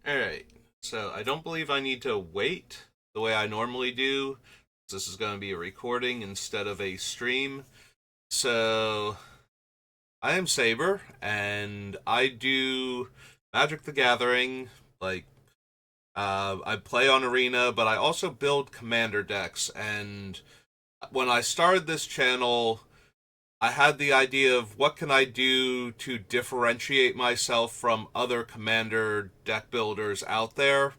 Alright, so I don't believe I need to wait the way I normally do. This is going to be a recording instead of a stream. So, I am Saber, and I do Magic the Gathering. Like, I play on Arena, but I also build commander decks. And when I started this channel, I had the idea of what can I do to differentiate myself from other commander deck builders out there.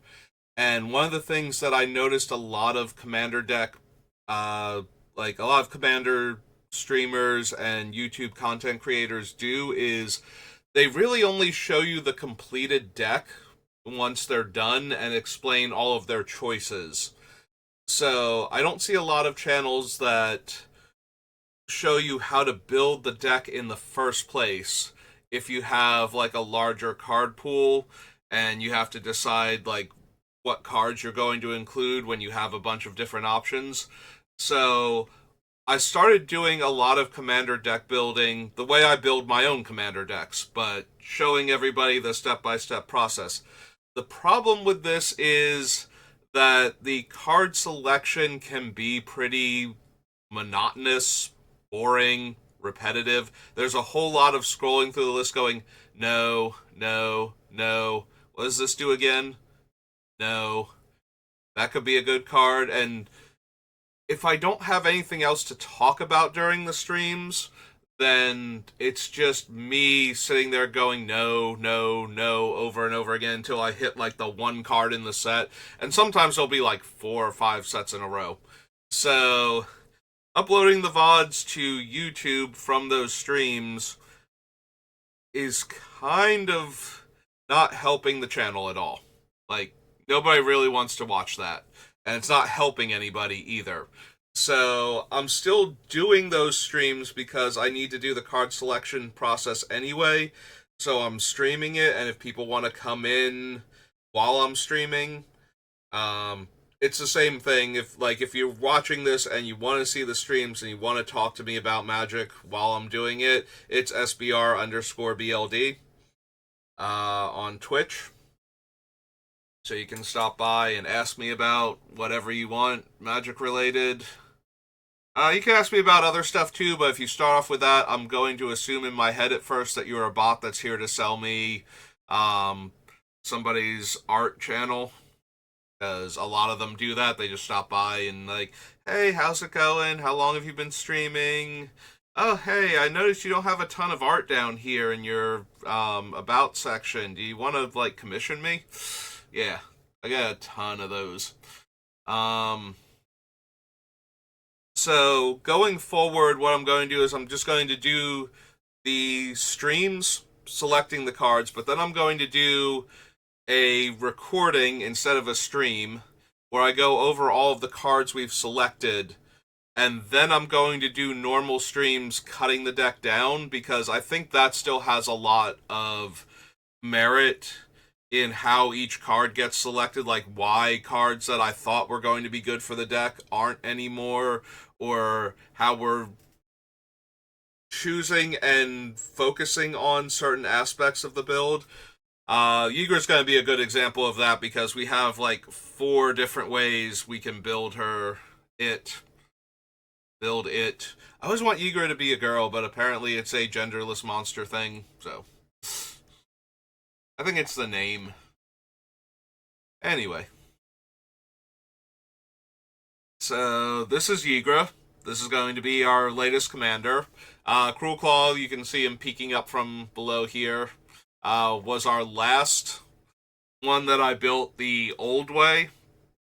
And one of the things that I noticed a lot of commander deck, uh, like a lot of commander streamers and YouTube content creators do is they really only show you the completed deck once they're done and explain all of their choices. So I don't see a lot of channels that show you how to build the deck in the first place if you have like a larger card pool and you have to decide like what cards you're going to include when you have a bunch of different options. So I started doing a lot of commander deck building the way I build my own commander decks, but showing everybody the step-by-step process. The problem with this is that the card selection can be pretty monotonous, boring, repetitive. There's a whole lot of scrolling through the list going, no, no, no. What does this do again? No. That could be a good card. And if I don't have anything else to talk about during the streams, then it's just me sitting there going no, no, no over and over again until I hit like the one card in the set. And sometimes there'll be like 4 or 5 sets in a row. So uploading the VODs to YouTube from those streams is kind of not helping the channel at all. Like, nobody really wants to watch that. And it's not helping anybody either. So I'm still doing those streams because I need to do the card selection process anyway. So I'm streaming it, and if people want to come in while I'm streaming, it's the same thing. If you're watching this and you want to see the streams and you want to talk to me about Magic while I'm doing it, it's SBR_BLD on Twitch. So you can stop by and ask me about whatever you want, Magic related. You can ask me about other stuff too, but if you start off with that, I'm going to assume in my head at first that you're a bot that's here to sell me um, somebody's art channel, because a lot of them do that. They just stop by and like, hey, how's it going? How long have you been streaming? Oh, hey, I noticed you don't have a ton of art down here in your about section. Do you want to like commission me? Yeah, I got a ton of those. Um, so going forward, what I'm going to do is I'm just going to do the streams selecting the cards, but then I'm going to do a recording instead of a stream where I go over all of the cards we've selected, and then I'm going to do normal streams cutting the deck down because I think that still has a lot of merit in how each card gets selected, like why cards that I thought were going to be good for the deck aren't anymore, or how we're choosing and focusing on certain aspects of the build. Ygra is going to be a good example of that because we have like 4 different ways we can build her. Build it. I always want Ygra to be a girl, but apparently it's a genderless monster thing, so I think it's the name. Anyway, so this is Ygra. This is going to be our latest commander. Cruel Claw, you can see him peeking up from below here, was our last one that I built the old way.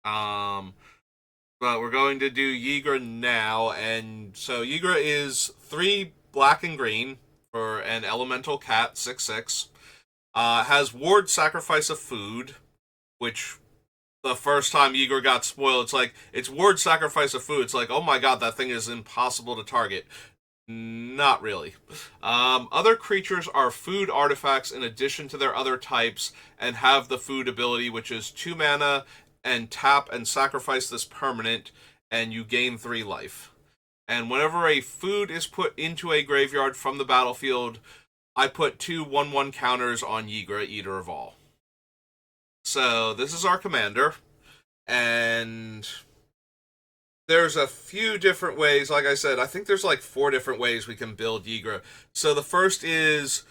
But we're going to do Ygra now, and so Ygra is 3 black and green for an elemental cat, 6/6. Has ward sacrifice of food, which the first time Ygra got spoiled, it's like, it's ward sacrifice of food. It's like, oh my god, that thing is impossible to target. Not really. Other creatures are food artifacts in addition to their other types and have the food ability, which is 2 mana and tap and sacrifice this permanent, and you gain 3 life. And whenever a food is put into a graveyard from the battlefield, I put 2 1/1 counters on Ygra, Eater of All. So this is our commander, and there's a few different ways. Like I said, I think there's like 4 different ways we can build Ygra. So the first is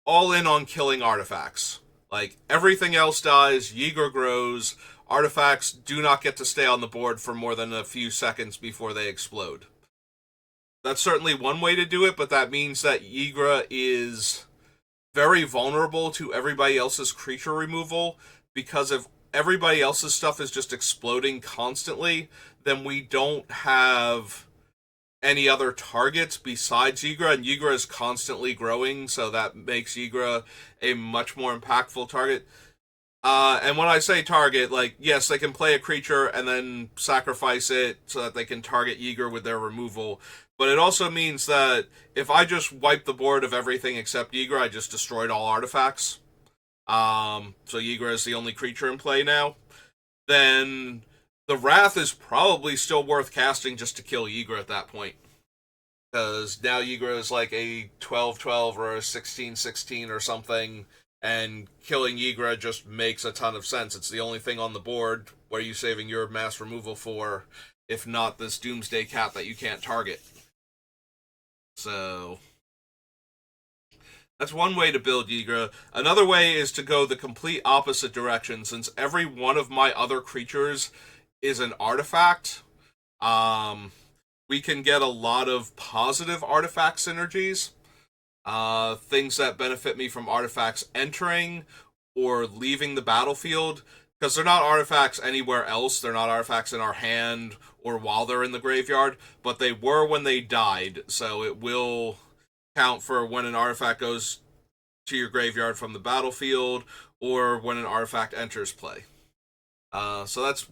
all in on killing artifacts. Like everything else dies, Ygra grows. Artifacts do not get to stay on the board for more than a few seconds before they explode. That's certainly one way to do it, but that means that Ygra is very vulnerable to everybody else's creature removal, because if everybody else's stuff is just exploding constantly, then we don't have any other targets besides Ygra, and Ygra is constantly growing, so that makes Ygra a much more impactful target. And when I say target, like, yes, they can play a creature and then sacrifice it so that they can target Ygra with their removal. But it also means that if I just wipe the board of everything except Ygra, I just destroyed all artifacts. So Ygra is the only creature in play now. Then the Wrath is probably still worth casting just to kill Ygra at that point. Because now Ygra is like a 12-12 or a 16-16 or something, and killing Ygra just makes a ton of sense. It's the only thing on the board. What are you saving your mass removal for, if not this Doomsday Cat that you can't target? So that's one way to build Ygra. Another way is to go the complete opposite direction. Since every one of my other creatures is an artifact, we can get a lot of positive artifact synergies. Things that benefit me from artifacts entering or leaving the battlefield, because they're not artifacts anywhere else. They're not artifacts in our hand or while they're in the graveyard, but they were when they died, so it will count for when an artifact goes to your graveyard from the battlefield or when an artifact enters play. So that's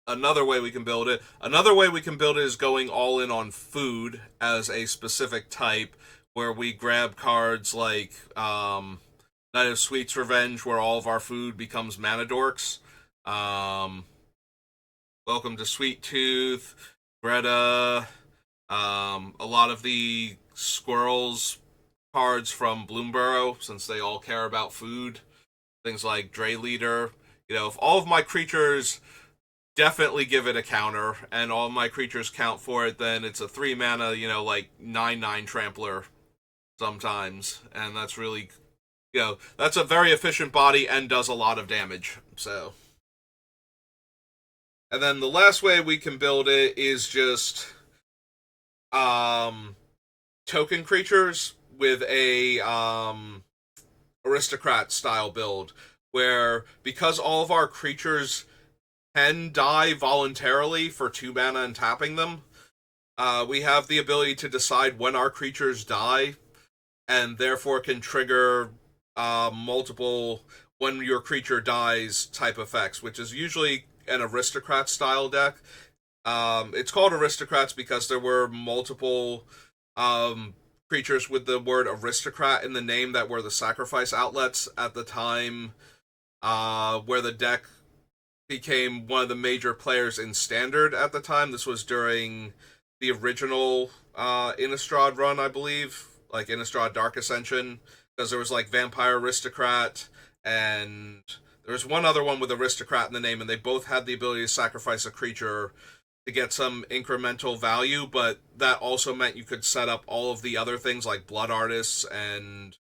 another way we can build it. Another way we can build it is going all in on food as a specific type, where we grab cards like Night of Sweet's Revenge, where all of our food becomes mana dorks. Welcome to Sweet Tooth, Greta, a lot of the squirrels cards from Bloomborough, since they all care about food. Things like Dray Leader. You know, if all of my creatures definitely give it a counter, and all of my creatures count for it, then it's a 3 mana, like 9/9 Trampler sometimes. And that's really, that's a very efficient body and does a lot of damage. So. And then the last way we can build it is just token creatures with a aristocrat style build, where because all of our creatures can die voluntarily for 2 mana and tapping them, we have the ability to decide when our creatures die, and therefore can trigger multiple when your creature dies type effects, which is usually an aristocrat style deck. It's called aristocrats because there were multiple creatures with the word aristocrat in the name that were the sacrifice outlets at the time, where the deck became one of the major players in Standard at the time. This was during the original Innistrad run, I believe, like Innistrad Dark Ascension, because there was like Vampire Aristocrat, and there was one other one with aristocrat in the name, and they both had the ability to sacrifice a creature to get some incremental value, but that also meant you could set up all of the other things like Blood Artists and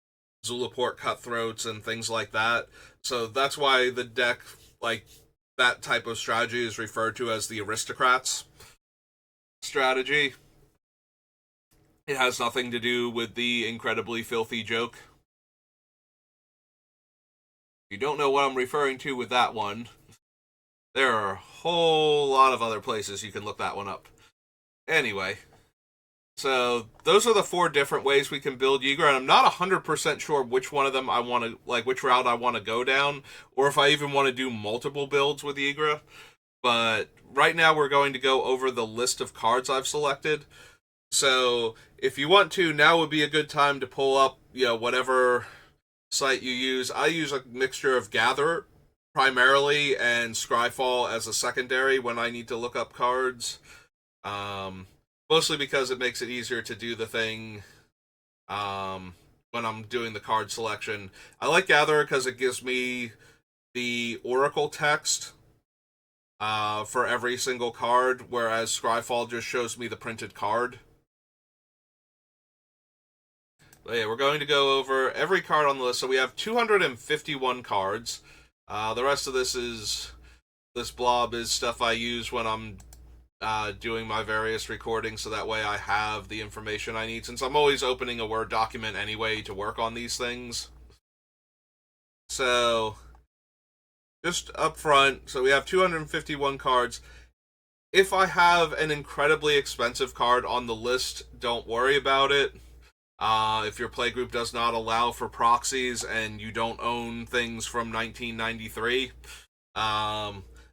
Zulaport Cutthroats and things like that. So that's why the deck, like, that type of strategy is referred to as the aristocrats strategy. It has nothing to do with the incredibly filthy joke. If you don't know what I'm referring to with that one, there are a whole lot of other places you can look that one up. Anyway, so those are the 4 different ways we can build Ygra, and I'm not 100% sure which one of them I want to, like, which route I want to go down, or if I even want to do multiple builds with Ygra. But right now we're going to go over the list of cards I've selected. So if you want to, now would be a good time to pull up, whatever site you use. I use a mixture of Gather primarily and Scryfall as a secondary when I need to look up cards. Mostly because it makes it easier to do the thing when I'm doing the card selection. I like Gather because it gives me the Oracle text for every single card, whereas Scryfall just shows me the printed card. But yeah, we're going to go over every card on the list. So we have 251 cards. The rest of this blob is stuff I use when I'm doing my various recordings, so that way I have the information I need, since I'm always opening a Word document anyway to work on these things. So, just up front, so we have 251 cards. If I have an incredibly expensive card on the list, don't worry about it. If your playgroup does not allow for proxies and you don't own things from 1993,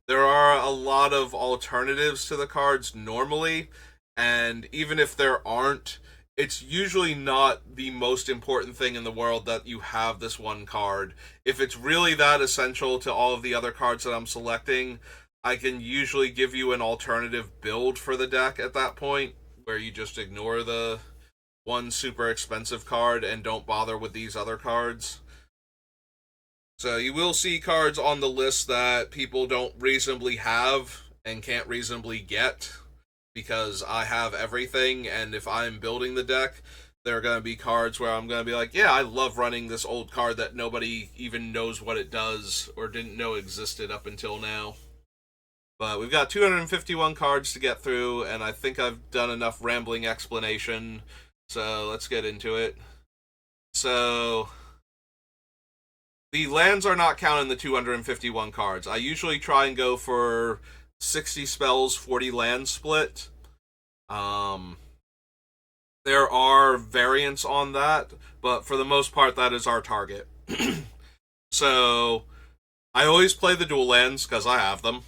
there are a lot of alternatives to the cards normally, and even if there aren't, it's usually not the most important thing in the world that you have this one card. If it's really that essential to all of the other cards that I'm selecting, I can usually give you an alternative build for the deck at that point, where you just ignore the one super expensive card and don't bother with these other cards. So you will see cards on the list that people don't reasonably have and can't reasonably get, because I have everything, and if I'm building the deck, there are going to be cards where I'm going to be like, yeah, I love running this old card that nobody even knows what it does or didn't know existed up until now. But we've got 251 cards to get through, and I think I've done enough rambling explanation, so let's get into it. So, the lands are not counted in the 251 cards. I usually try and go for 60 spells, 40 land split. There are variants on that, but for the most part, that is our target. So, I always play the dual lands because I have them.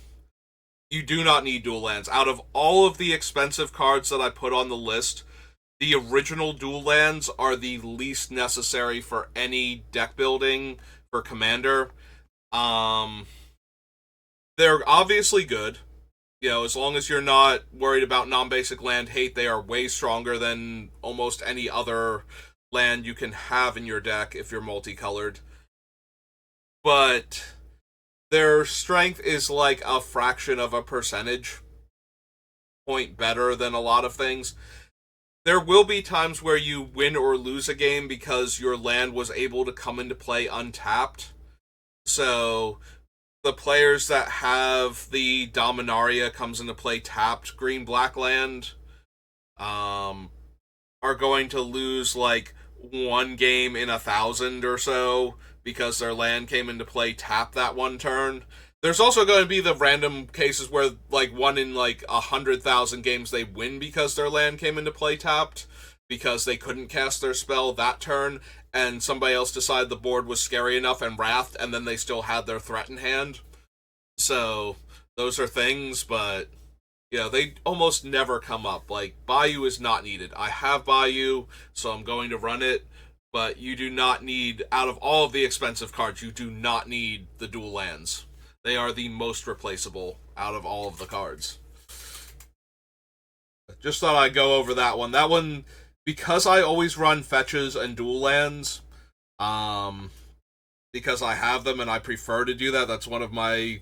You do not need dual lands. Out of all of the expensive cards that I put on the list, the original dual lands are the least necessary for any deck building for Commander. They're obviously good. You know, as long as you're not worried about non-basic land hate, they are way stronger than almost any other land you can have in your deck if you're multicolored. But their strength is like a fraction of a percentage point better than a lot of things. There will be times where you win or lose a game because your land was able to come into play untapped. So the players that have the Dominaria comes into play tapped green-black land are going to lose like one game in 1,000 or so because their land came into play tapped that one turn. There's also going to be the random cases where, like, one in, like, 100,000 games they win because their land came into play tapped, because they couldn't cast their spell that turn, and somebody else decided the board was scary enough and wrathed, and then they still had their threat in hand. So, those are things, but, you know, they almost never come up. Like, Bayou is not needed. I have Bayou, so I'm going to run it, but you do not need, out of all of the expensive cards, you do not need the dual lands. They are the most replaceable out of all of the cards. Just thought I'd go over that one. That one, because I always run fetches and dual lands, because I have them and I prefer to do that. That's one of my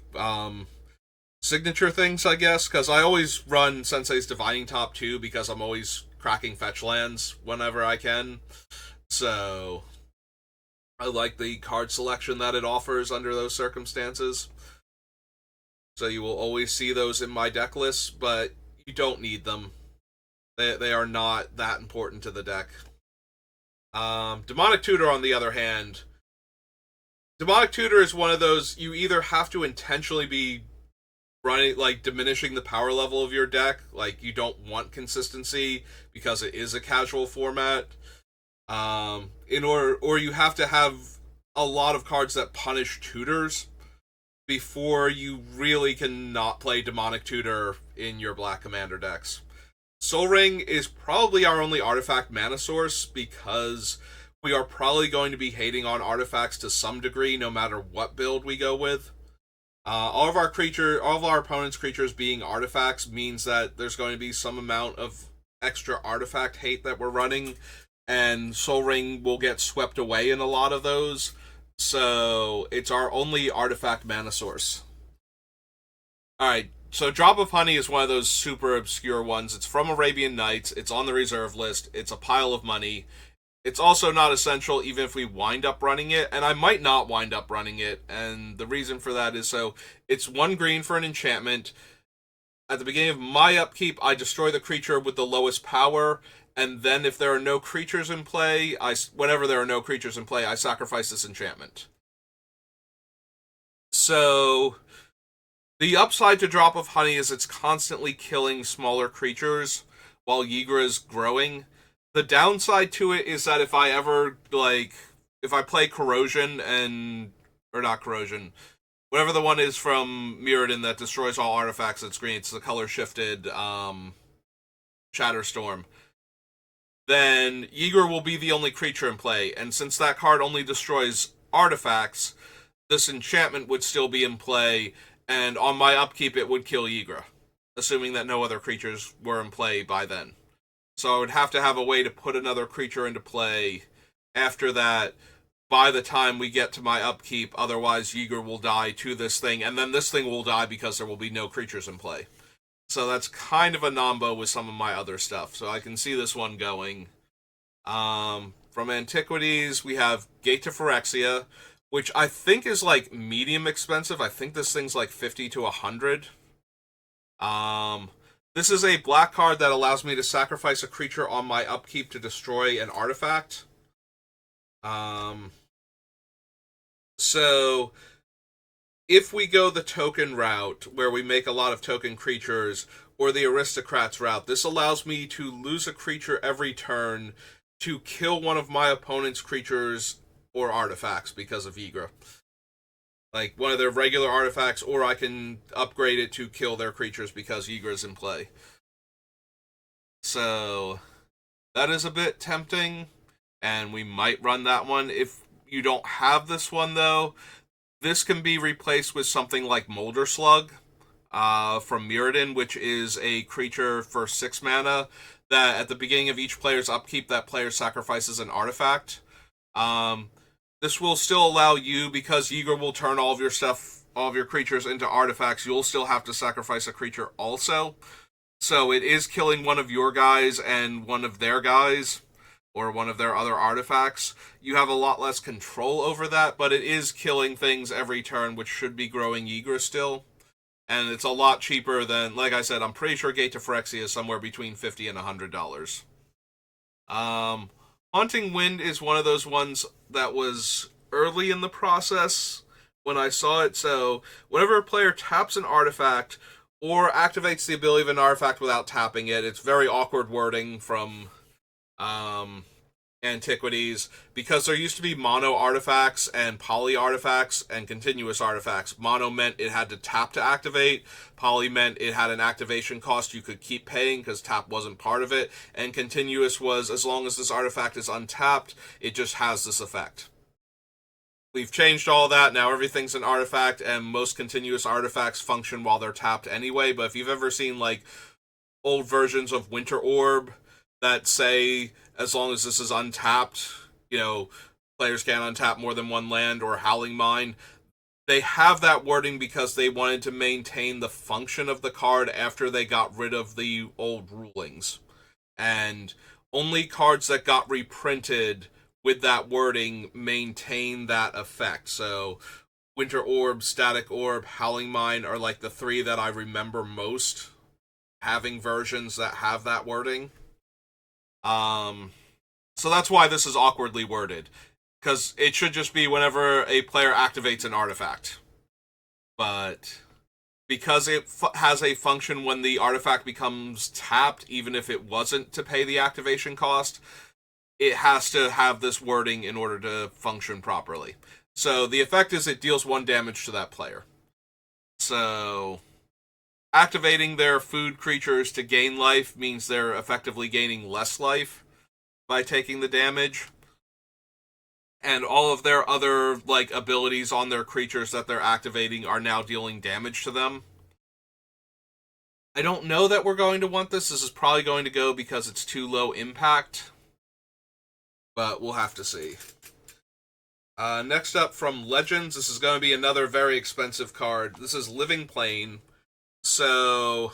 signature things, I guess, because I always run Sensei's Divining Top too, because I'm always cracking fetch lands whenever I can. So I like the card selection that it offers under those circumstances. So you will always see those in my deck lists, but you don't need them. They are not that important to the deck. Demonic Tutor, on the other hand, Demonic Tutor is one of those, you either have to intentionally be running, like, diminishing the power level of your deck, like, you don't want consistency because it is a casual format, or you have to have a lot of cards that punish tutors before you really can not play Demonic Tutor in your Black Commander decks. Sol Ring is probably our only artifact mana source, because we are probably going to be hating on artifacts to some degree, no matter what build we go with. All of our opponents' creatures being artifacts means that there's going to be some amount of extra artifact hate that we're running, and Sol Ring will get swept away in a lot of those. So it's our only artifact mana source. Alright, so Drop of Honey is one of those super obscure ones. It's from Arabian Nights, it's on the reserve list, it's a pile of money. It's also not essential even if we wind up running it, and I might not wind up running it, and the reason for that is so it's 1 green for an enchantment. At the beginning of my upkeep, I destroy the creature with the lowest power, and then if there are no creatures in play, whenever there are no creatures in play, I sacrifice this enchantment. So the upside to Drop of Honey is it's constantly killing smaller creatures while Ygra is growing. The downside to it is that if I ever, if I play Corrosion or not Corrosion, whatever the one is from Mirrodin that destroys all artifacts that's green, it's the color shifted, Shatterstorm, then Ygra will be the only creature in play, and since that card only destroys artifacts, this enchantment would still be in play, and on my upkeep it would kill Ygra, assuming that no other creatures were in play by then. So I would have to have a way to put another creature into play after that by the time we get to my upkeep, otherwise Ygra will die to this thing, and then this thing will die because there will be no creatures in play. So that's kind of a nombo with some of my other stuff, so I can see this one going. From Antiquities, we have Gate to Phyrexia, which I think is like medium expensive. I think this thing's like 50 to 100. This is a black card that allows me to sacrifice a creature on my upkeep to destroy an artifact. So if we go the token route, where we make a lot of token creatures, or the aristocrats route, this allows me to lose a creature every turn to kill one of my opponent's creatures or artifacts because of Ygra. Like one of their regular artifacts, or I can upgrade it to kill their creatures because Ygra's in play. So that is a bit tempting, and we might run that one. If you don't have this one, though, this can be replaced with something like Molder Slug from Mirrodin, which is a creature for 6 mana that at the beginning of each player's upkeep, that player sacrifices an artifact. This will still allow you, because Ygra will turn all of your stuff, all of your creatures into artifacts, you'll still have to sacrifice a creature also. So it is killing one of your guys and one of their guys, or one of their other artifacts. You have a lot less control over that, but it is killing things every turn, which should be growing Ygra still. And it's a lot cheaper than, like I said, I'm pretty sure Gate to Phyrexia is somewhere between $50 and $100. Haunting Wind is one of those ones that was early in the process when I saw it. So whenever a player taps an artifact or activates the ability of an artifact without tapping it, it's very awkward wording from Antiquities, because there used to be mono artifacts and poly artifacts and continuous artifacts. Mono meant it had to tap to activate. Poly meant it had an activation cost you could keep paying because tap wasn't part of it. And continuous was, as long as this artifact is untapped, it just has this effect. We've changed all that. Now everything's an artifact, and most continuous artifacts function while they're tapped anyway. But if you've ever seen like old versions of Winter Orb that say, as long as this is untapped, players can't untap more than one land, or Howling Mine, they have that wording because they wanted to maintain the function of the card after they got rid of the old rulings. And only cards that got reprinted with that wording maintain that effect. So Winter Orb, Static Orb, Howling Mine are like the 3 that I remember most having versions that have that wording. So that's why this is awkwardly worded, because it should just be whenever a player activates an artifact. But because it has a function when the artifact becomes tapped, even if it wasn't to pay the activation cost, it has to have this wording in order to function properly. So the effect is it deals 1 damage to that player. So activating their food creatures to gain life means they're effectively gaining less life by taking the damage. And all of their other abilities on their creatures that they're activating are now dealing damage to them. I don't know that we're going to want this. This is probably going to go because it's too low impact. But we'll have to see. Next up from Legends, this is going to be another very expensive card. This is Living Plane. So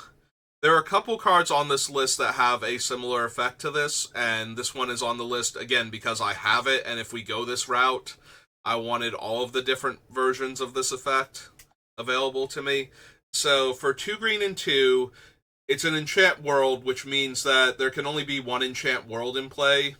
there are a couple cards on this list that have a similar effect to this, and this one is on the list again because I have it, and if we go this route, I wanted all of the different versions of this effect available to me. So for 2 green and 2, it's an enchant world, which means that there can only be one enchant world in play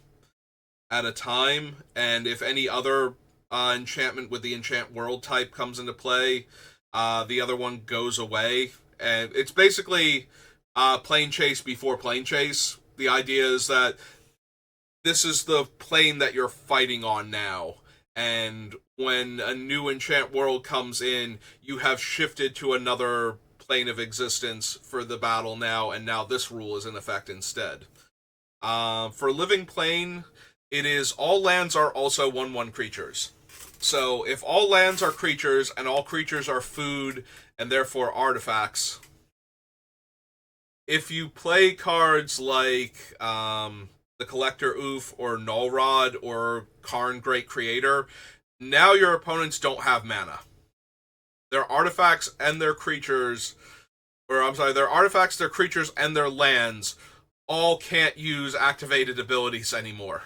at a time, and if any other enchantment with the enchant world type comes into play, the other one goes away. And it's basically plane chase before plane chase. The idea is that this is the plane that you're fighting on now, and when a new enchant world comes in, you have shifted to another plane of existence for the battle now, and now this rule is in effect instead. For Living Plane, it is all lands are also 1/1 creatures. So if all lands are creatures and all creatures are food and therefore artifacts, if you play cards like the Collector Oof or Null Rod or Karn Great Creator, now your opponents don't have mana. Their artifacts and their creatures, or I'm sorry, their artifacts, their creatures, and their lands all can't use activated abilities anymore.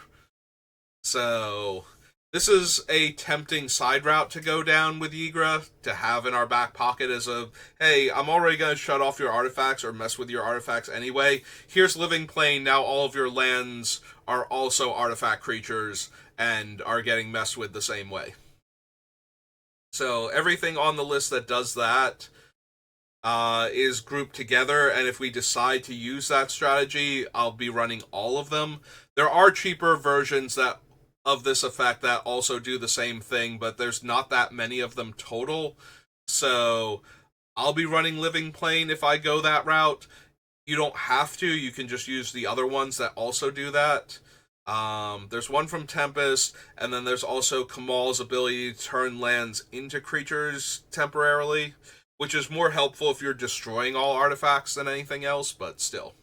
So this is a tempting side route to go down with Ygra, to have in our back pocket as a, hey, I'm already going to shut off your artifacts or mess with your artifacts anyway. Here's Living Plane, now all of your lands are also artifact creatures and are getting messed with the same way. So everything on the list that does that is grouped together, and if we decide to use that strategy, I'll be running all of them. There are cheaper versions that of this effect that also do the same thing, but there's not that many of them total. So I'll be running Living Plane if I go that route. You don't have to. You can just use the other ones that also do that. There's one from Tempest, and then there's also Kamal's ability to turn lands into creatures temporarily, which is more helpful if you're destroying all artifacts than anything else, but still.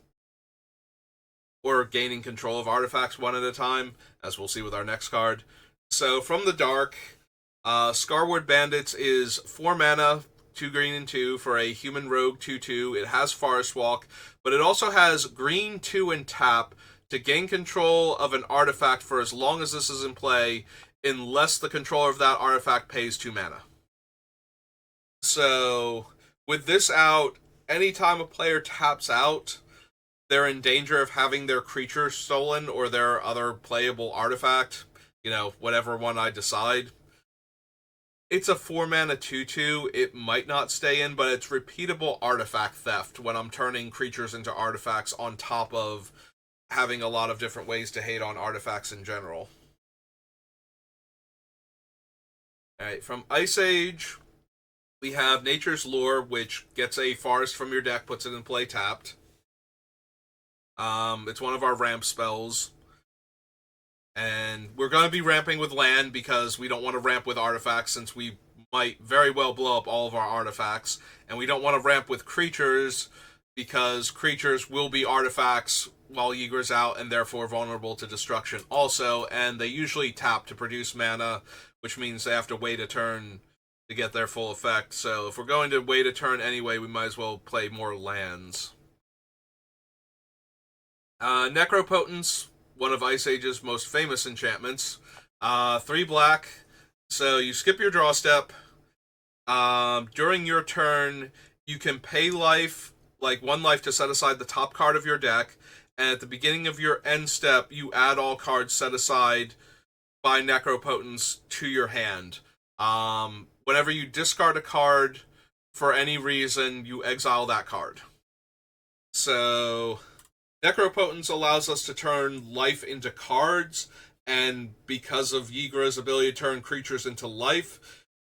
Or gaining control of artifacts one at a time, as we'll see with our next card. So from the dark, Scarwood Bandits is 4 mana, 2 green and 2 for a human rogue 2/2. It has Forest Walk, but it also has green 2 and tap to gain control of an artifact for as long as this is in play, unless the controller of that artifact pays 2 mana. So with this out, anytime a player taps out, they're in danger of having their creature stolen or their other playable artifact, whatever one I decide. It's a 4 mana 2/2. It might not stay in, but it's repeatable artifact theft when I'm turning creatures into artifacts on top of having a lot of different ways to hate on artifacts in general. Alright, from Ice Age, we have Nature's Lure, which gets a forest from your deck, puts it in play tapped. It's one of our ramp spells. And we're going to be ramping with land because we don't want to ramp with artifacts, since we might very well blow up all of our artifacts. And we don't want to ramp with creatures because creatures will be artifacts while Ygra's out and therefore vulnerable to destruction also. And they usually tap to produce mana, which means they have to wait a turn to get their full effect. So if we're going to wait a turn anyway, we might as well play more lands. Necropotence, one of Ice Age's most famous enchantments. 3 black, so you skip your draw step. During your turn, you can pay life, like 1 life, to set aside the top card of your deck, and at the beginning of your end step, you add all cards set aside by Necropotence to your hand. Whenever you discard a card for any reason, you exile that card. So Necropotence allows us to turn life into cards, and because of Ygra's ability to turn creatures into life,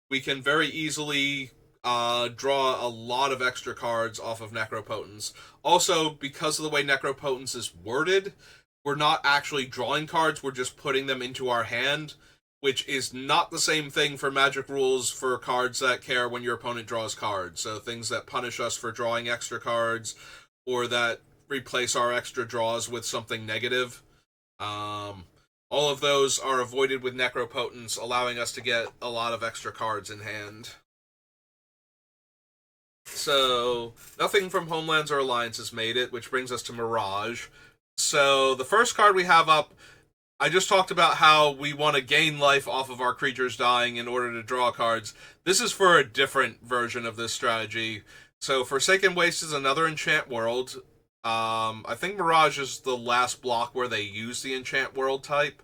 we can very easily draw a lot of extra cards off of Necropotence. Also, because of the way Necropotence is worded, we're not actually drawing cards, we're just putting them into our hand, which is not the same thing for Magic rules for cards that care when your opponent draws cards. So things that punish us for drawing extra cards, or that replace our extra draws with something negative. All of those are avoided with Necropotence, allowing us to get a lot of extra cards in hand. So, nothing from Homelands or Alliances made it, which brings us to Mirage. So, the first card we have up, I just talked about how we want to gain life off of our creatures dying in order to draw cards. This is for a different version of this strategy. So, Forsaken Waste is another enchant world. I think Mirage is the last block where they use the enchant world type.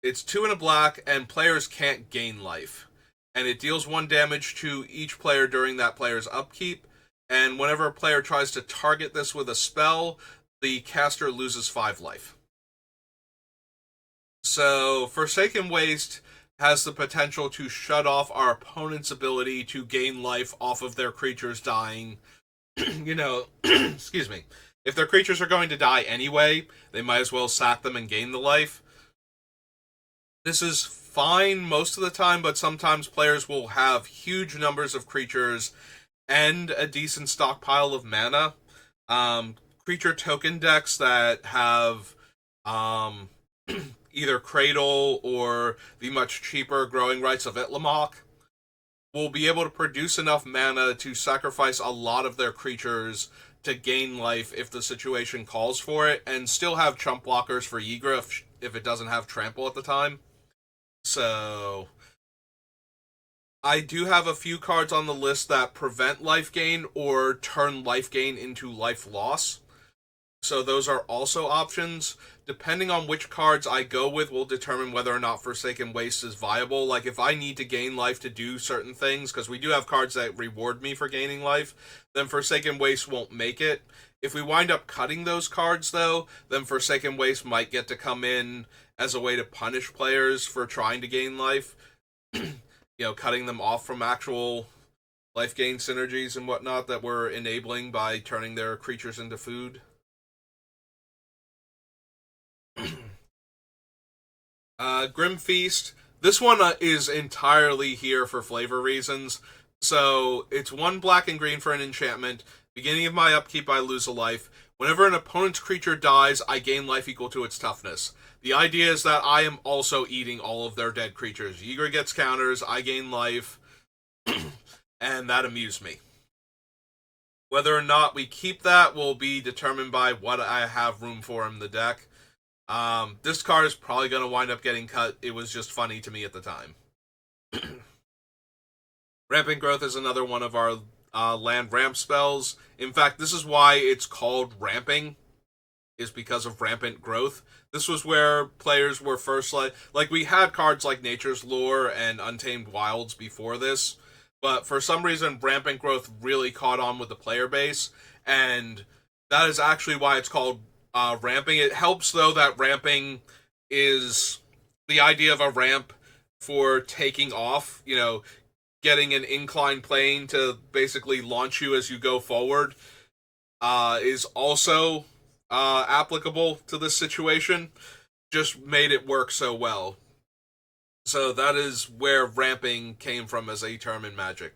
It's 2 and a black, and players can't gain life. And it deals 1 damage to each player during that player's upkeep. And whenever a player tries to target this with a spell, the caster loses 5 life. So, Forsaken Waste has the potential to shut off our opponent's ability to gain life off of their creatures dying. Excuse me. If their creatures are going to die anyway, they might as well sack them and gain the life. This is fine most of the time, but sometimes players will have huge numbers of creatures and a decent stockpile of mana. Creature token decks that have either Cradle or the much cheaper Growing Rites of Itlamok will be able to produce enough mana to sacrifice a lot of their creatures to gain life if the situation calls for it, and still have chump blockers for Ygra if it doesn't have trample at the time. So, I do have a few cards on the list that prevent life gain or turn life gain into life loss. So those are also options. Depending on which cards I go with will determine whether or not Forsaken Waste is viable. Like, if I need to gain life to do certain things, because we do have cards that reward me for gaining life, then Forsaken Waste won't make it. If we wind up cutting those cards, though, then Forsaken Waste might get to come in as a way to punish players for trying to gain life. Cutting them off from actual life gain synergies and whatnot that we're enabling by turning their creatures into food. Grim Feast. This one is entirely here for flavor reasons. So, it's 1 black and green for an enchantment. Beginning of my upkeep, I lose a life. Whenever an opponent's creature dies, I gain life equal to its toughness. The idea is that I am also eating all of their dead creatures. Ygra gets counters, I gain life, and that amused me. Whether or not we keep that will be determined by what I have room for in the deck. This card is probably going to wind up getting cut. It was just funny to me at the time. Rampant Growth is another one of our land ramp spells. In fact, this is why it's called Ramping, is because of Rampant Growth. This was where players were first like we had cards like Nature's Lure and Untamed Wilds before this, but for some reason Rampant Growth really caught on with the player base, and that is actually why it's called ramping. It helps, though, that ramping is the idea of a ramp for taking off, getting an inclined plane to basically launch you as you go forward, is also applicable to this situation. Just made it work so well. So that is where ramping came from as a term in Magic.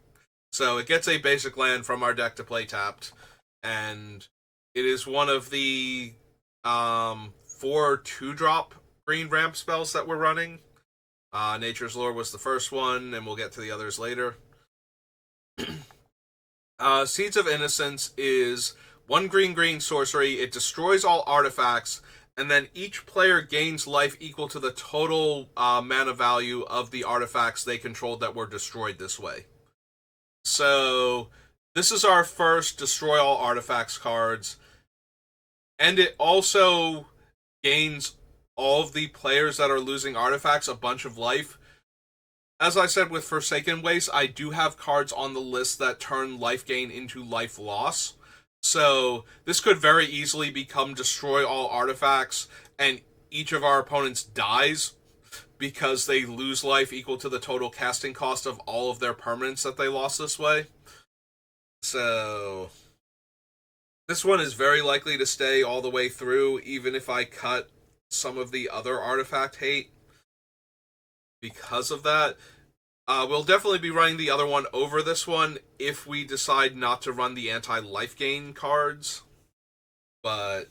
So it gets a basic land from our deck to play tapped, and it is one of the 4 2-drop green ramp spells that we're running. Nature's Lore was the first one, and we'll get to the others later. Seeds of Innocence is 1 green sorcery. It destroys all artifacts, and then each player gains life equal to the total mana value of the artifacts they controlled that were destroyed this way. So, this is our first Destroy All Artifacts cards, and it also gains all of the players that are losing artifacts a bunch of life. As I said with Forsaken Waste, I do have cards on the list that turn life gain into life loss. So this could very easily become Destroy All Artifacts, and each of our opponents dies because they lose life equal to the total casting cost of all of their permanents that they lost this way. So this one is very likely to stay all the way through, even if I cut some of the other artifact hate. Because of that, we'll definitely be running the other one over this one if we decide not to run the anti-life gain cards. But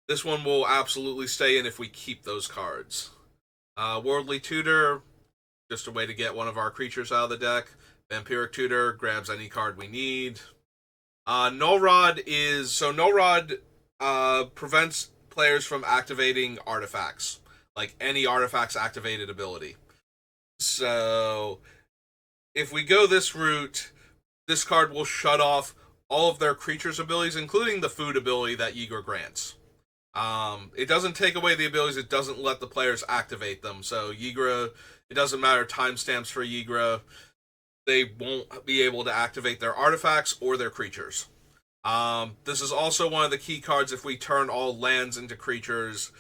This one will absolutely stay in if we keep those cards. Worldly Tutor, just a way to get one of our creatures out of the deck. Vampiric Tutor grabs any card we need. Null Rod prevents players from activating artifacts, like any artifacts activated ability. So if we go this route, this card will shut off all of their creatures' abilities, including the food ability that Ygra grants. It doesn't take away the abilities, it doesn't let the players activate them. So Ygra, it doesn't matter timestamps for Ygra, they won't be able to activate their artifacts or their creatures. This is also one of the key cards if we turn all lands into creatures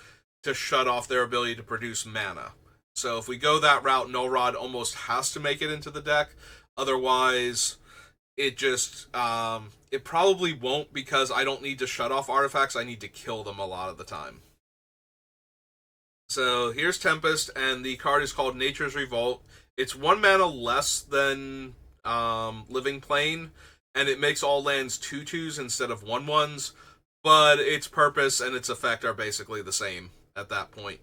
to shut off their ability to produce mana. So if we go that route, Null Rod almost has to make it into the deck. Otherwise, it just it probably won't, because I don't need to shut off artifacts, I need to kill them a lot of the time. So here's Tempest, and the card is called Nature's Revolt. It's 1 mana less than Living Plane, and it makes all lands 2/2s instead of 1/1s, but its purpose and its effect are basically the same at that point.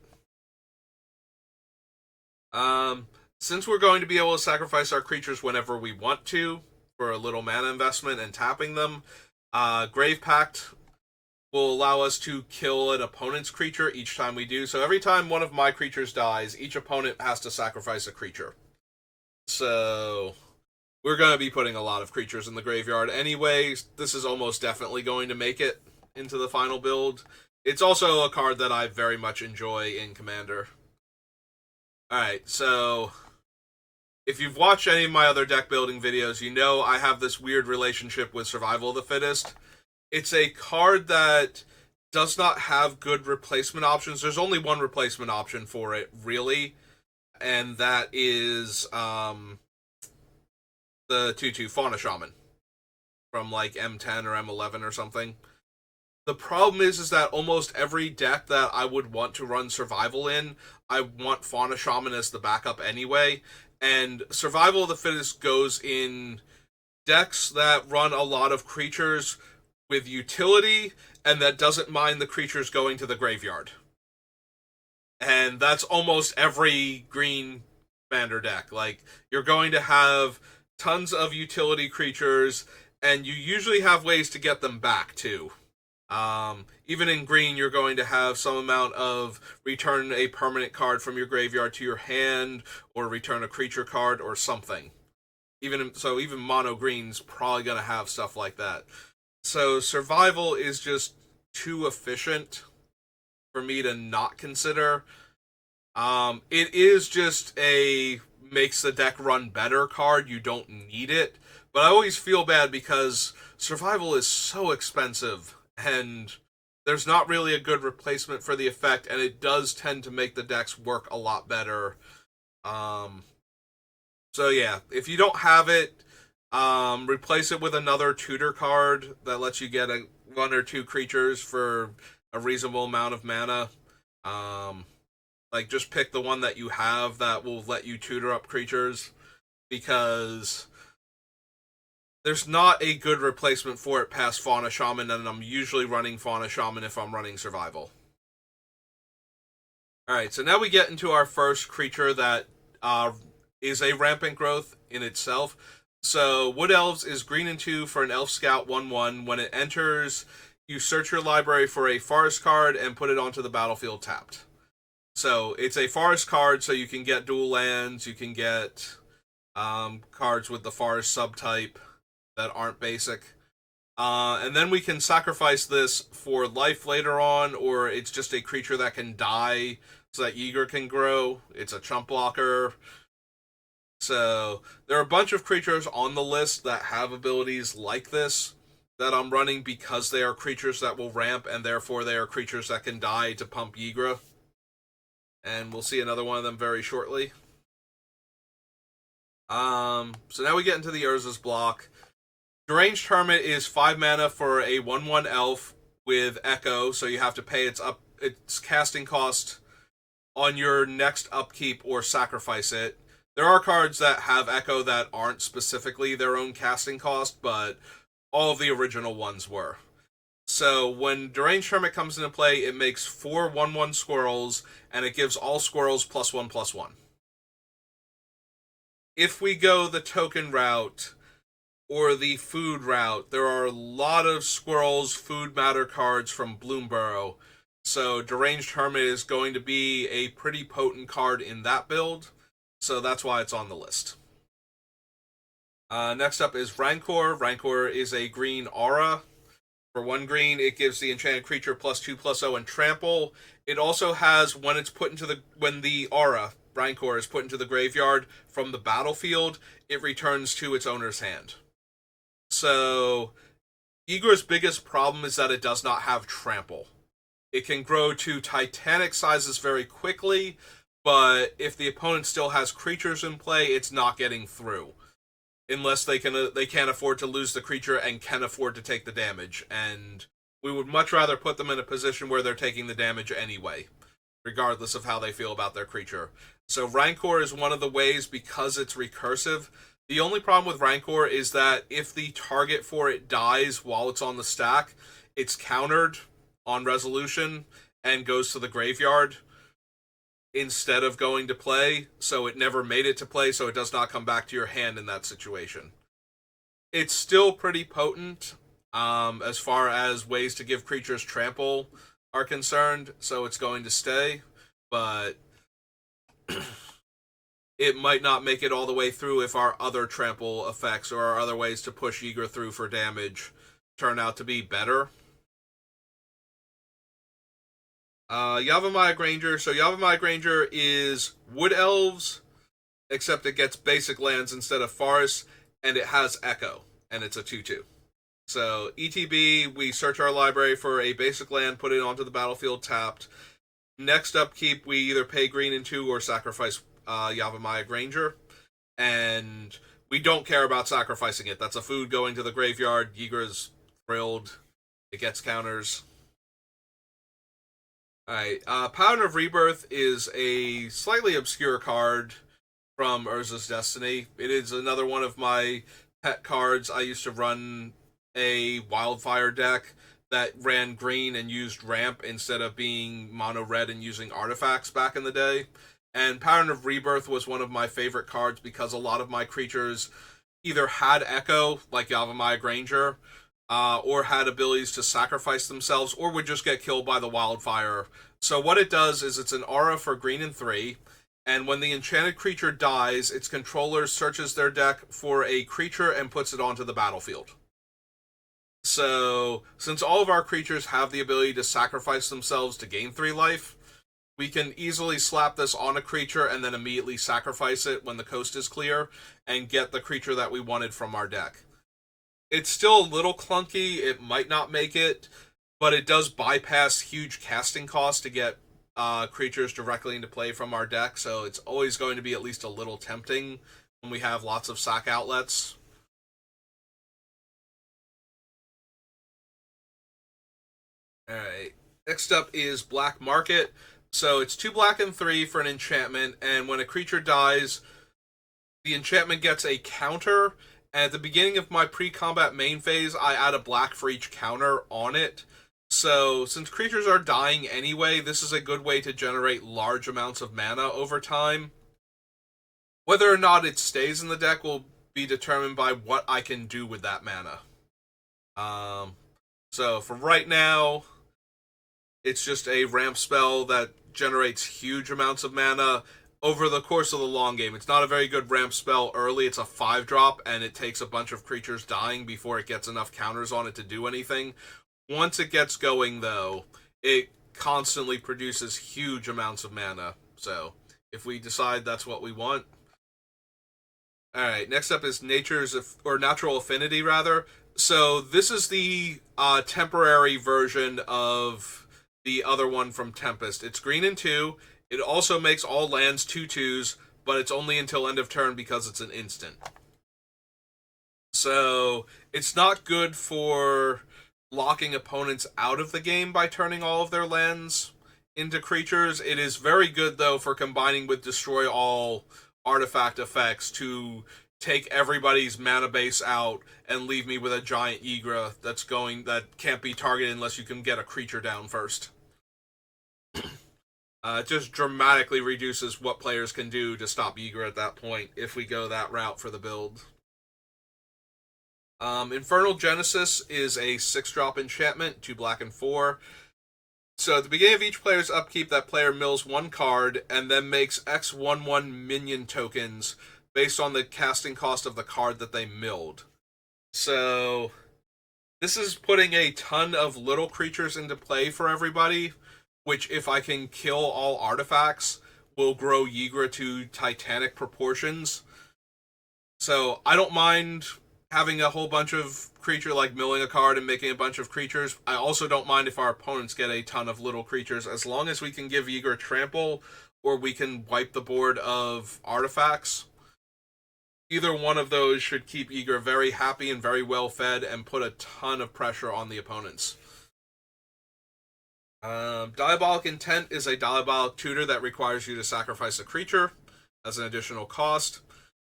Since we're going to be able to sacrifice our creatures whenever we want to, for a little mana investment and tapping them, Grave Pact will allow us to kill an opponent's creature each time we do. So every time one of my creatures dies, each opponent has to sacrifice a creature. So we're going to be putting a lot of creatures in the graveyard anyway. This is almost definitely going to make it into the final build. It's also a card that I very much enjoy in Commander. Alright, so if you've watched any of my other deck building videos, you know I have this weird relationship with Survival of the Fittest. It's a card that does not have good replacement options. There's only one replacement option for it, really, and that is the 2/2 Fauna Shaman from like M10 or M11 or something. The problem is that almost every deck that I would want to run Survival in, I want Fauna Shaman as the backup anyway, and Survival of the Fittest goes in decks that run a lot of creatures with utility and that doesn't mind the creatures going to the graveyard. And that's almost every green Commander deck. Like, you're going to have tons of utility creatures, and you usually have ways to get them back, too. Even in green, you're going to have some amount of return a permanent card from your graveyard to your hand, or return a creature card, or something. Even mono green's probably going to have stuff like that. So Survival is just too efficient for me to not consider. It is just a makes the deck run better card. You don't need it. But I always feel bad because Survival is so expensive, and there's not really a good replacement for the effect, and it does tend to make the decks work a lot better. So yeah, if you don't have it, replace it with another tutor card that lets you get 1 or 2 creatures for a reasonable amount of mana. Like, just pick the one that you have that will let you tutor up creatures, because there's not a good replacement for it past Fauna Shaman, and I'm usually running Fauna Shaman if I'm running Survival. Alright, so now we get into our first creature that is a rampant growth in itself. So Wood Elves is green and 2 for an Elf Scout 1/1. When it enters, you search your library for a forest card and put it onto the battlefield tapped. So it's a forest card, so you can get dual lands, you can get cards with the forest subtype that aren't basic. And then we can sacrifice this for life later on, or it's just a creature that can die so that Ygra can grow. It's a chump blocker. So there are a bunch of creatures on the list that have abilities like this that I'm running because they are creatures that will ramp, and therefore they are creatures that can die to pump Ygra. And we'll see another one of them very shortly. So now we get into the Urza's block. Deranged Hermit is 5 mana for a 1/1 elf with Echo, so you have to pay its casting cost on your next upkeep or sacrifice it. There are cards that have Echo that aren't specifically their own casting cost, but all of the original ones were. So when Deranged Hermit comes into play, it makes 4 1/1 squirrels, and it gives all squirrels +1/+1. If we go the token route or the food route, there are a lot of squirrels food matter cards from Bloomburrow. So Deranged Hermit is going to be a pretty potent card in that build. So that's why it's on the list. Next up is Rancor. Rancor is a green aura. For 1 green, it gives the enchanted creature +2/+0 and trample. It also has when the aura Rancor is put into the graveyard from the battlefield, it returns to its owner's hand. So Ygra's biggest problem is that it does not have trample. It can grow to titanic sizes very quickly, but if the opponent still has creatures in play, it's not getting through. Unless they can't afford to lose the creature and can afford to take the damage. And we would much rather put them in a position where they're taking the damage anyway, regardless of how they feel about their creature. So Rancor is one of the ways because it's recursive. The only problem with Rancor is that if the target for it dies while it's on the stack, it's countered on resolution and goes to the graveyard instead of going to play, so it never made it to play, so it does not come back to your hand in that situation. It's still pretty potent as far as ways to give creatures trample are concerned, so it's going to stay, but it might not make it all the way through if our other trample effects or our other ways to push Ygra through for damage turn out to be better. Yavimaya Granger. So Yavimaya Granger is Wood Elves, except it gets basic lands instead of forests, and it has Echo, and it's a 2/2. So ETB, we search our library for a basic land, put it onto the battlefield tapped. Next upkeep, we either pay green in 2 or sacrifice Yavimaya Granger, and we don't care about sacrificing it. That's a food going to the graveyard. Ygra's thrilled. It gets counters. Alright, Pattern of Rebirth is a slightly obscure card from Urza's Destiny. It is another one of my pet cards. I used to run a Wildfire deck that ran green and used ramp instead of being mono red and using artifacts back in the day. And Pattern of Rebirth was one of my favorite cards because a lot of my creatures either had Echo, like Yavimaya Granger, or had abilities to sacrifice themselves, or would just get killed by the wildfire. So what it does is it's an aura for green and 3, and when the enchanted creature dies, its controller searches their deck for a creature and puts it onto the battlefield. So, since all of our creatures have the ability to sacrifice themselves to gain 3 life, we can easily slap this on a creature and then immediately sacrifice it when the coast is clear, and get the creature that we wanted from our deck. It's still a little clunky, it might not make it, but it does bypass huge casting costs to get creatures directly into play from our deck, so it's always going to be at least a little tempting when we have lots of sack outlets. Alright, next up is Black Market. So it's 2 black and 3 for an enchantment, and when a creature dies, the enchantment gets a counter. At the beginning of my pre-combat main phase, I add a black for each counter on it. So, since creatures are dying anyway, this is a good way to generate large amounts of mana over time. Whether or not it stays in the deck will be determined by what I can do with that mana. So, for right now, it's just a ramp spell that generates huge amounts of mana over the course of the long game. It's not a very good ramp spell early. It's a 5-drop, and it takes a bunch of creatures dying before it gets enough counters on it to do anything. Once it gets going, though, it constantly produces huge amounts of mana. So, if we decide that's what we want. Alright, next up is Natural Affinity, rather. So, this is the temporary version of the other one from Tempest. It's green and 2. It also makes all lands 2/2s, but it's only until end of turn because it's an instant. So, it's not good for locking opponents out of the game by turning all of their lands into creatures. It is very good, though, for combining with Destroy All artifact effects to take everybody's mana base out and leave me with a giant Ygra that can't be targeted unless you can get a creature down first. It just dramatically reduces what players can do to stop Ygra at that point if we go that route for the build. Infernal Genesis is a 6-drop enchantment, 2 black and 4. So at the beginning of each player's upkeep, that player mills 1 card and then makes X11 minion tokens based on the casting cost of the card that they milled. So this is putting a ton of little creatures into play for everybody, which, if I can kill all artifacts, will grow Ygra to titanic proportions. So I don't mind having a whole bunch of creature, like milling a card and making a bunch of creatures. I also don't mind if our opponents get a ton of little creatures, as long as we can give Ygra trample or we can wipe the board of artifacts. Either one of those should keep Ygra very happy and very well fed and put a ton of pressure on the opponents. Diabolic Intent is a diabolic tutor that requires you to sacrifice a creature as an additional cost.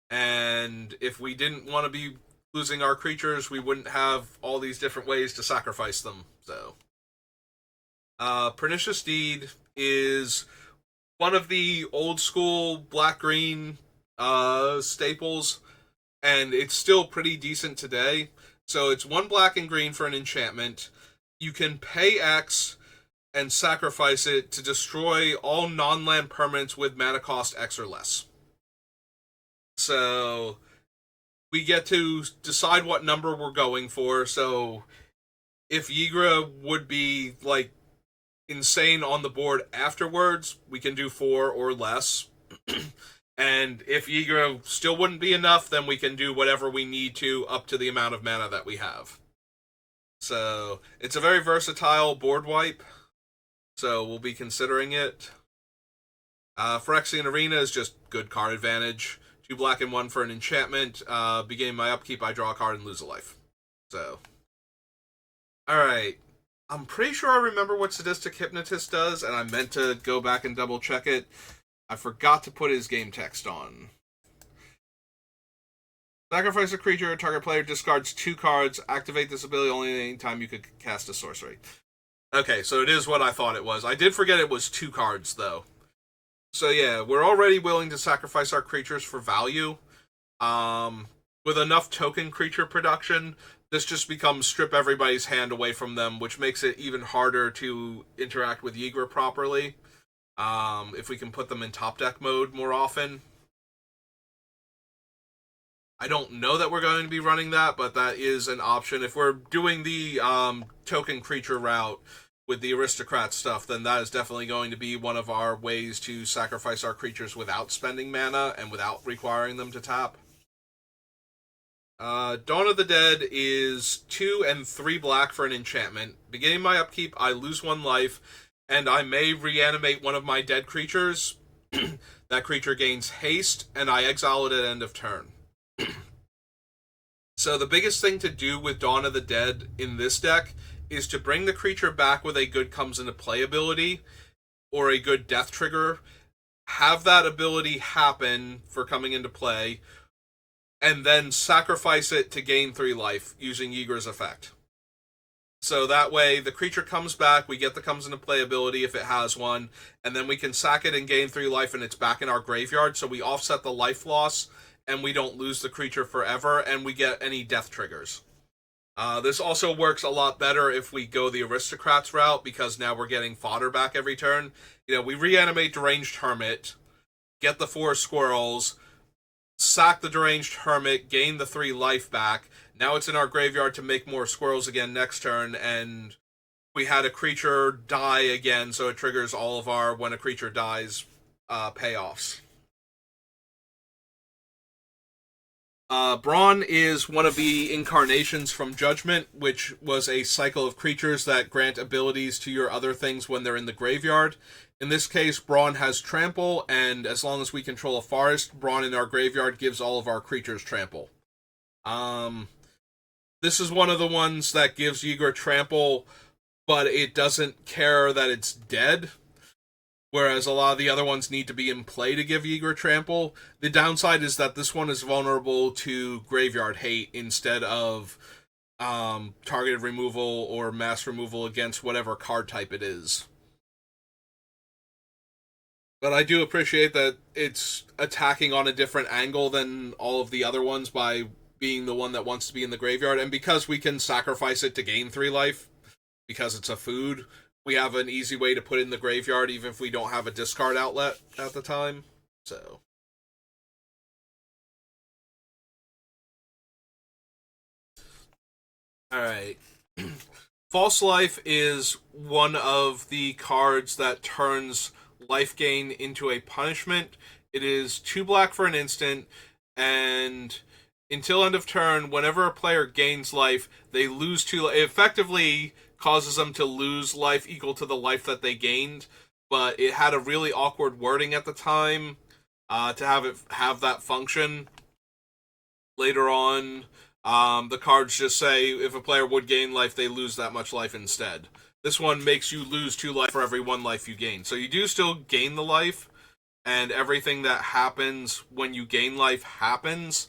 And if we didn't want to be losing our creatures, we wouldn't have all these different ways to sacrifice them. So, Pernicious Deed is one of the old school black-green staples, and it's still pretty decent today. So it's 1 black and green for an enchantment. You can pay X and sacrifice it to destroy all non-land permanents with mana cost X or less. So we get to decide what number we're going for. So if Ygra would be like insane on the board afterwards, we can do 4 or less. And if Ygra still wouldn't be enough, then we can do whatever we need to up to the amount of mana that we have. So it's a very versatile board wipe. So we'll be considering it. Phyrexian Arena is just good card advantage. 2 black and 1 for an enchantment. Beginning my upkeep, I draw a card and lose a life. So, alright. I'm pretty sure I remember what Sadistic Hypnotist does, and I meant to go back and double check it. I forgot to put his game text on. Sacrifice a creature, target player discards 2 cards. Activate this ability only any time you could cast a sorcery. Okay, so it is what I thought it was. I did forget it was 2 cards, though. So yeah, we're already willing to sacrifice our creatures for value. With enough token creature production, this just becomes strip everybody's hand away from them, which makes it even harder to interact with Ygra properly. If we can put them in top deck mode more often. I don't know that we're going to be running that, but that is an option. If we're doing the token creature route with the aristocrat stuff, then that is definitely going to be one of our ways to sacrifice our creatures without spending mana and without requiring them to tap. Dawn of the Dead is 2 and 3 black for an enchantment. Beginning my upkeep, I lose 1 life, and I may reanimate one of my dead creatures. That creature gains haste, and I exile it at end of turn. So the biggest thing to do with Dawn of the Dead in this deck is to bring the creature back with a good comes into play ability or a good death trigger. Have that ability happen for coming into play, and then sacrifice it to gain 3 life using Ygra's effect. So that way the creature comes back, we get the comes into play ability if it has one, and then we can sack it and gain 3 life and it's back in our graveyard, so we offset the life loss and we don't lose the creature forever, and we get any death triggers. This also works a lot better if we go the Aristocrats route, because now we're getting fodder back every turn. You know, we reanimate Deranged Hermit, get the 4 squirrels, sack the Deranged Hermit, gain the 3 life back. Now it's in our graveyard to make more squirrels again next turn, and we had a creature die again, so it triggers all of our when a creature dies payoffs. Brawn is one of the incarnations from Judgment, which was a cycle of creatures that grant abilities to your other things when they're in the graveyard. In this case, Brawn has Trample, and as long as we control a forest, Brawn in our graveyard gives all of our creatures Trample. This is one of the ones that gives Ygra Trample, but it doesn't care that it's dead. whereas a lot of the other ones need to be in play to give Ygra trample. The downside is that this one is vulnerable to graveyard hate instead of targeted removal or mass removal against whatever card type it is. But I do appreciate that it's attacking on a different angle than all of the other ones by being the one that wants to be in the graveyard. And because we can sacrifice it to gain 3 life, because it's a food, we have an easy way to put it in the graveyard even if we don't have a discard outlet at the time. So. Alright. False Life is one of the cards that turns life gain into a punishment. It is 2 black for an instant, and until end of turn, whenever a player gains life, they lose 2. It effectively causes them to lose life equal to the life that they gained, but it had a really awkward wording at the time to have that function. Later on, the cards just say if a player would gain life, they lose that much life instead. This one makes you lose 2 life for every 1 life you gain. So you do still gain the life, and everything that happens when you gain life happens,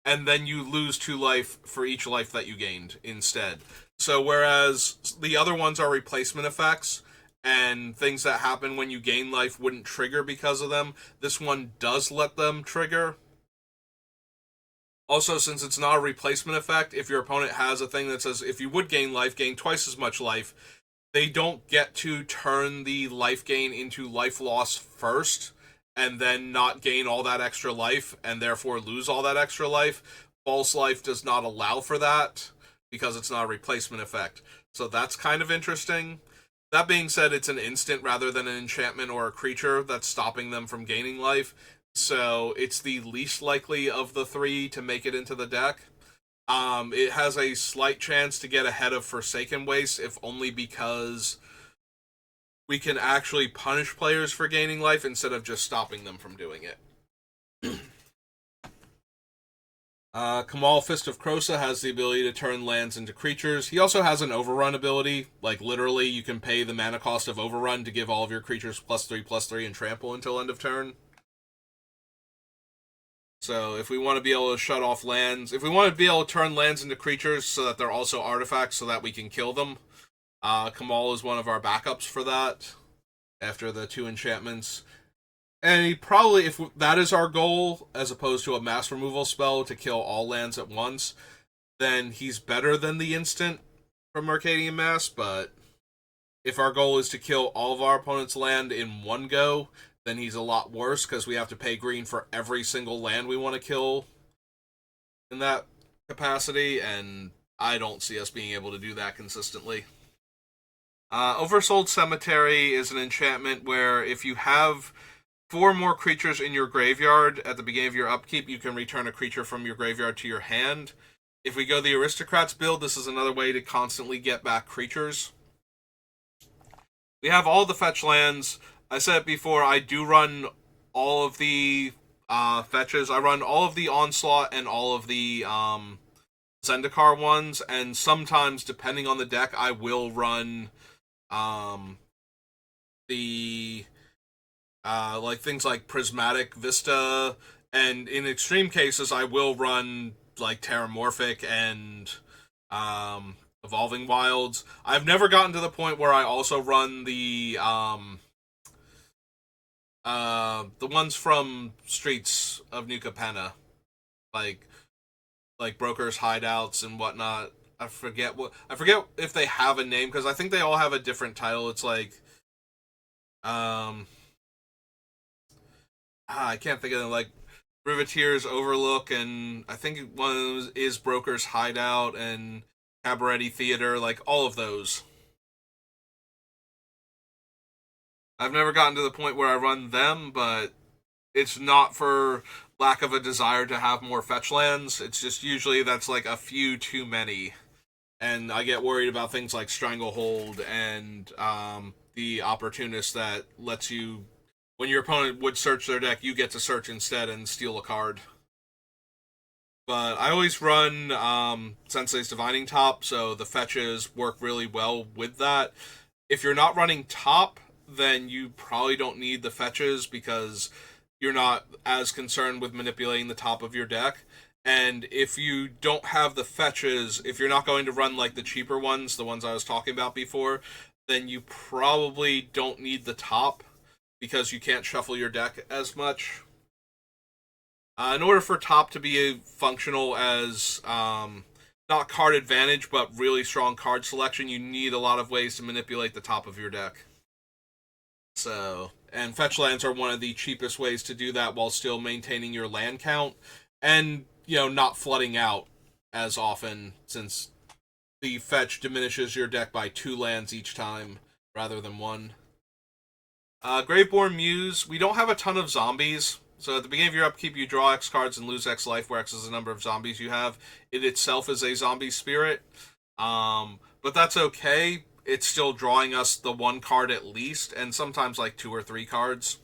and then you lose 2 life for each life that you gained instead. So whereas the other ones are replacement effects, and things that happen when you gain life wouldn't trigger because of them, this one does let them trigger. Also, since it's not a replacement effect, if your opponent has a thing that says if you would gain life, gain twice as much life, they don't get to turn the life gain into life loss first and then not gain all that extra life and therefore lose all that extra life. False Life does not allow for that because it's not a replacement effect. So that's kind of interesting. That being said, it's an instant rather than an enchantment or a creature that's stopping them from gaining life. So it's the least likely of the 3 to make it into the deck. It has a slight chance to get ahead of Forsaken Waste, if only because we can actually punish players for gaining life instead of just stopping them from doing it. Kamal Fist of Krosa has the ability to turn lands into creatures. He also has an Overrun ability. Like, literally, you can pay the mana cost of Overrun to give all of your creatures +3/+3 and trample until end of turn. So if we want to be able to shut off lands, if we want to be able to turn lands into creatures so that they're also artifacts so that we can kill them, Kamal is one of our backups for that after the 2 enchantments. And he probably, if that is our goal, as opposed to a mass removal spell to kill all lands at once, then he's better than the instant from Mercadian Mass. But if our goal is to kill all of our opponent's land in one go, then he's a lot worse because we have to pay green for every single land we want to kill in that capacity, and I don't see us being able to do that consistently. Oversold Cemetery is an enchantment where if you have 4 more creatures in your graveyard at the beginning of your upkeep, you can return a creature from your graveyard to your hand. If we go the Aristocrats build, this is another way to constantly get back creatures. We have all the fetch lands. I said it before, I do run all of the fetches. I run all of the Onslaught and all of the Zendikar ones, and sometimes, depending on the deck, I will run the like things like Prismatic Vista, and in extreme cases, I will run like Terramorphic and Evolving Wilds. I've never gotten to the point where I also run the ones from Streets of New Capenna, like Brokers Hideouts and whatnot. I forget if they have a name because I think they all have a different title. It's like I can't think of them, like Riveteer's Overlook, and I think one of those is Broker's Hideout and Cabaret Theater, like all of those. I've never gotten to the point where I run them, but it's not for lack of a desire to have more fetch lands. It's just usually that's like a few too many. And I get worried about things like Stranglehold and the Opportunist that lets you, when your opponent would search their deck, you get to search instead and steal a card. But I always run Sensei's Divining Top, so the fetches work really well with that. If you're not running top, then you probably don't need the fetches because you're not as concerned with manipulating the top of your deck. And if you don't have the fetches, if you're not going to run like the cheaper ones, the ones I was talking about before, then you probably don't need the top because you can't shuffle your deck as much. In order for top to be functional as not card advantage, but really strong card selection, you need a lot of ways to manipulate the top of your deck. So, and fetch lands are one of the cheapest ways to do that while still maintaining your land count and, not flooding out as often, since the fetch diminishes your deck by 2 lands each time rather than 1. Graveborn Muse, we don't have a ton of zombies. So at the beginning of your upkeep, you draw X cards and lose X life, where X is the number of zombies you have. It itself is a zombie spirit. But that's okay. It's still drawing us the 1 card at least, and sometimes like 2 or 3 cards.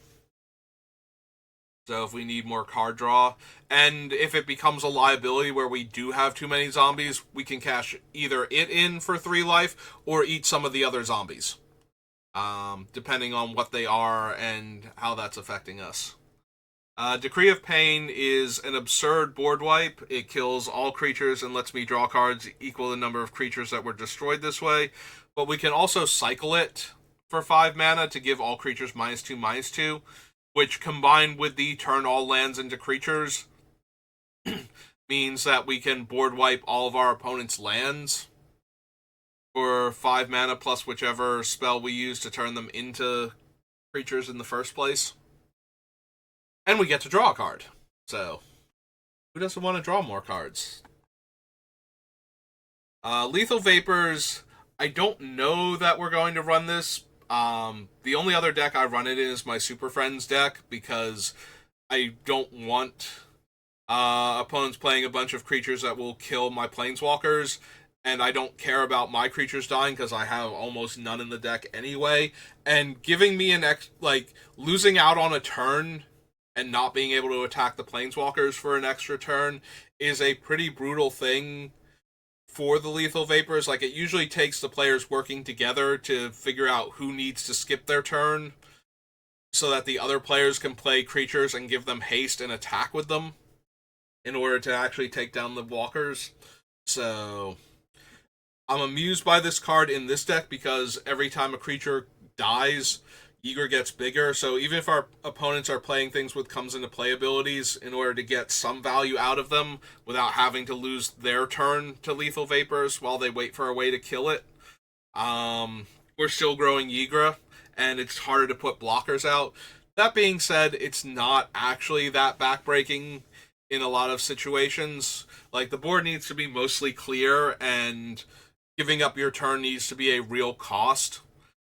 So if we need more card draw, and if it becomes a liability where we do have too many zombies, we can cash either it in for 3 life or eat some of the other zombies. Depending on what they are and how that's affecting us. Decree of Pain is an absurd board wipe. It kills all creatures and lets me draw cards equal the number of creatures that were destroyed this way. But we can also cycle it for 5 mana to give all creatures -2/-2, which combined with the turn all lands into creatures means that we can board wipe all of our opponent's lands for 5 mana plus whichever spell we use to turn them into creatures in the first place. And we get to draw a card. So, who doesn't want to draw more cards? Lethal Vapors, I don't know that we're going to run this. The only other deck I run it in is my Super Friends deck, because I don't want opponents playing a bunch of creatures that will kill my Planeswalkers, and I don't care about my creatures dying because I have almost none in the deck anyway. And giving me losing out on a turn and not being able to attack the Planeswalkers for an extra turn is a pretty brutal thing for the Lethal Vapors. Like, it usually takes the players working together to figure out who needs to skip their turn so that the other players can play creatures and give them haste and attack with them in order to actually take down the walkers. So, I'm amused by this card in this deck because every time a creature dies, Ygra gets bigger, so even if our opponents are playing things with comes into play abilities in order to get some value out of them without having to lose their turn to Lethal Vapors while they wait for a way to kill it, we're still growing Ygra, and it's harder to put blockers out. That being said, it's not actually that backbreaking in a lot of situations. Like, the board needs to be mostly clear, and giving up your turn needs to be a real cost.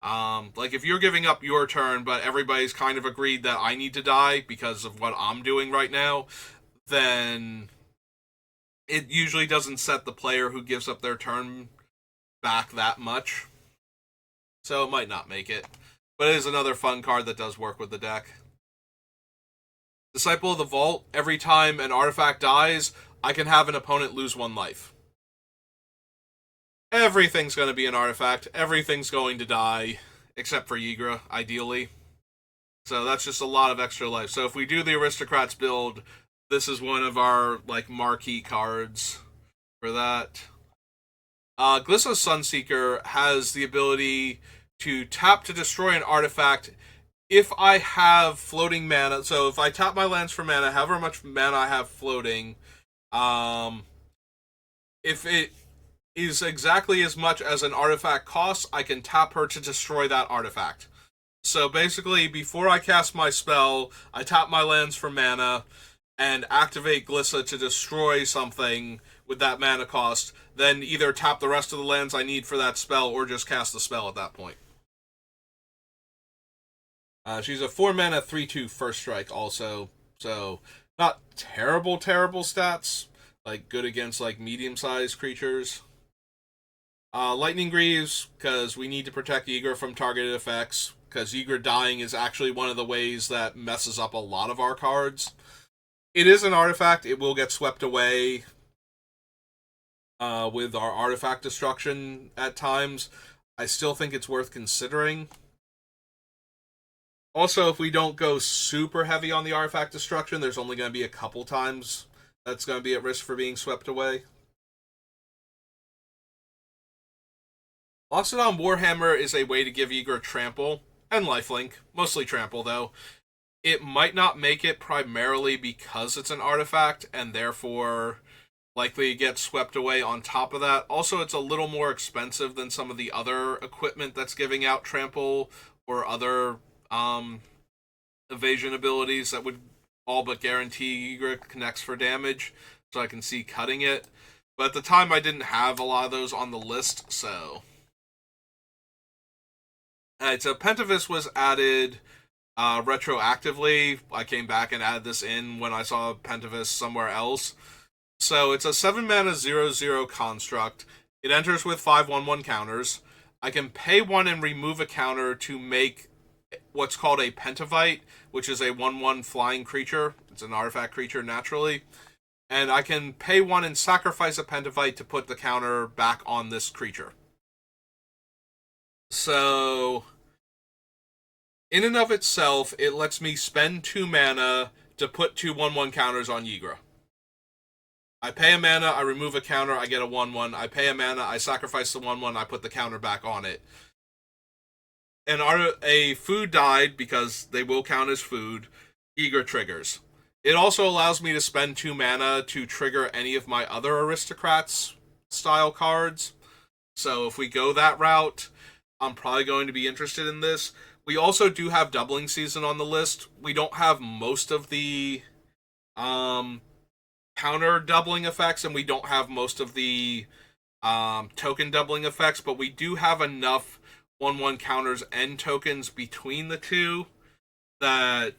If you're giving up your turn, but everybody's kind of agreed that I need to die because of what I'm doing right now, then it usually doesn't set the player who gives up their turn back that much. So it might not make it. But it is another fun card that does work with the deck. Disciple of the Vault, every time an artifact dies, I can have an opponent lose 1 life. Everything's going to be an artifact. Everything's going to die, except for Ygra, ideally. So that's just a lot of extra life. So if we do the Aristocrats build, this is one of our marquee cards for that. Glissa Sunseeker has the ability to tap to destroy an artifact if I have floating mana. So if I tap my lands for mana, however much mana I have floating, if it is exactly as much as an artifact costs, I can tap her to destroy that artifact. So basically, before I cast my spell, I tap my lands for mana and activate Glissa to destroy something with that mana cost, then either tap the rest of the lands I need for that spell or just cast the spell at that point. She's a 4-mana 3/2 first strike also, so not terrible stats, good against medium-sized creatures. Lightning Greaves, because we need to protect Ygra from targeted effects, because Ygra dying is actually one of the ways that messes up a lot of our cards. It is an artifact. It will get swept away with our artifact destruction at times. I still think it's worth considering. Also, if we don't go super heavy on the artifact destruction, there's only going to be a couple times that's going to be at risk for being swept away. Loxodon Warhammer is a way to give Ygra trample and lifelink, mostly trample though. It might not make it primarily because it's an artifact and therefore likely get swept away on top of that. Also, it's a little more expensive than some of the other equipment that's giving out trample or other evasion abilities that would all but guarantee Ygra connects for damage. So I can see cutting it. But at the time, I didn't have a lot of those on the list, so. Alright, so Pentavis was added retroactively. I came back and added this in when I saw Pentavis somewhere else. So it's a 7 mana 0/0 construct. It enters with 5/1/1 counters. I can pay 1 and remove a counter to make what's called a Pentavite, which is a 1/1 flying creature. It's an artifact creature naturally. And I can pay 1 and sacrifice a Pentavite to put the counter back on this creature. So, in and of itself, it lets me spend 2 mana to put 2 1/1 counters on Ygra. I pay a mana, I remove a counter, I get a 1/1. I pay a mana, I sacrifice the 1/1, I put the counter back on it. And a food died, because they will count as food, Ygra triggers. It also allows me to spend 2 mana to trigger any of my other aristocrats style cards. So if we go that route, I'm probably going to be interested in this. We also do have Doubling Season on the list. We don't have most of the counter doubling effects, and we don't have most of the token doubling effects, but we do have enough 1/1 counters and tokens between the two that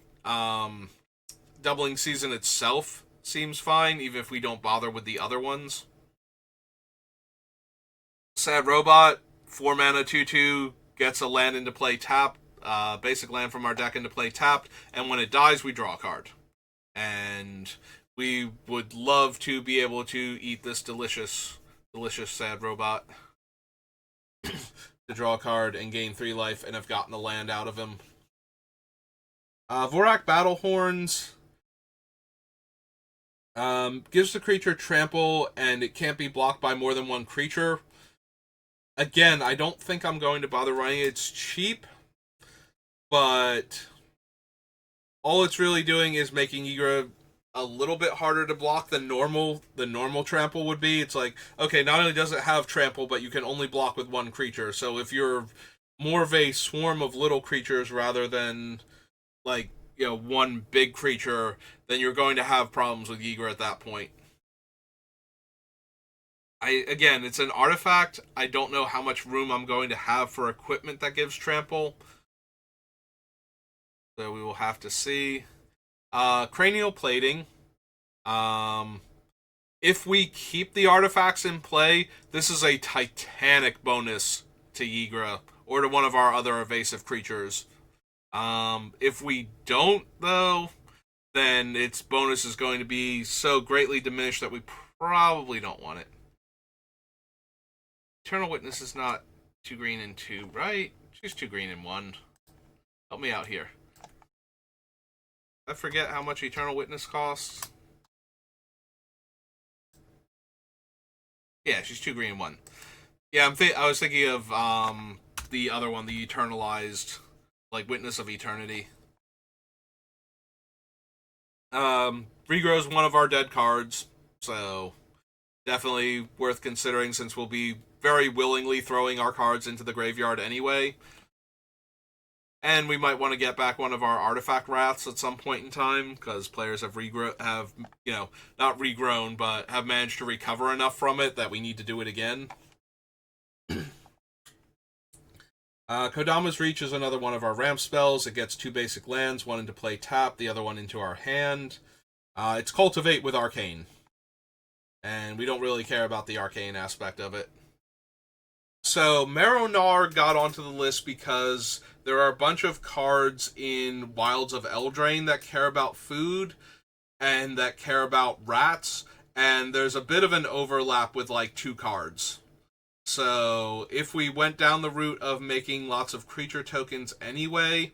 Doubling Season itself seems fine, even if we don't bother with the other ones. Sad Robot, 4 mana 2/2, gets a land into play tapped, basic land from our deck into play tapped, and when it dies, we draw a card. And we would love to be able to eat this delicious Sad Robot to draw a card and gain 3 life and have gotten a land out of him. Vorak Battlehorns gives the creature trample, and it can't be blocked by more than 1 creature. Again, I don't think I'm going to bother running it. It's cheap, but all it's really doing is making Ygra a little bit harder to block than normal trample would be. It's like, okay, not only does it have trample, but you can only block with 1 creature. So if you're more of a swarm of little creatures rather than like, 1 big creature, then you're going to have problems with Ygra at that point. Again, it's an artifact. I don't know how much room I'm going to have for equipment that gives trample. So we will have to see. Cranial Plating. If we keep the artifacts in play, this is a titanic bonus to Ygra or to one of our other evasive creatures. If we don't, though, then its bonus is going to be so greatly diminished that we probably don't want it. Eternal Witness is not 2 green and 2, right? She's 2 green and 1. Help me out here. I forget how much Eternal Witness costs. Yeah, she's 2 green and 1. Yeah, I was thinking of the other one, the Eternalized, like Witness of Eternity. Regrow's one of our dead cards, so definitely worth considering, since we'll be very willingly throwing our cards into the graveyard anyway. And we might want to get back one of our artifact wraths at some point in time, because players have not regrown, but have managed to recover enough from it that we need to do it again. Kodama's Reach is another one of our ramp spells. It gets 2 basic lands, 1 into play tap, the other one into our hand. It's Cultivate with Arcane. And we don't really care about the arcane aspect of it. So, Marrow-Gnawer got onto the list because there are a bunch of cards in Wilds of Eldraine that care about food and that care about rats, and there's a bit of an overlap with like 2 cards. So if we went down the route of making lots of creature tokens anyway,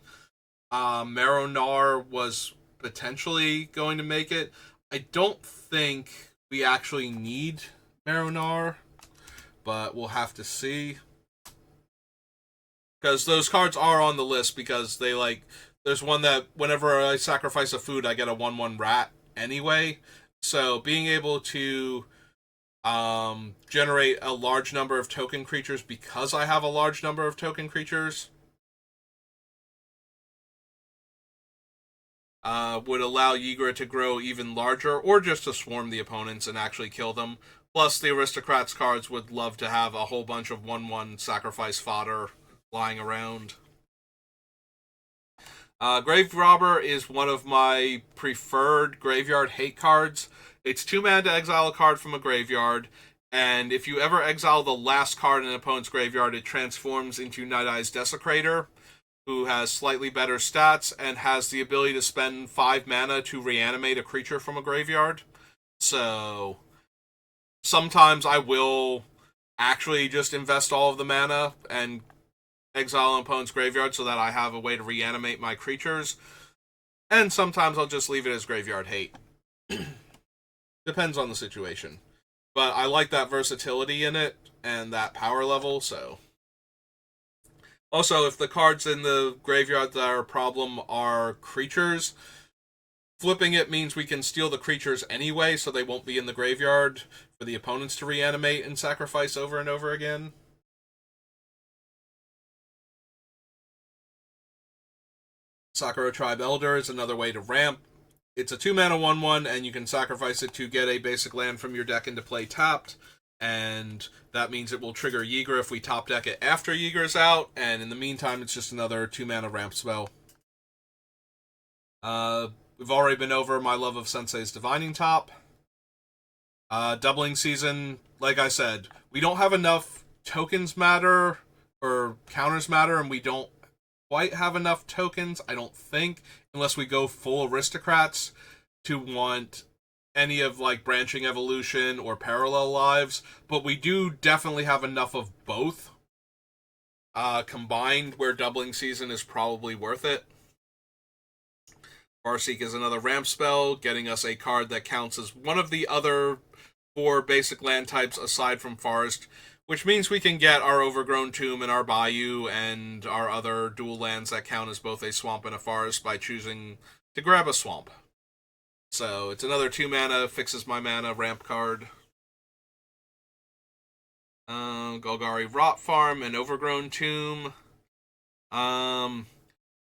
Maronar was potentially going to make it. I don't think we actually need Maronar, but we'll have to see. Because those cards are on the list because they like. There's one that whenever I sacrifice a food, I get a 1/1 rat anyway. So being able to generate a large number of token creatures because I have a large number of token creatures would allow Ygra to grow even larger, or just to swarm the opponents and actually kill them. Plus, the aristocrats cards would love to have a whole bunch of 1/1 sacrifice fodder lying around. Grave Robber is one of my preferred graveyard hate cards. It's 2 mana to exile a card from a graveyard, and if you ever exile the last card in an opponent's graveyard, it transforms into Night Eye's Desecrator, who has slightly better stats and has the ability to spend 5 mana to reanimate a creature from a graveyard. So sometimes I will actually just invest all of the mana and exile an opponent's graveyard so that I have a way to reanimate my creatures. And sometimes I'll just leave it as graveyard hate. Depends on the situation. But I like that versatility in it and that power level, so. Also, if the cards in the graveyard that are a problem are creatures, flipping it means we can steal the creatures anyway, so they won't be in the graveyard for the opponents to reanimate and sacrifice over and over again. Sakura Tribe Elder is another way to ramp. It's a 2 mana 1/1, and you can sacrifice it to get a basic land from your deck into play tapped. And that means it will trigger Ygra if we top deck it after Ygra's out, and in the meantime, it's just another 2 mana ramp spell. We've already been over my love of Sensei's Divining Top. Doubling Season, like I said, we don't have enough tokens matter, or counters matter, and we don't quite have enough tokens, I don't think, unless we go full aristocrats to want any of like branching evolution or parallel lives, but we do definitely have enough of both combined where doubling season is probably worth it. Farseek is another ramp spell, getting us a card that counts as one of the other 4 basic land types aside from forest, which means we can get our Overgrown Tomb and our Bayou and our other dual lands that count as both a swamp and a forest by choosing to grab a swamp. So it's another 2 mana, fixes my mana ramp card. Golgari Rot Farm and Overgrown Tomb. The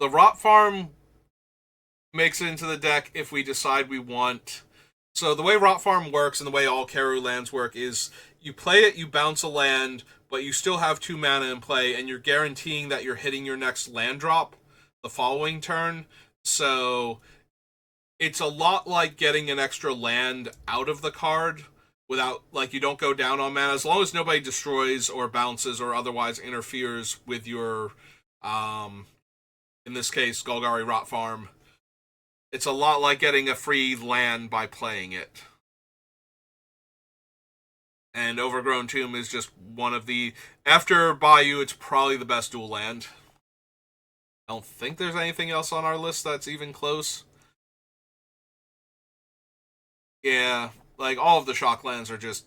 Rot Farm makes it into the deck if we decide we want. So the way Rot Farm works and the way all Karu lands work is you play it, you bounce a land, but you still have 2 mana in play, and you're guaranteeing that you're hitting your next land drop the following turn. So it's a lot like getting an extra land out of the card without, like, you don't go down on mana. As long as nobody destroys or bounces or otherwise interferes with your, in this case, Golgari Rot Farm, it's a lot like getting a free land by playing it. And Overgrown Tomb is just one of the... After Bayou, it's probably the best dual land. I don't think there's anything else on our list that's even close. Yeah, like, all of the shock lands are just...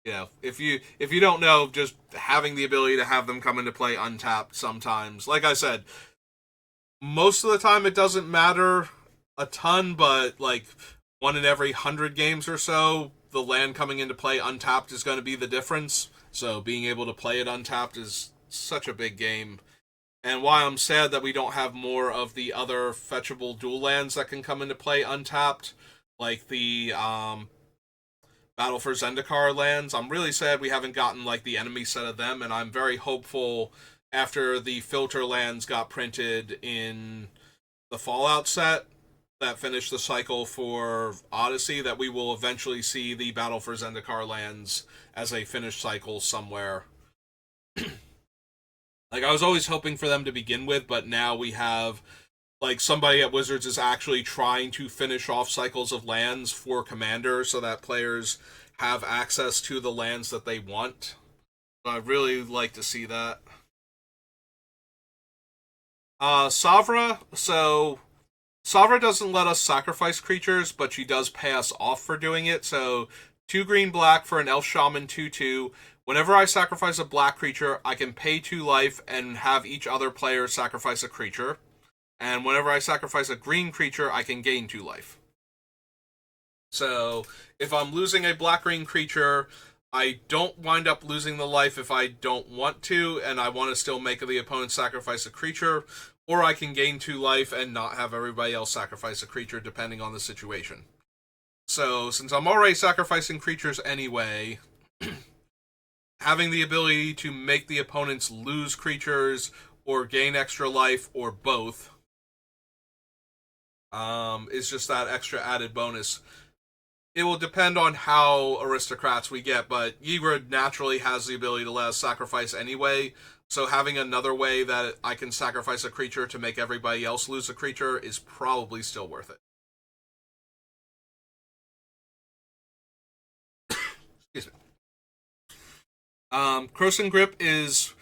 if you don't know, just having the ability to have them come into play untapped sometimes. Like I said, most of the time it doesn't matter a ton, but, like, 1 in every 100 games or so, the land coming into play untapped is going to be the difference. So being able to play it untapped is such a big game. And while I'm sad that we don't have more of the other fetchable dual lands that can come into play untapped, like the Battle for Zendikar lands, I'm really sad we haven't gotten like the enemy set of them, and I'm very hopeful after the filter lands got printed in the Fallout set that finished the cycle for Odyssey, that we will eventually see the Battle for Zendikar lands as a finished cycle somewhere. Like, I was always hoping for them to begin with, but now we have, like, somebody at Wizards is actually trying to finish off cycles of lands for Commander so that players have access to the lands that they want. So I'd really like to see that. Savra, so Savra doesn't let us sacrifice creatures, but she does pay us off for doing it. So 2 green black for an Elf Shaman 2/2. Whenever I sacrifice a black creature, I can pay 2 life and have each other player sacrifice a creature. And whenever I sacrifice a green creature, I can gain 2 life. So if I'm losing a black green creature, I don't wind up losing the life if I don't want to, and I want to still make the opponent sacrifice a creature, or I can gain 2 life and not have everybody else sacrifice a creature depending on the situation. So since I'm already sacrificing creatures anyway, having the ability to make the opponents lose creatures or gain extra life or both is just that extra added bonus. It will depend on how aristocrats we get, but Ygra naturally has the ability to let us sacrifice anyway, so having another way that I can sacrifice a creature to make everybody else lose a creature is probably still worth it. Excuse me. Croson Grip is...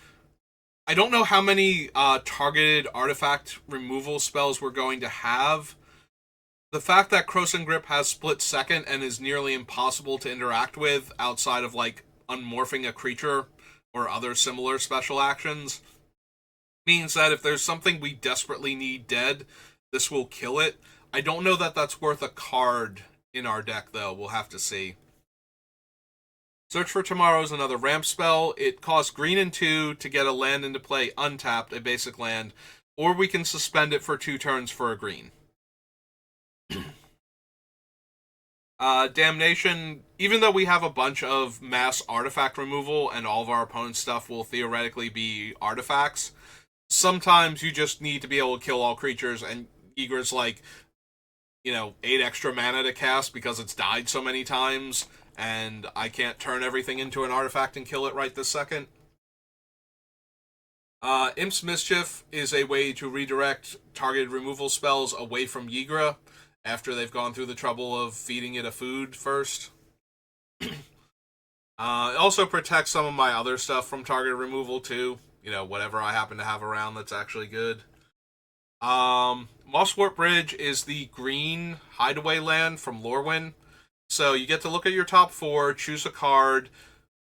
I don't know how many targeted artifact removal spells we're going to have. The fact that Croson Grip has split second and is nearly impossible to interact with outside of, like, unmorphing a creature or other similar special actions means that if there's something we desperately need dead, this will kill it. I don't know that that's worth a card in our deck, though. We'll have to see. Search for Tomorrow is another ramp spell. It costs green and 2 to get a land into play untapped, a basic land, or we can suspend it for 2 turns for a green. Damnation, even though we have a bunch of mass artifact removal and all of our opponent's stuff will theoretically be artifacts, sometimes you just need to be able to kill all creatures, and Ygra's like, 8 extra mana to cast because it's died so many times, and I can't turn everything into an artifact and kill it right this second. Imp's Mischief is a way to redirect targeted removal spells away from Ygra after they've gone through the trouble of feeding it a food first. It also protects some of my other stuff from targeted removal too. Whatever I happen to have around that's actually good. Mosswort Bridge is the green hideaway land from Lorwyn. So you get to look at your top 4, choose a card,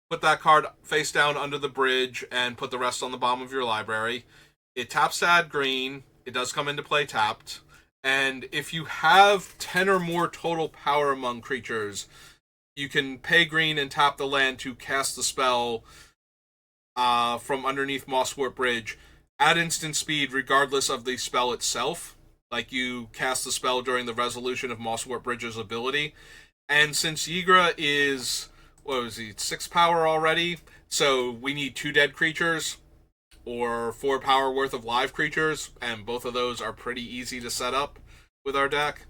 put that card face down under the bridge, and put the rest on the bottom of your library. It taps to add green. It does come into play tapped. And if you have 10 or more total power among creatures, you can pay green and tap the land to cast the spell from underneath Mosswort Bridge at instant speed regardless of the spell itself. Like you cast the spell during the resolution of Mosswort Bridge's ability. And since Ygra is, 6 power already, so we need 2 dead creatures or 4 power worth of live creatures, and both of those are pretty easy to set up with our deck.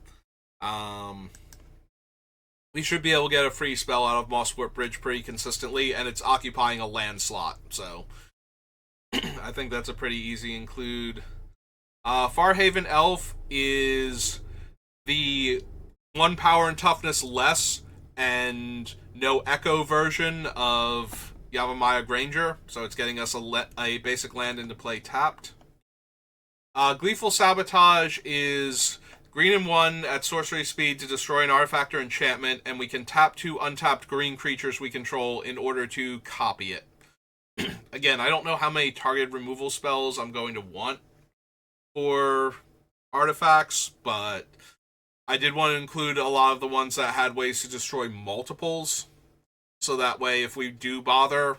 We should be able to get a free spell out of Mosswort Bridge pretty consistently, and it's occupying a land slot, so I think that's a pretty easy include. Farhaven Elf is the 1 power and toughness less and no echo version of Yavimaya Granger, so it's getting us a basic land into play tapped. Gleeful Sabotage is green and 1 at sorcery speed to destroy an artifact or enchantment, and we can tap 2 untapped green creatures we control in order to copy it. Again, I don't know how many targeted removal spells I'm going to want for artifacts, but I did want to include a lot of the ones that had ways to destroy multiples, so that way if we do bother,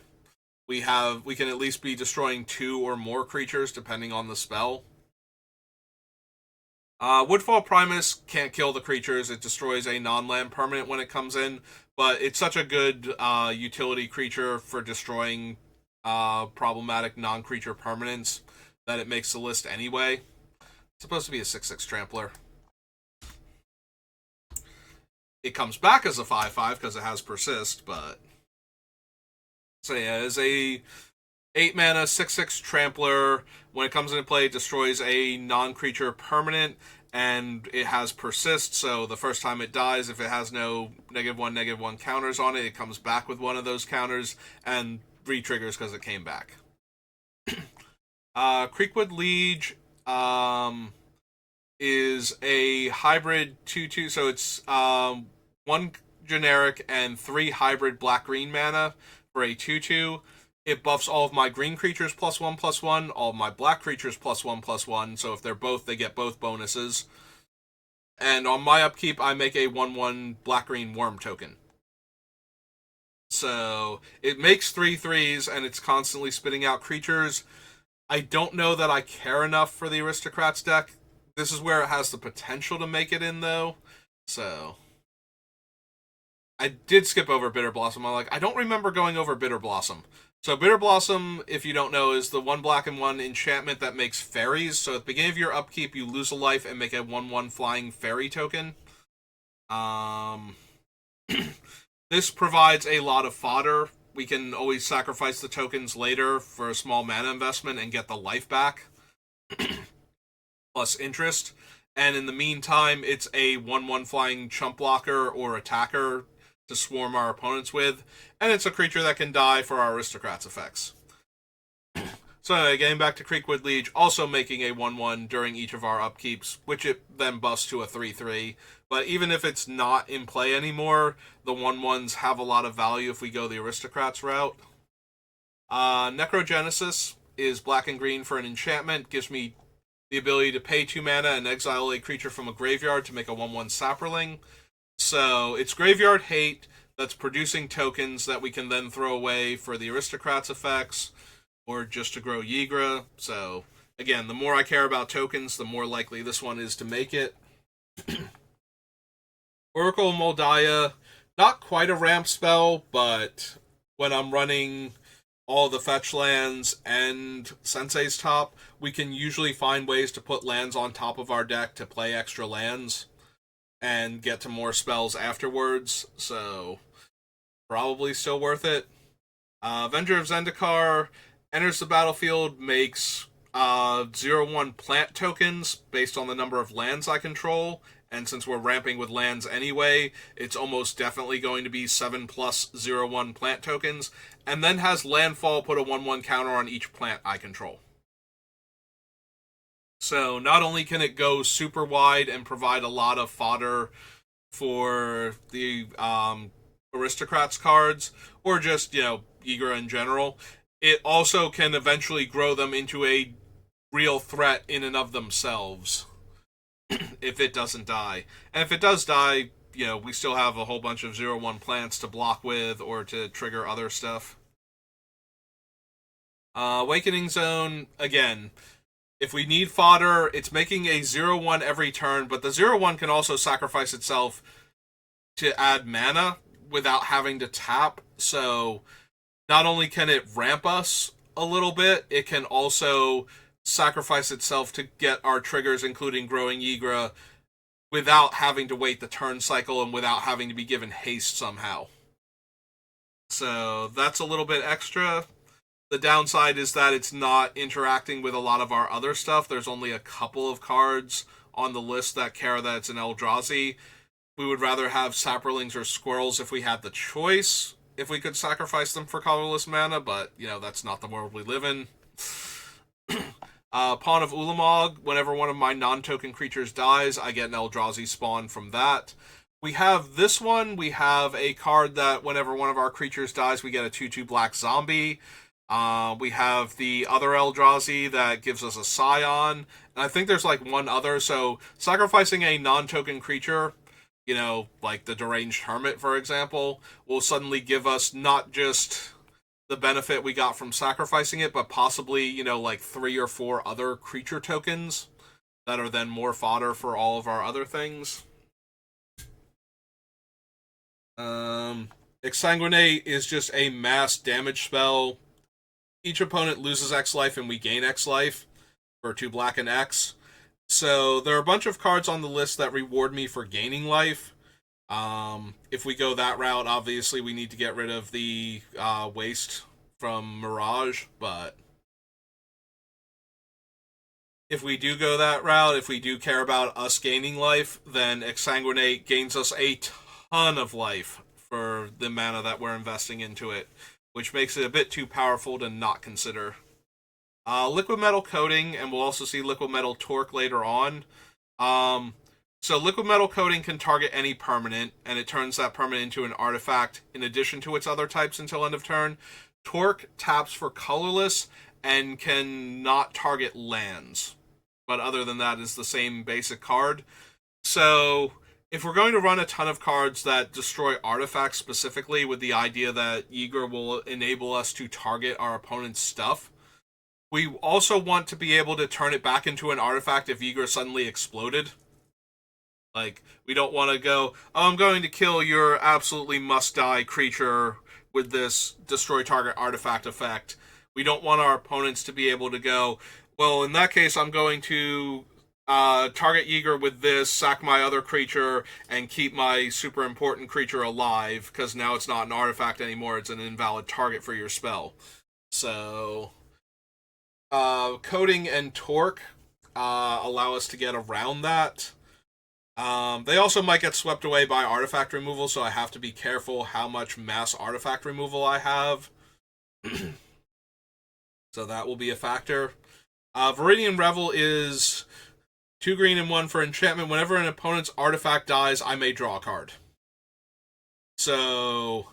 we can at least be destroying 2 or more creatures depending on the spell. Woodfall Primus can't kill the creatures. It destroys a non-land permanent when it comes in, but it's such a good utility creature for destroying problematic non-creature permanents that it makes the list anyway. It's supposed to be a 6/6 trampler. It comes back as a 5/5 because it has persist, but so yeah, as a 8 mana 6/6 trampler, when it comes into play, it destroys a non-creature permanent, and it has persist. So the first time it dies, if it has no -1/-1 counters on it, it comes back with one of those counters and re-triggers because it came back. Creekwood Liege is a hybrid 2/2, so it's one generic and 3 hybrid black-green mana for a 2/2. It buffs all of my green creatures +1/+1, all of my black creatures +1/+1, so if they're both, they get both bonuses. And on my upkeep, I make a 1/1 black-green worm token. So it makes 3/3s, and it's constantly spitting out creatures. I don't know that I care enough for the Aristocrats deck. This is where it has the potential to make it in, though. So I did skip over Bitter Blossom. I don't remember going over Bitter Blossom. So Bitter Blossom, if you don't know, is the 1 black and 1 enchantment that makes fairies. So at the beginning of your upkeep, you lose a life and make a 1/1 flying fairy token. This provides a lot of fodder. We can always sacrifice the tokens later for a small mana investment and get the life back. Plus interest. And in the meantime, it's a 1/1 flying chump blocker or attacker to swarm our opponents with. And it's a creature that can die for our Aristocrats effects. So getting back to Creekwood Liege, also making a 1/1 during each of our upkeeps, which it then buffs to a 3/3. But even if it's not in play anymore, the 1/1s have a lot of value if we go the Aristocrats route. Necrogenesis is black and green for an enchantment, gives me the ability to pay 2 mana and exile a creature from a graveyard to make a 1/1 Saproling. So it's graveyard hate that's producing tokens that we can then throw away for the Aristocrats effects, or just to grow Ygra. So again, the more I care about tokens, the more likely this one is to make it. Oracle of Moldiah, not quite a ramp spell, but when I'm running all the fetch lands and Sensei's Top, we can usually find ways to put lands on top of our deck to play extra lands and get to more spells afterwards, so probably still worth it. Avenger of Zendikar enters the battlefield, makes 0/1 plant tokens based on the number of lands I control, and since we're ramping with lands anyway, it's almost definitely going to be 7+ 0/1 plant tokens, and then has landfall put a 1/1 counter on each plant I control. So not only can it go super wide and provide a lot of fodder for the Aristocrats cards, or just, Ygra in general, it also can eventually grow them into a real threat in and of themselves if it doesn't die. And if it does die, we still have a whole bunch of 0/1 plants to block with or to trigger other stuff. Awakening Zone, again, if we need fodder, it's making a 0/1 every turn, but the 0/1 can also sacrifice itself to add mana without having to tap. So not only can it ramp us a little bit, it can also sacrifice itself to get our triggers, including growing Ygra, without having to wait the turn cycle and without having to be given haste somehow. So that's a little bit extra. The downside is that it's not interacting with a lot of our other stuff. There's only a couple of cards on the list that care that it's an Eldrazi. We would rather have Saprolings or Squirrels if we had the choice, if we could sacrifice them for colorless mana, but, that's not the world we live in. Pawn of Ulamog, whenever one of my non-token creatures dies, I get an Eldrazi spawn from that. We have this one. We have a card that whenever one of our creatures dies, we get a 2/2 black zombie. We have the other Eldrazi that gives us a Scion. And I think there's one other. So sacrificing a non-token creature, like the Deranged Hermit, for example, will suddenly give us not just the benefit we got from sacrificing it, but possibly, 3 or 4 other creature tokens that are then more fodder for all of our other things. Exsanguinate is just a mass damage spell. Each opponent loses X life and we gain X life for 2 black and X. So there are a bunch of cards on the list that reward me for gaining life. If we go that route, obviously we need to get rid of the waste from Mirage, but if we do go that route, if we do care about us gaining life, then Exsanguinate gains us a ton of life for the mana that we're investing into it, which makes it a bit too powerful to not consider. Liquid metal coating, and we'll also see liquid metal torque later on. Um, so liquid metal coating can target any permanent, and it turns that permanent into an artifact in addition to its other types until end of turn. Torque taps for colorless and can not target lands, but other than that is the same basic card. So if we're going to run a ton of cards that destroy artifacts specifically with the idea that Ygra will enable us to target our opponent's stuff, we also want to be able to turn it back into an artifact if Ygra suddenly exploded. Like, we don't want to go, oh, I'm going to kill your absolutely must-die creature with this destroy target artifact effect. We don't want our opponents to be able to go, well, in that case, I'm going to target Ygra with this, sack my other creature, and keep my super important creature alive, because now it's not an artifact anymore, it's an invalid target for your spell. So, coating and torque allow us to get around that. They also might get swept away by artifact removal, so I have to be careful how much mass artifact removal I have. So that will be a factor. Viridian Revel is 2 green and 1 for enchantment. Whenever an opponent's artifact dies, I may draw a card. So,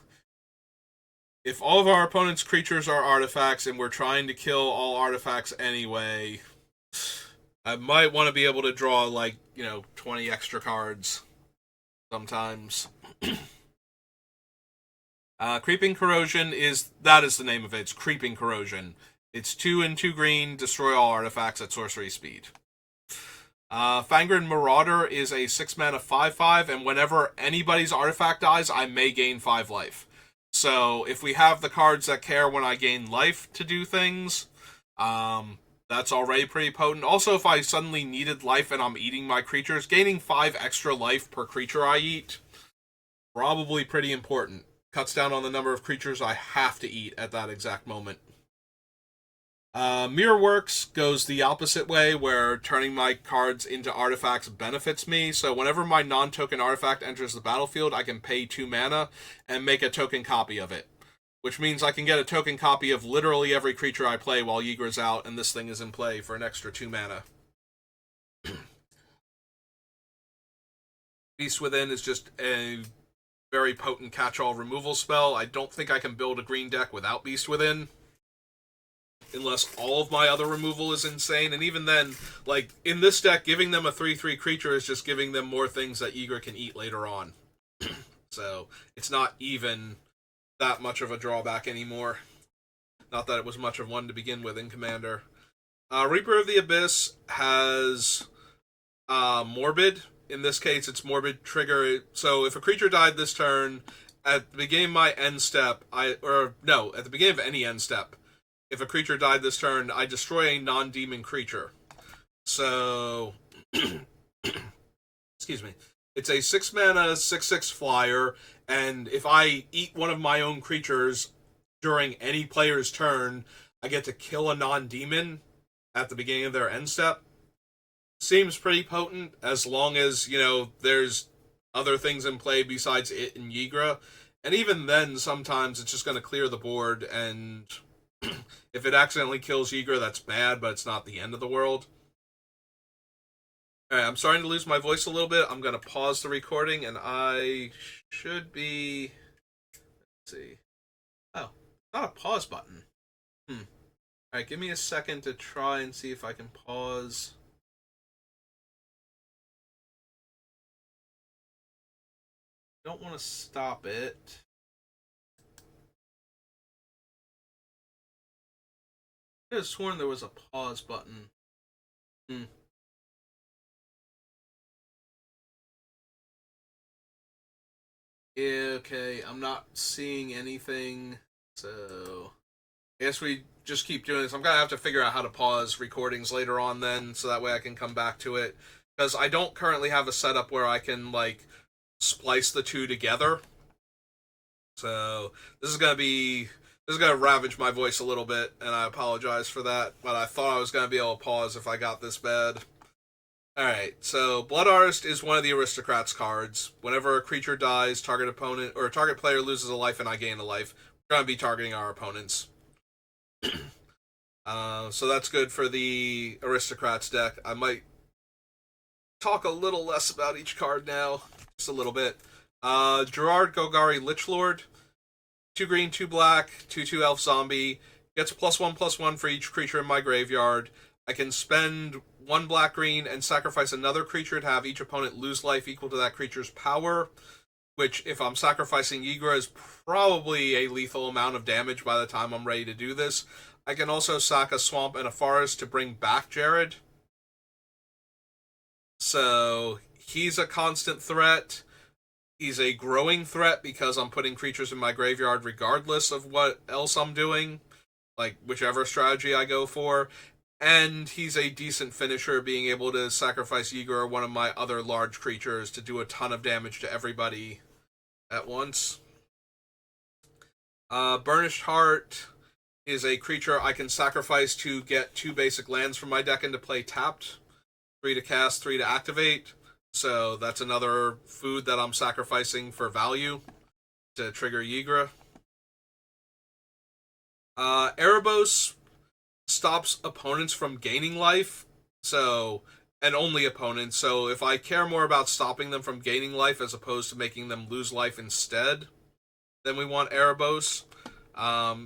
if all of our opponent's creatures are artifacts and we're trying to kill all artifacts anyway, I might want to be able to draw, 20 extra cards sometimes. Creeping Corrosion is the name of it. It's Creeping Corrosion. It's 2 and 2 green, destroy all artifacts at sorcery speed. Fangren Marauder is a 6-mana 5/5, and whenever anybody's artifact dies, I may gain 5 life. So if we have the cards that care when I gain life to do things, that's already pretty potent. Also, if I suddenly needed life and I'm eating my creatures, gaining 5 extra life per creature I eat, probably pretty important. Cuts down on the number of creatures I have to eat at that exact moment. Mirrorworks goes the opposite way, where turning my cards into artifacts benefits me. So whenever my non-token artifact enters the battlefield, I can pay 2 mana and make a token copy of it. Which means I can get a token copy of literally every creature I play while Ygra's out, and this thing is in play for an extra 2 mana. Beast Within is just a very potent catch-all removal spell. I don't think I can build a green deck without Beast Within, unless all of my other removal is insane. And even then, in this deck, giving them a 3/3 creature is just giving them more things that Ygra can eat later on. So, it's not even that much of a drawback anymore. Not that it was much of one to begin with in Commander. Reaper of the Abyss has Morbid. In this case, it's Morbid trigger. So if a creature died this turn, at the beginning of my end step, at the beginning of any end step, if a creature died this turn, I destroy a non-demon creature. So, excuse me. It's a 6-mana, 6/6 flyer, and if I eat one of my own creatures during any player's turn, I get to kill a non-demon at the beginning of their end step. Seems pretty potent, as long as, there's other things in play besides it and Ygra. And even then, sometimes it's just going to clear the board, and if it accidentally kills Ygra, that's bad, but it's not the end of the world. Alright, I'm starting to lose my voice a little bit. I'm going to pause the recording, and I should be... Let's see. Oh, not a pause button. Alright, give me a second to try and see if I can pause. Don't want to stop it. I could have sworn there was a pause button. Yeah, okay, I'm not seeing anything, so I guess we just keep doing this. I'm gonna have to figure out how to pause recordings later on then, so that way I can come back to it. Because I don't currently have a setup where I can, splice the two together. So this is gonna ravage my voice a little bit, and I apologize for that, but I thought I was gonna be able to pause if I got this bad. Alright, so Blood Artist is one of the Aristocrats cards. Whenever a creature dies, target opponent or target player loses a life and I gain a life. We're gonna be targeting our opponents. So that's good for the Aristocrats deck. I might talk a little less about each card now, just a little bit. Gerard Golgari Lichlord, 2 green, 2 black, 2/2 elf zombie. Gets +1/+1 for each creature in my graveyard. I can spend 1 black green and sacrifice another creature to have each opponent lose life equal to that creature's power, which, if I'm sacrificing Ygra, is probably a lethal amount of damage by the time I'm ready to do this. I can also sack a swamp and a forest to bring back Jared. So he's a constant threat. He's a growing threat because I'm putting creatures in my graveyard regardless of what else I'm doing, like whichever strategy I go for. And he's a decent finisher, being able to sacrifice Ygra or one of my other large creatures to do a ton of damage to everybody at once. Burnished Heart is a creature I can sacrifice to get 2 basic lands from my deck into play tapped. 3 to cast, 3 to activate. So that's another food that I'm sacrificing for value to trigger Ygra. Erebos stops opponents from gaining life, and only opponents. So if I care more about stopping them from gaining life as opposed to making them lose life instead, then we want Erebos.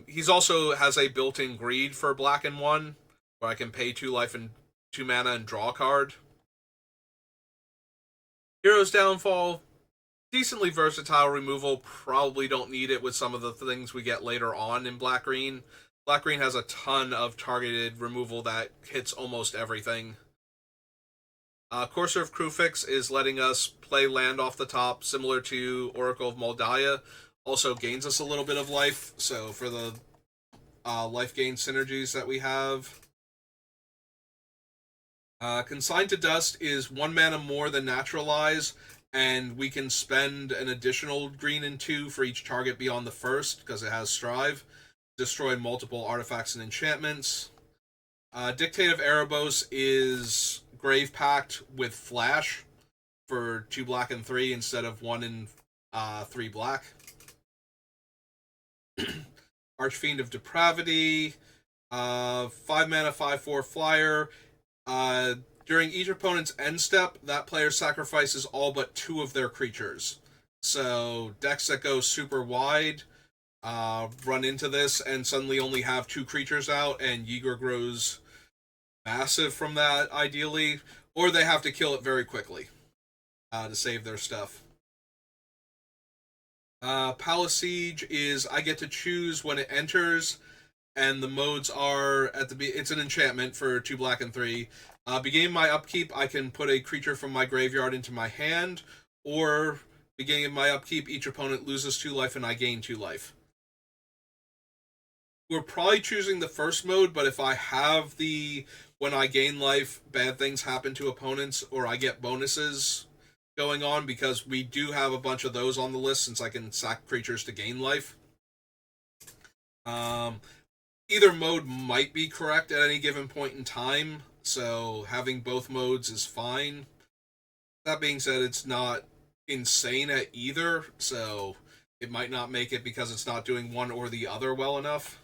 He's also has a built-in greed for black and 1, where I can pay 2 life and 2 mana and draw a card. Hero's Downfall, decently versatile removal. Probably don't need it with some of the things we get later on in Black Green. Black Green has a ton of targeted removal that hits almost everything. Courser of Kruphix is letting us play land off the top, similar to Oracle of Moldiah. Also gains us a little bit of life, so for the life gain synergies that we have. Consigned to Dust is 1 mana more than Naturalize, and we can spend an additional green and 2 for each target beyond the first, because it has Strive. Destroy multiple artifacts and enchantments. Dictate of Erebos is Grave Pact with Flash for 2 black and 3 instead of 1 and 3 black. Archfiend of Depravity, 5 mana, 5/4 flyer. During each opponent's end step, that player sacrifices all but 2 of their creatures. So decks that go super wide run into this and suddenly only have 2 creatures out, and Ygra grows massive from that, ideally. Or they have to kill it very quickly to save their stuff. Palace Siege is I get to choose when it enters, and the modes are it's an enchantment for 2 black and 3. Beginning my upkeep, I can put a creature from my graveyard into my hand, or beginning of my upkeep, each opponent loses 2 life and I gain 2 life. We're probably choosing the first mode, but if I have the when I gain life, bad things happen to opponents, or I get bonuses going on, because we do have a bunch of those on the list since I can sack creatures to gain life. Either mode might be correct at any given point in time, so having both modes is fine. That being said, it's not insane at either, so it might not make it because it's not doing one or the other well enough.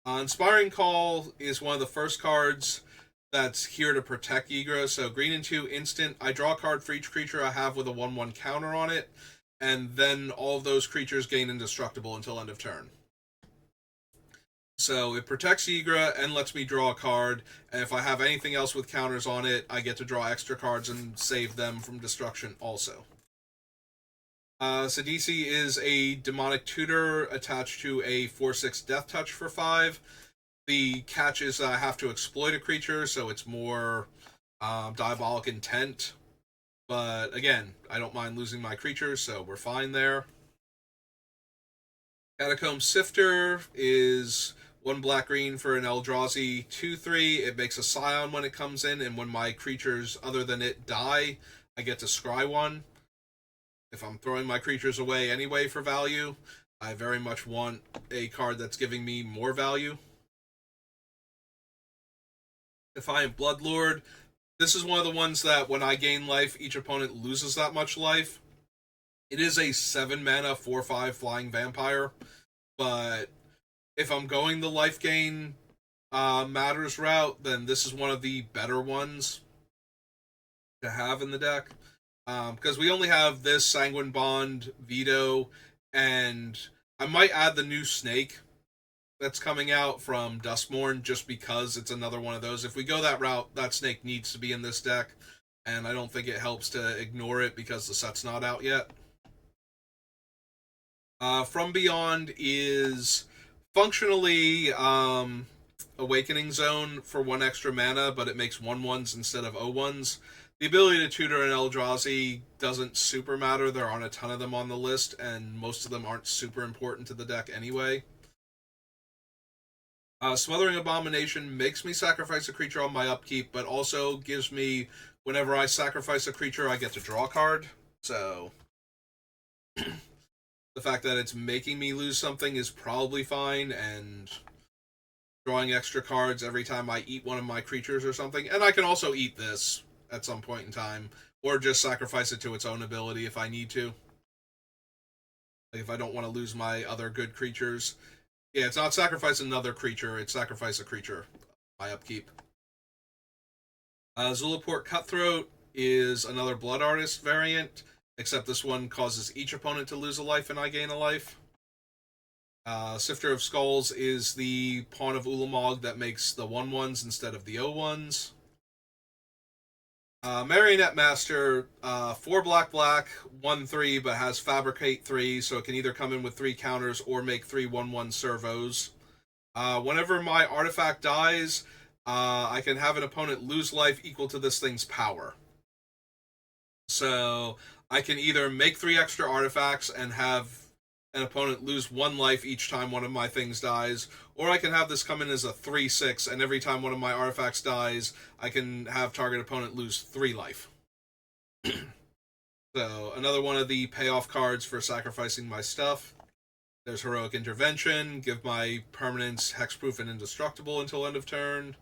Inspiring Call is one of the first cards that's here to protect Ygra. So green and 2 instant. I draw a card for each creature I have with a 1/1 counter on it, and then all of those creatures gain indestructible until end of turn. So it protects Ygra and lets me draw a card, and if I have anything else with counters on it, I get to draw extra cards and save them from destruction also. Sidisi is a demonic tutor attached to a 4/6 death touch for 5. The catch is I have to exploit a creature, so it's more diabolic intent. But again, I don't mind losing my creatures, so we're fine there. Catacomb Sifter is 1 black green for an Eldrazi 2/3. It makes a Scion when it comes in, and when my creatures other than it die, I get to scry 1. If I'm throwing my creatures away anyway for value, I very much want a card that's giving me more value. Defiant Bloodlord. This is one of the ones that when I gain life, each opponent loses that much life. It is a 7 mana 4/5 flying vampire, but if I'm going the life gain matters route, then this is one of the better ones to have in the deck. Because we only have this Sanguine Bond, Veto, and I might add the new Snake that's coming out from Duskmourn just because it's another one of those. If we go that route, that Snake needs to be in this deck, and I don't think it helps to ignore it because the set's not out yet. From Beyond is functionally Awakening Zone for 1 extra mana, but it makes 1/1s instead of 0/1s. The ability to tutor an Eldrazi doesn't super matter. There aren't a ton of them on the list, and most of them aren't super important to the deck anyway. Smothering Abomination makes me sacrifice a creature on my upkeep, but also gives me, whenever I sacrifice a creature, I get to draw a card. So the fact that it's making me lose something is probably fine, and drawing extra cards every time I eat one of my creatures or something. And I can also eat this at some point in time, or just sacrifice it to its own ability if I need to. Like if I don't want to lose my other good creatures. Yeah, it's not sacrifice another creature, it's sacrifice a creature. My upkeep. Zulaport Cutthroat is another Blood Artist variant, except this one causes each opponent to lose a life and I gain a life. Sifter of Skulls is the Pawn of Ulamog that makes the 1/1s instead of the 0/1s. Marionette Master, 4 black, 1/3, but has Fabricate 3, so it can either come in with 3 counters or make 3 1/1 servos. Whenever my artifact dies, I can have an opponent lose life equal to this thing's power. So I can either make 3 extra artifacts and have an opponent lose 1 life each time one of my things dies, or I can have this come in as a 3/6, and every time one of my artifacts dies, I can have target opponent lose 3 life. So, another one of the payoff cards for sacrificing my stuff. There's Heroic Intervention, give my permanents hexproof and indestructible until end of turn.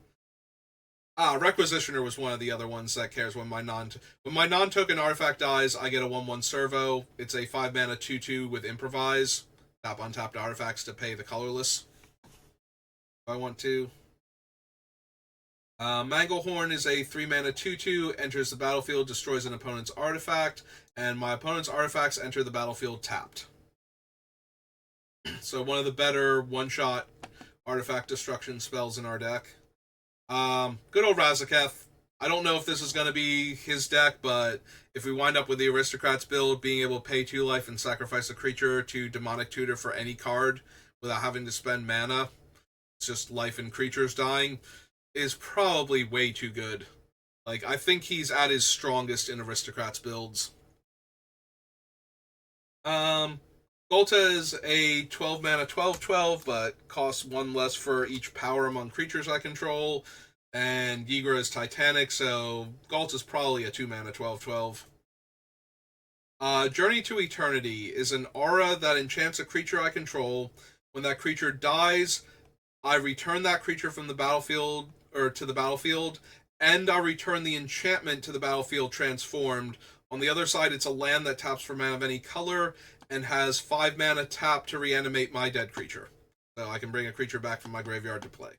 Requisitioner was one of the other ones that cares when my non-token artifact dies, I get a 1/1 servo. It's a 5 mana 2/2 with improvise. Tap untapped artifacts to pay the colorless. If I want to. Manglehorn is a 3 mana 2/2, enters the battlefield, destroys an opponent's artifact, and my opponent's artifacts enter the battlefield tapped. So one of the better one-shot artifact destruction spells in our deck. Good old Razaketh. I don't know if this is going to be his deck, but if we wind up with the Aristocrats build, being able to pay 2 life and sacrifice a creature to Demonic Tutor for any card without having to spend mana, it's just life and creatures dying, is probably way too good. Like, I think he's at his strongest in Aristocrats builds. Golta is a 12 mana 12/12, but costs 1 less for each power among creatures I control. And Ygra is Titanic, so Golta is probably a 2 mana 12/12. Journey to Eternity is an aura that enchants a creature I control. When that creature dies, I return that creature from the battlefield or to the battlefield, and I return the enchantment to the battlefield transformed. On the other side, it's a land that taps for mana of any color and has 5 mana tap to reanimate my dead creature. So I can bring a creature back from my graveyard to play.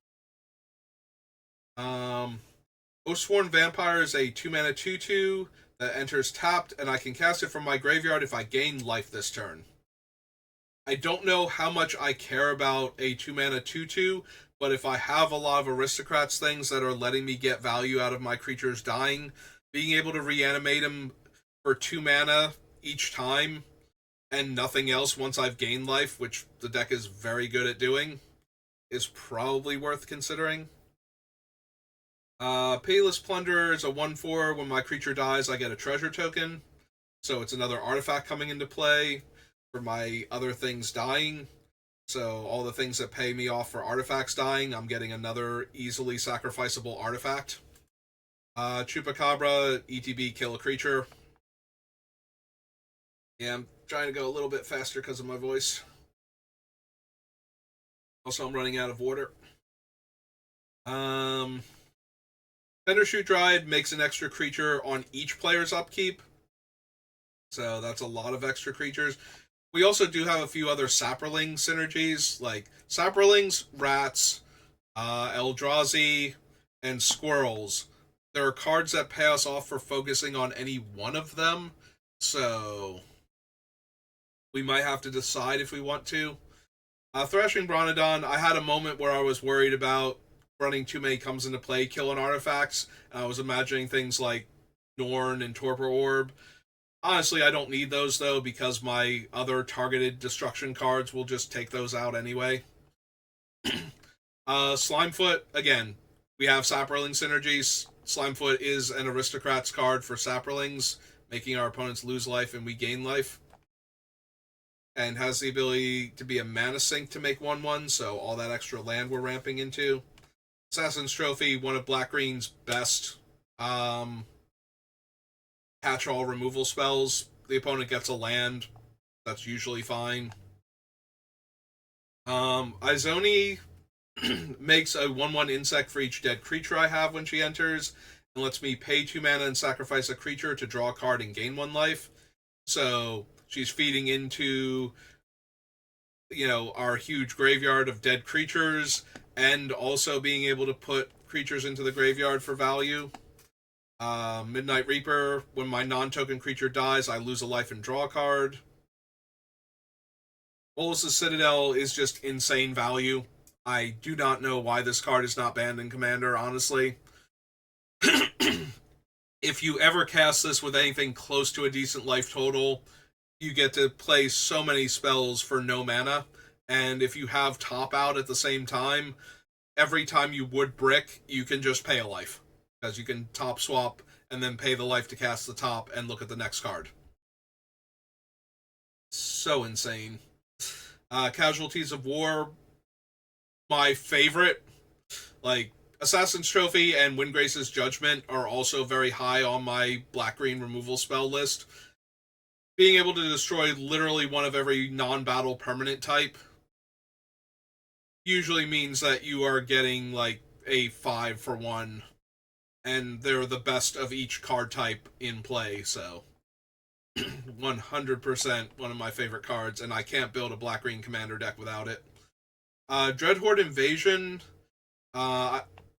Oathsworn Vampire is a 2 mana 2/2 that enters tapped, and I can cast it from my graveyard if I gain life this turn. I don't know how much I care about a 2 mana 2/2, but if I have a lot of Aristocrats things that are letting me get value out of my creatures dying, being able to reanimate them for 2 mana each time and nothing else once I've gained life, which the deck is very good at doing, is probably worth considering. Payless Plunderer is a 1/4. When my creature dies, I get a treasure token. So it's another artifact coming into play for my other things dying. So all the things that pay me off for artifacts dying, I'm getting another easily sacrificable artifact. Chupacabra, ETB, kill a creature. Yeah, I'm trying to go a little bit faster because of my voice. Also, I'm running out of water. Tendershoot Dryad makes an extra creature on each player's upkeep. So that's a lot of extra creatures. We also do have a few other Saproling synergies, like Saprolings, Rats, Eldrazi, and Squirrels. There are cards that pay us off for focusing on any one of them, so we might have to decide if we want to. Thrashing Bronodon, I had a moment where I was worried about running too many comes into play, killing artifacts, and I was imagining things like Norn and Torpor Orb. Honestly, I don't need those though because my other targeted destruction cards will just take those out anyway. Slimefoot, again, we have Saproling synergies. Slimefoot is an Aristocrats card for Saprolings, making our opponents lose life and we gain life. And has the ability to be a mana sink to make 1/1, so all that extra land we're ramping into. Assassin's Trophy, one of Black Green's best catch-all removal spells. The opponent gets a land. That's usually fine. Izoni makes a 1/1 insect for each dead creature I have when she enters, and lets me pay 2 mana and sacrifice a creature to draw a card and gain 1 life. So she's feeding into, our huge graveyard of dead creatures, and also being able to put creatures into the graveyard for value. Midnight Reaper, when my non-token creature dies, I lose a life and draw a card. Bolas' Citadel is just insane value. I do not know why this card is not banned in Commander, honestly. If you ever cast this with anything close to a decent life total, you get to play so many spells for no mana, and if you have top out at the same time, every time you would brick, you can just pay a life. Because you can top swap and then pay the life to cast the top and look at the next card. So insane. Casualties of War, my favorite. Like, Assassin's Trophy and Windgrace's Judgment are also very high on my black-green removal spell list. Being able to destroy literally one of every non-battle permanent type usually means that you are getting, like, a 5-for-1, and they're the best of each card type in play, so 100% one of my favorite cards, and I can't build a black-green commander deck without it. Dreadhorde Invasion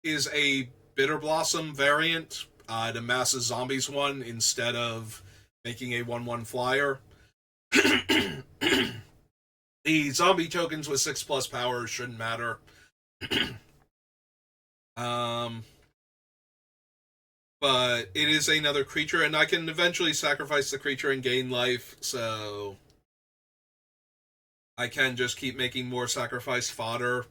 is a Bitter Blossom variant. It amasses zombies one instead of making a 1/1 flyer. The zombie tokens with 6+ power shouldn't matter. But it is another creature, and I can eventually sacrifice the creature and gain life, so I can just keep making more sacrifice fodder.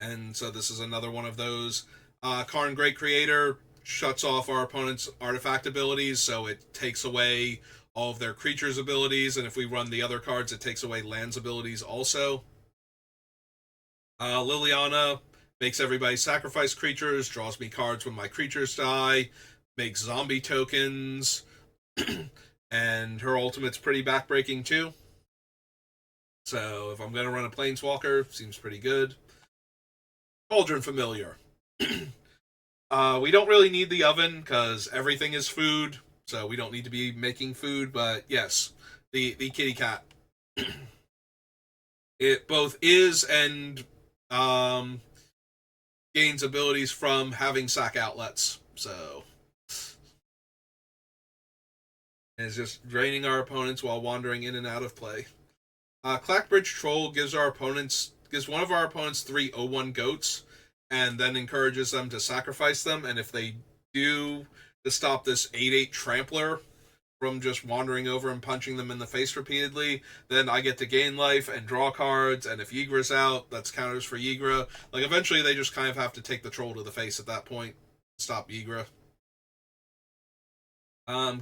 And so this is another one of those. Karn Great Creator shuts off our opponent's artifact abilities, so it takes away all of their creatures' abilities, and if we run the other cards, it takes away lands' abilities also. Liliana makes everybody sacrifice creatures, draws me cards when my creatures die, makes zombie tokens, and her ultimate's pretty backbreaking too. So if I'm going to run a Planeswalker, seems pretty good. Cauldron Familiar. We don't really need the oven because everything is food, so we don't need to be making food, but yes, the kitty cat. It both is and gains abilities from having sack outlets, so it's just draining our opponents while wandering in and out of play. Clackbridge Troll gives one of our opponents 3 0/1 goats, and then encourages them to sacrifice them, and if they do, to stop this 8/8 trampler from just wandering over and punching them in the face repeatedly, then I get to gain life and draw cards, and if Ygra's out, that's counters for Ygra. Like, eventually they just kind of have to take the troll to the face at that point, stop Ygra.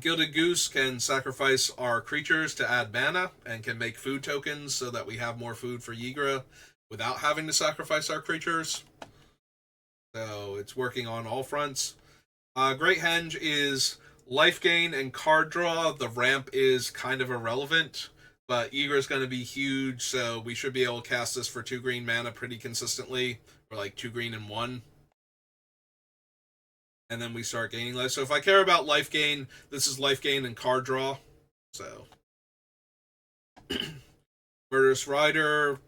Gilded Goose can sacrifice our creatures to add mana, and can make food tokens so that we have more food for Ygra without having to sacrifice our creatures. So it's working on all fronts. Great Henge is life gain and card draw. The ramp is kind of irrelevant, but Ygra is going to be huge, so we should be able to cast this for 2 green mana pretty consistently, or like 2 green and 1. And then we start gaining life. So if I care about life gain, this is life gain and card draw. So Murderous Rider,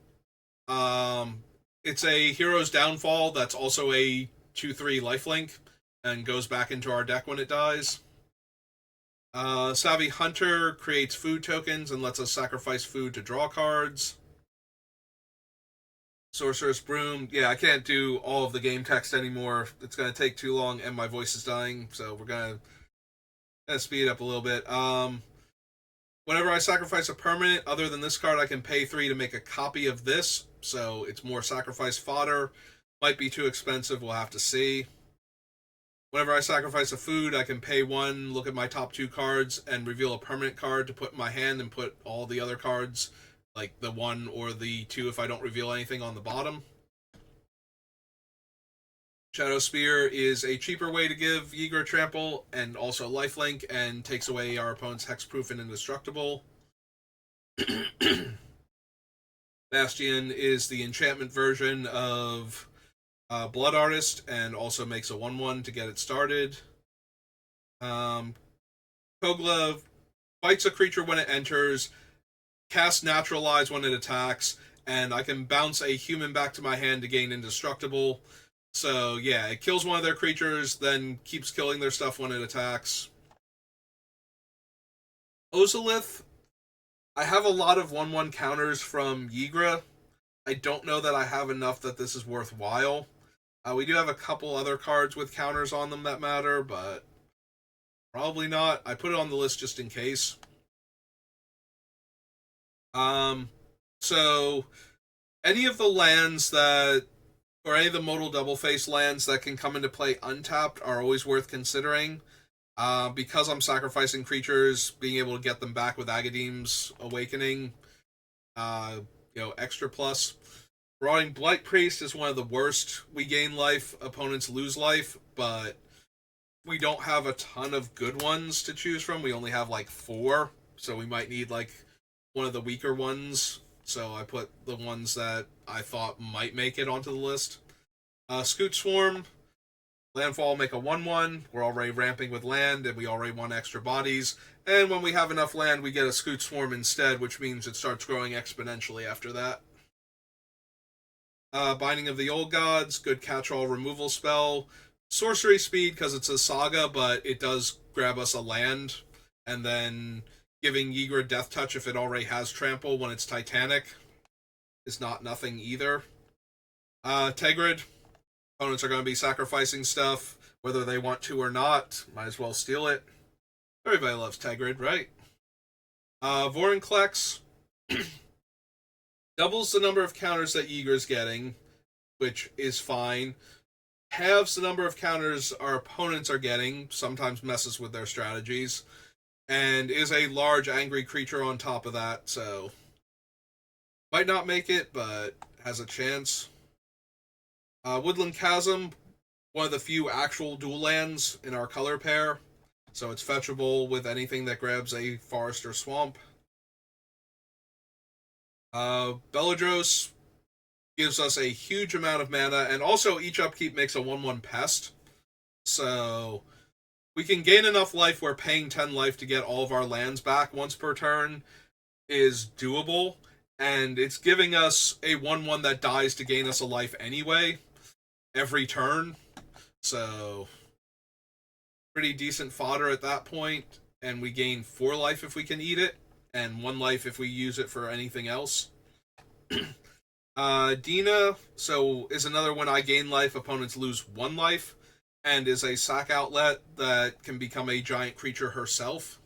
It's a Hero's Downfall that's also a 2/3 lifelink and goes back into our deck when it dies. Savvy Hunter creates food tokens and lets us sacrifice food to draw cards. Sorcerer's Broom. Yeah, I can't do all of the game text anymore. It's going to take too long and my voice is dying, so we're going to speed it up a little bit. Whenever I sacrifice a permanent other than this card, I can pay 3 to make a copy of this, so it's more sacrifice fodder. Might be too expensive, we'll have to see. Whenever I sacrifice a food, I can pay 1, look at my top 2 cards, and reveal a permanent card to put in my hand and put all the other cards, like the 1 or the 2 if I don't reveal anything, on the bottom. Shadow Spear is a cheaper way to give Ygra Trample and also lifelink, and takes away our opponent's hexproof and indestructible. Bastion is the enchantment version of Blood Artist, and also makes a 1/1 to get it started. Kogla fights a creature when it enters, casts Naturalize when it attacks, and I can bounce a human back to my hand to gain indestructible. So yeah, it kills one of their creatures, then keeps killing their stuff when it attacks. Ozolith, I have a lot of 1/1 counters from Ygra. I don't know that I have enough that this is worthwhile. We do have a couple other cards with counters on them that matter, but probably not. I put it on the list just in case. So any of the lands that, or any of the modal double face lands that can come into play untapped are always worth considering. Because I'm sacrificing creatures, being able to get them back with Agadeem's Awakening, extra plus. Rotting Blight Priest is one of the worst. We gain life, opponents lose life, but we don't have a ton of good ones to choose from. We only have like 4, so we might need like one of the weaker ones. So I put the ones that I thought might make it onto the list. Scoot Swarm, landfall, make a 1/1. We're already ramping with land, and we already want extra bodies. And when we have enough land, we get a Scoot Swarm instead, which means it starts growing exponentially after that. Binding of the Old Gods, good catch-all removal spell. Sorcery speed, because it's a saga, but it does grab us a land. And then giving Ygra Death Touch if it already has Trample when it's Titanic is not nothing either. Tegrid, opponents are going to be sacrificing stuff, whether they want to or not. Might as well steal it. Everybody loves Tegrid, right? Vorinclex doubles the number of counters that Ygra's getting, which is fine. Halves the number of counters our opponents are getting, sometimes messes with their strategies, and is a large angry creature on top of that, so might not make it, but has a chance. Woodland Chasm, one of the few actual dual lands in our color pair, so it's fetchable with anything that grabs a forest or swamp. Beledros gives us a huge amount of mana, and also each upkeep makes a 1/1 pest. So we can gain enough life where paying 10 life to get all of our lands back once per turn is doable, and it's giving us a 1/1 that dies to gain us a life anyway, every turn. So pretty decent fodder at that point, and we gain 4 life if we can eat it, and 1 life if we use it for anything else. Dina, so is another when I gain life, opponents lose 1 life, and is a sack outlet that can become a giant creature herself.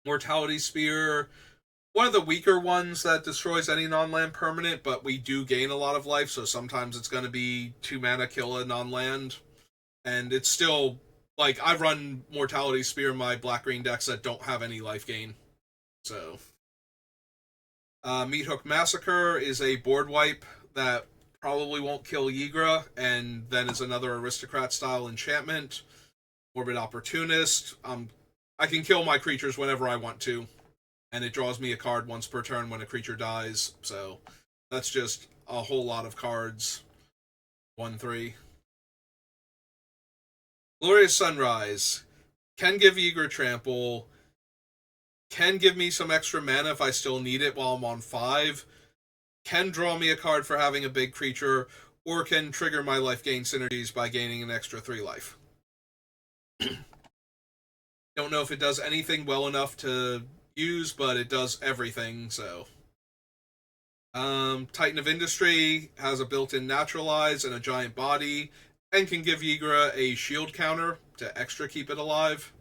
Mortality Spear, one of the weaker ones that destroys any non-land permanent, but we do gain a lot of life, so sometimes it's going to be 2 mana kill a non-land, and it's still, like, I've run Mortality Spear in my black-green decks that don't have any life gain, so. Meat Hook Massacre is a board wipe that probably won't kill Ygra, and then is another aristocrat-style enchantment. Morbid Opportunist, I can kill my creatures whenever I want to, and it draws me a card once per turn when a creature dies, so that's just a whole lot of cards. 1/3. Glorious Sunrise can give Ygra Trample, can give me some extra mana if I still need it while I'm on 5, can draw me a card for having a big creature, or can trigger my life gain synergies by gaining an extra 3 life. Don't know if it does anything well enough to use, but it does everything, so. Titan of Industry has a built-in Naturalize and a giant body, and can give Ygra a shield counter to extra keep it alive.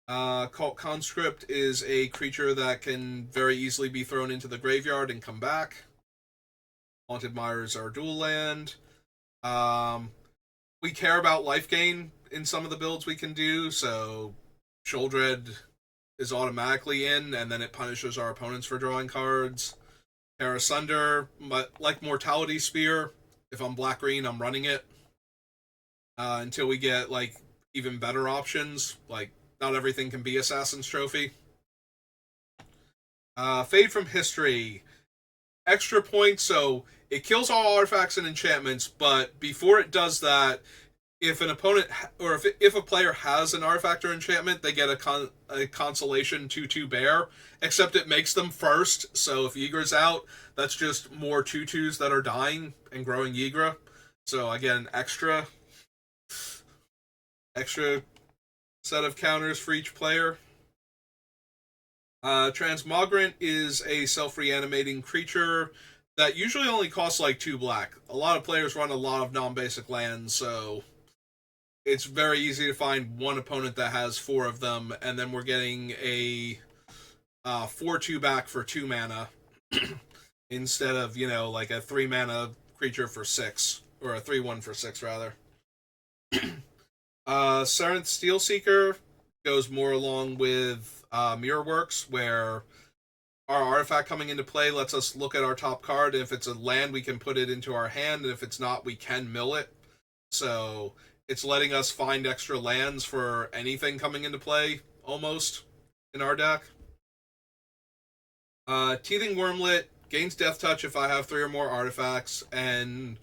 Cult Conscript is a creature that can very easily be thrown into the graveyard and come back. Haunted Mire is our dual land. We care about life gain in some of the builds we can do, so Sheoldred is automatically in, and then it punishes our opponents for drawing cards. Terra Sunder, like Mortality Spear, if I'm black-green, I'm running it. Until we get, like, even better options, like, not everything can be Assassin's Trophy. Fade from History. Extra points, so it kills all artifacts and enchantments, but before it does that, if an opponent, or if a player has an artifact or enchantment, they get a consolation 2/2 bear, except it makes them first, so if Ygra's out, that's just more 2/2s that are dying and growing Ygra. So again, extra set of counters for each player. Transmogrant is a self-reanimating creature that usually only costs like 2 black. A lot of players run a lot of non-basic lands, so it's very easy to find one opponent that has 4 of them, and then we're getting a 4/2 back for 2 mana instead of, like a 3 mana creature for 6, or a 3/1 for 6 rather. Serenth Steelseeker goes more along with Mirrorworks, where our artifact coming into play lets us look at our top card, and if it's a land, we can put it into our hand, and if it's not, we can mill it. So it's letting us find extra lands for anything coming into play, almost, in our deck. Teething Wormlet gains Death Touch if I have 3 or more artifacts, and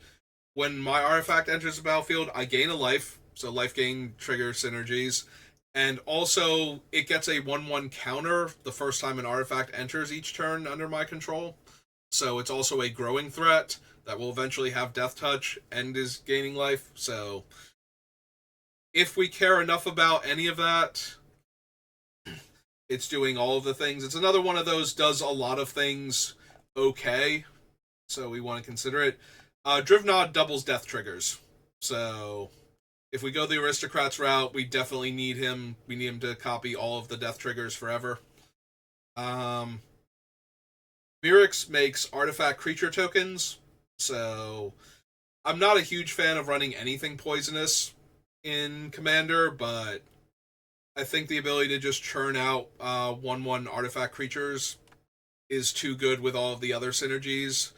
when my artifact enters the battlefield, I gain a life, so life gain triggers synergies, and also it gets a 1/1 counter the first time an artifact enters each turn under my control, so it's also a growing threat that will eventually have Death Touch and is gaining life, so if we care enough about any of that, it's doing all of the things. It's another one of those does a lot of things okay, so we want to consider it. Drivnod doubles death triggers, so if we go the Aristocrats route, we definitely need him. We need him to copy all of the death triggers forever. Mirix makes artifact creature tokens, so I'm not a huge fan of running anything poisonous in Commander, but I think the ability to just churn out 1/1 artifact creatures is too good with all of the other synergies.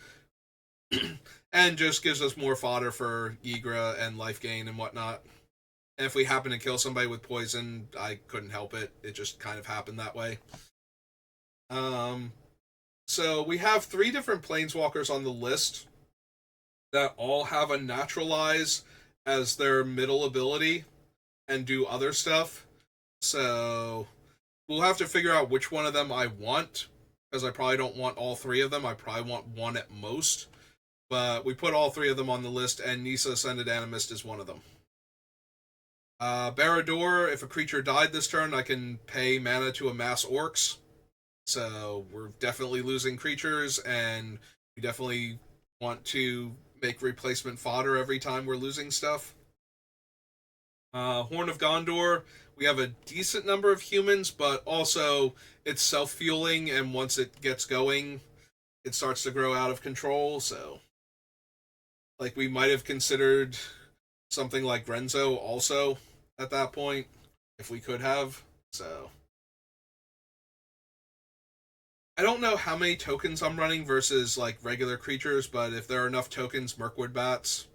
And just gives us more fodder for Ygra and life gain and whatnot. And if we happen to kill somebody with poison, I couldn't help it. It just kind of happened that way. So we have 3 different planeswalkers on the list that all have a Naturalize as their middle ability and do other stuff. So we'll have to figure out which one of them I want, because I probably don't want all 3 of them. I probably want one at most. But we put all 3 of them on the list, and Nissa Ascended Animist is one of them. Barad-dûr, if a creature died this turn, I can pay mana to amass orcs. So we're definitely losing creatures, and we definitely want to make replacement fodder every time we're losing stuff. Horn of Gondor, we have a decent number of humans, but also it's self-fueling, and once it gets going, it starts to grow out of control, so like we might have considered something like Renzo also at that point, if we could have. So I don't know how many tokens I'm running versus like regular creatures, but if there are enough tokens, Mirkwood Bats.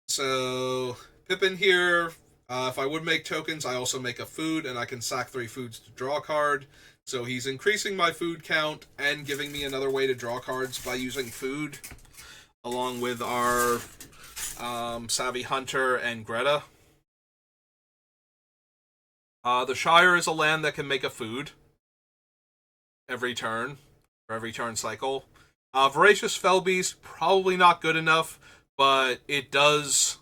So Pippin here, if I would make tokens, I also make a food, and I can sack 3 foods to draw a card. So he's increasing my food count and giving me another way to draw cards by using food, along with our Savvy Hunter and Greta. The Shire is a land that can make a food every turn. for every turn cycle. Voracious Fellbeast, probably not good enough, but it does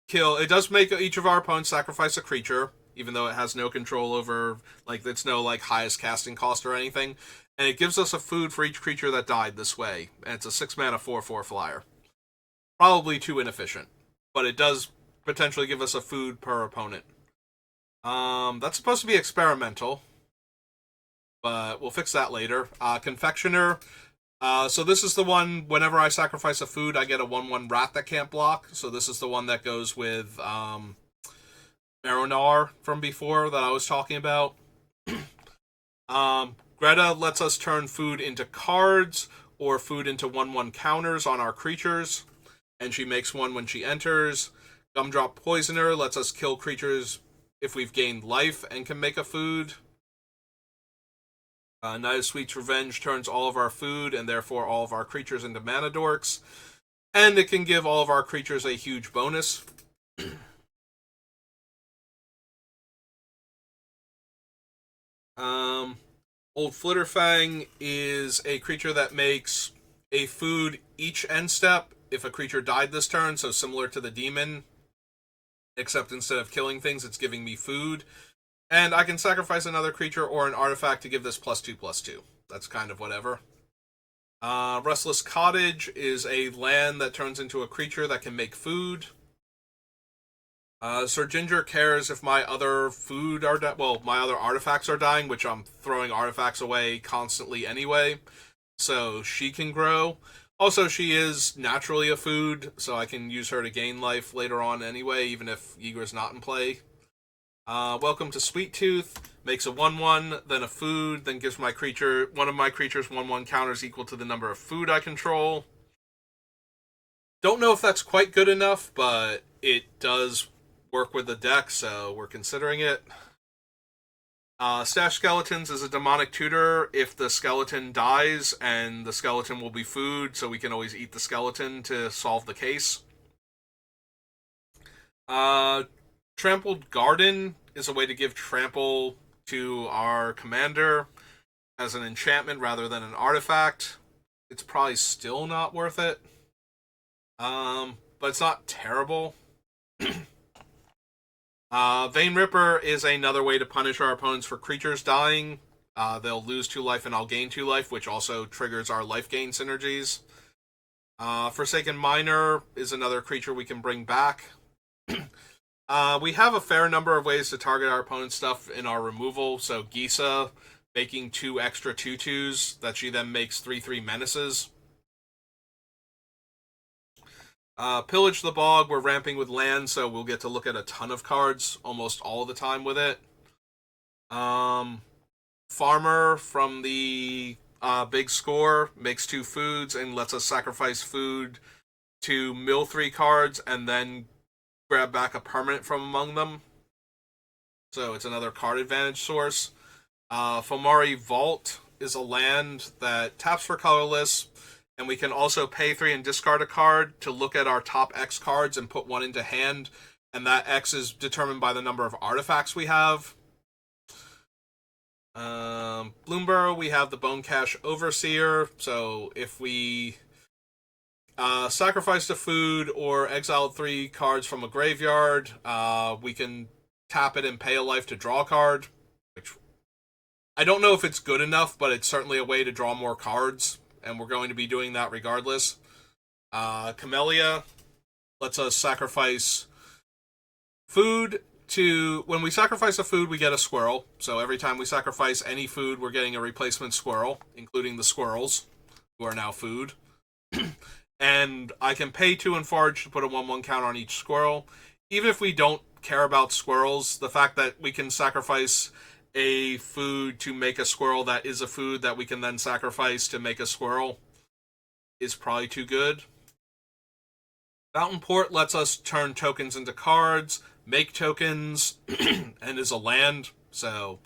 kill. It does make each of our opponents sacrifice a creature, even though it has no control over, like, it's no, like, highest casting cost or anything. And it gives us a food for each creature that died this way. And it's a 6-mana 4/4 flyer. Probably too inefficient, but it does potentially give us a food per opponent. That's supposed to be experimental, but we'll fix that later. Confectioner. So this is the one, whenever I sacrifice a food, I get a 1/1 rat that can't block. So this is the one that goes with Maronar from before that I was talking about. Greta lets us turn food into cards or food into 1/1 counters on our creatures, and she makes one when she enters. Gumdrop Poisoner lets us kill creatures if we've gained life and can make a food. Night of Sweet's Revenge turns all of our food and therefore all of our creatures into mana dorks. And it can give all of our creatures a huge bonus. Old Flitterfang is a creature that makes a food each end step if a creature died this turn, so similar to the demon, except instead of killing things, it's giving me food. And I can sacrifice another creature or an artifact to give this +2/+2. That's kind of whatever. Restless Cottage is a land that turns into a creature that can make food. Sir Ginger cares if my other food are my other artifacts are dying, which I'm throwing artifacts away constantly anyway, so she can grow. Also, she is naturally a food, so I can use her to gain life later on anyway, even if Ygra's not in play. Welcome to Sweet Tooth. Makes a 1/1, then a food, then gives one of my creatures 1/1 counters equal to the number of food I control. Don't know if that's quite good enough, but it does work with the deck, so we're considering it. Stash Skeletons is a demonic tutor. If the skeleton dies, and the skeleton will be food, so we can always eat the skeleton to solve the case. Trampled Garden is a way to give trample to our commander as an enchantment rather than an artifact. It's probably still not worth it. But it's not terrible. Vein Ripper is another way to punish our opponents for creatures dying. They'll lose 2 life and I'll gain 2 life, which also triggers our life gain synergies. Forsaken Miner is another creature we can bring back. We have a fair number of ways to target our opponent's stuff in our removal. So Gisa making 2 extra 2/2s that she then makes 3/3 menaces. Pillage the Bog, we're ramping with land, so we'll get to look at a ton of cards almost all the time with it. Farmer from the Big Score makes 2 foods and lets us sacrifice food to mill 3 cards and then grab back a permanent from among them. So it's another card advantage source. Fomari Vault is a land that taps for colorless, and we can also pay 3 and discard a card to look at our top X cards and put 1 into hand, and that X is determined by the number of artifacts we have. Bloomborough, we have the Bone Cache Overseer, so if we sacrificed a food or exiled 3 cards from a graveyard, we can tap it and pay a life to draw a card, which I don't know if it's good enough, but it's certainly a way to draw more cards, and we're going to be doing that regardless. Camellia lets us sacrifice food when we sacrifice a food, we get a squirrel. So every time we sacrifice any food, we're getting a replacement squirrel, including the squirrels, who are now food. And I can pay 2 and forage to put a 1/1 counter on each squirrel. Even if we don't care about squirrels, the fact that we can sacrifice a food to make a squirrel that is a food that we can then sacrifice to make a squirrel is probably too good. Fountain Port lets us turn tokens into cards, make tokens, and is a land. So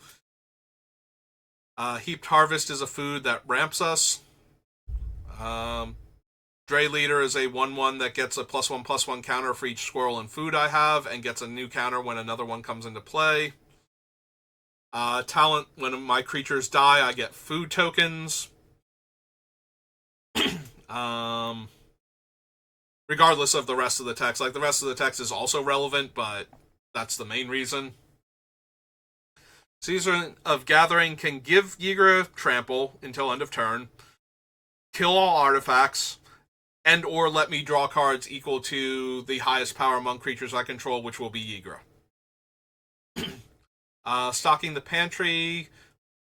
Heaped Harvest is a food that ramps us. Dre Leader is a 1/1 that gets a +1/+1 counter for each squirrel and food I have, and gets a new counter when another one comes into play. Talent, when my creatures die, I get food tokens. um, Regardless of the rest of the text. Like, the rest of the text is also relevant, but that's the main reason. Season of Gathering can give Ygra trample until end of turn, kill all artifacts, and or let me draw cards equal to the highest power among creatures I control, which will be Ygra. Stocking the Pantry.